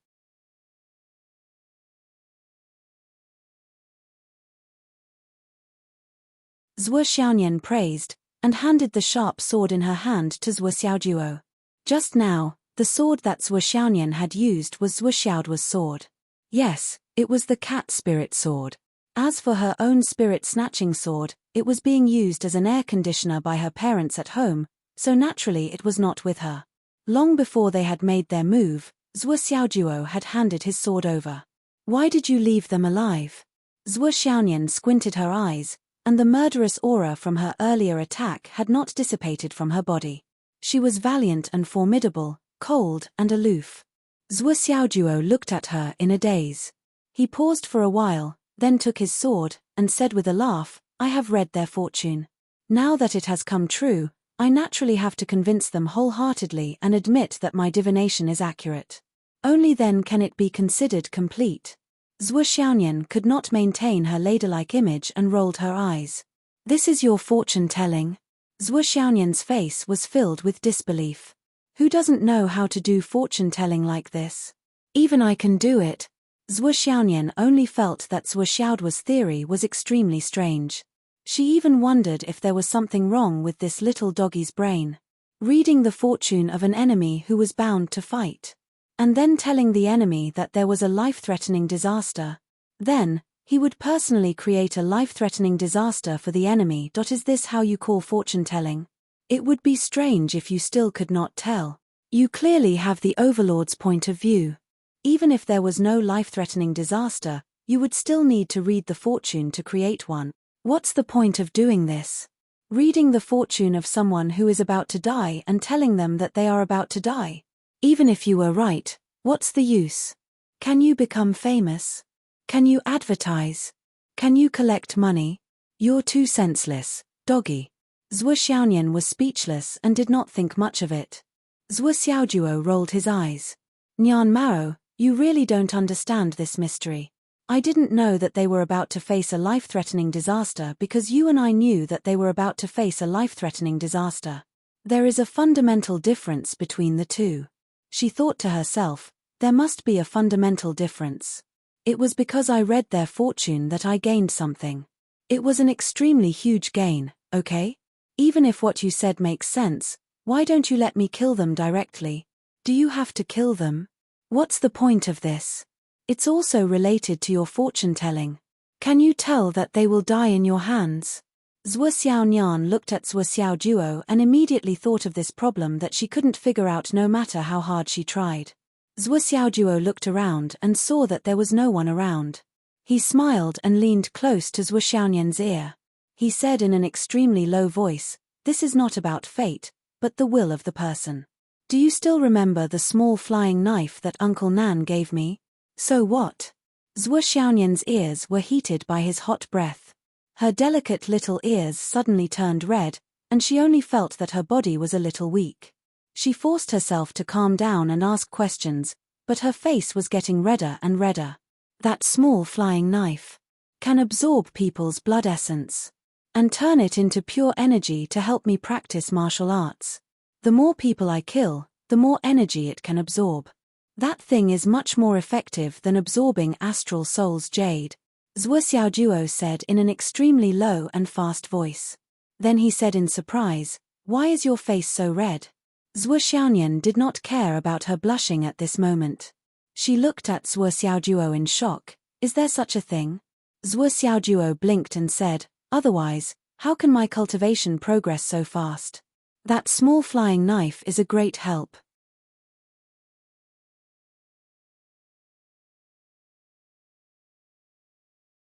Zhuo Xiaoyan praised, and handed the sharp sword in her hand to Zhuo Xiaoduo. Just now, the sword that Zhuo Xiaoyan had used was Zhuo Xiaoduo's sword. Yes, it was the cat spirit sword. As for her own spirit-snatching sword, it was being used as an air conditioner by her parents at home, so naturally it was not with her. Long before they had made their move, Zhuo Xiaoduo had handed his sword over. Why did you leave them alive? Zhuo Xiaoyan squinted her eyes, and the murderous aura from her earlier attack had not dissipated from her body. She was valiant and formidable, cold and aloof. Zhuo Xiaoduo looked at her in a daze. He paused for a while, then took his sword, and said with a laugh, I have read their fortune. Now that it has come true, I naturally have to convince them wholeheartedly and admit that my divination is accurate. Only then can it be considered complete. Zhuo Xiaoyan could not maintain her ladylike image and rolled her eyes. This is your fortune-telling? Zhuo Xiaoyan's face was filled with disbelief. Who doesn't know how to do fortune-telling like this? Even I can do it. Zhuo Xiaoyan only felt that Zhuo Xiaoduo's theory was extremely strange. She even wondered if there was something wrong with this little doggy's brain. Reading the fortune of an enemy who was bound to fight. And then telling the enemy that there was a life-threatening disaster. Then, he would personally create a life-threatening disaster for the enemy. Is this how you call fortune-telling? It would be strange if you still could not tell. You clearly have the Overlord's point of view. Even if there was no life-threatening disaster, you would still need to read the fortune to create one. What's the point of doing this? Reading the fortune of someone who is about to die and telling them that they are about to die. Even if you were right, what's the use? Can you become famous? Can you advertise? Can you collect money? You're too senseless, doggy. Zhuo Xiaoyan was speechless and did not think much of it. Zhuo Xiaoduo rolled his eyes. Nian Mao, you really don't understand this mystery. I didn't know that they were about to face a life-threatening disaster because you and I knew that they were about to face a life-threatening disaster. There is a fundamental difference between the two. She thought to herself, there must be a fundamental difference. It was because I read their fortune that I gained something. It was an extremely huge gain, okay? Even if what you said makes sense, why don't you let me kill them directly? Do you have to kill them? What's the point of this? It's also related to your fortune-telling. Can you tell that they will die in your hands? Zhuo Xiaoyan looked at Zhuo Xiaoduo and immediately thought of this problem that she couldn't figure out no matter how hard she tried. Zhuo Xiaoduo looked around and saw that there was no one around. He smiled and leaned close to Zhuo Xiaoyan's ear. He said in an extremely low voice, this is not about fate, but the will of the person. Do you still remember the small flying knife that Uncle Nan gave me? So what? Zhuo Xiaoyan's ears were heated by his hot breath. Her delicate little ears suddenly turned red, and she only felt that her body was a little weak. She forced herself to calm down and ask questions, but her face was getting redder and redder. That small flying knife can absorb people's blood essence and turn it into pure energy to help me practice martial arts. The more people I kill, the the more energy it can absorb. That thing is much more effective than absorbing Astral Soul's jade, Zhuo Xiaojuo said in an extremely low and fast voice. Then he said in surprise, "Why is your face so red?" Zhuo Xiaonian did not care about her blushing at this moment. She looked at Zhuo Xiaojuo in shock. "Is there such a thing?" Zhuo Xiaojuo blinked and said, "Otherwise, how can my cultivation progress so fast? That small flying knife is a great help."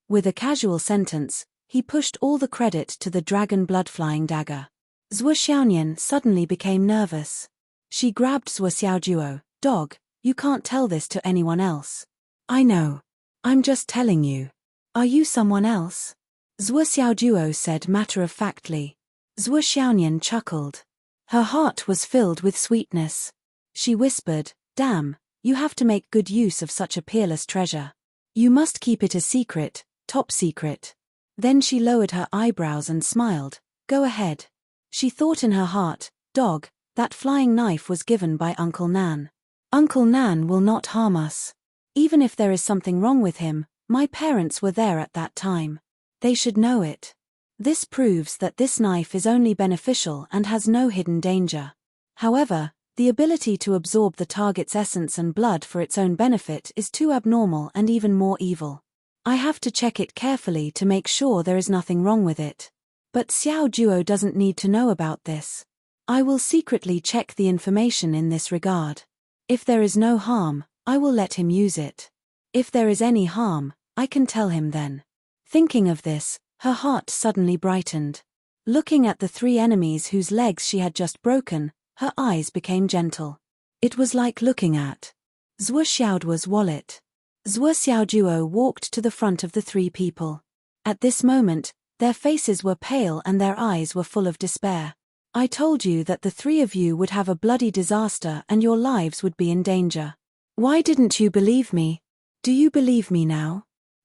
With a casual sentence, he pushed all the credit to the dragon blood-flying dagger. Zhuo Xiaonian suddenly became nervous. She grabbed Zhuo Xiaojuo. "Dog, you can't tell this to anyone else." "I know. I'm just telling you." "Are you someone else?" Zhuo Xiaojuo said matter-of-factly. Zhuo Xiaonian chuckled. Her heart was filled with sweetness. She whispered, "Damn, you have to make good use of such a peerless treasure. You must keep it a secret, top secret." Then she lowered her eyebrows and smiled. "Go ahead." She thought in her heart, "Dog, that flying knife was given by Uncle Nan. Uncle Nan will not harm us. Even if there is something wrong with him, my parents were there at that time. They should know it. This proves that this knife is only beneficial and has no hidden danger. However, the ability to absorb the target's essence and blood for its own benefit is too abnormal and even more evil. I have to check it carefully to make sure there is nothing wrong with it. But Xiao Juo doesn't need to know about this. I will secretly check the information in this regard. If there is no harm, I will let him use it. If there is any harm, I can tell him then." Thinking of this, her heart suddenly brightened. Looking at the three enemies whose legs she had just broken, her eyes became gentle. It was like looking at Zhuo Xiaoduo's wallet. Zhuo Xiaojuo walked to the front of the three people. At this moment, their faces were pale and their eyes were full of despair. "I told you that the three of you would have a bloody disaster and your lives would be in danger. Why didn't you believe me? Do you believe me now?"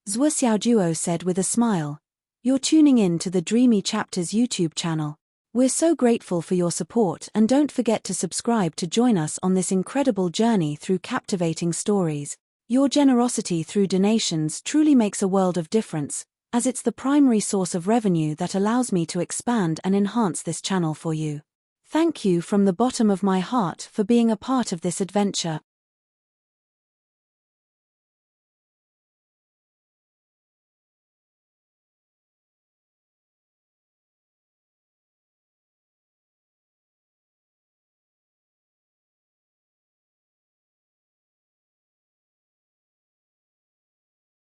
Zhuo Xiaojuo said with a smile. "You're tuning in to the Dreamy Chapters YouTube channel. We're so grateful for your support and don't forget to subscribe to join us on this incredible journey through captivating stories. Your generosity through donations truly makes a world of difference, as it's the primary source of revenue that allows me to expand and enhance this channel for you. Thank you from the bottom of my heart for being a part of this adventure."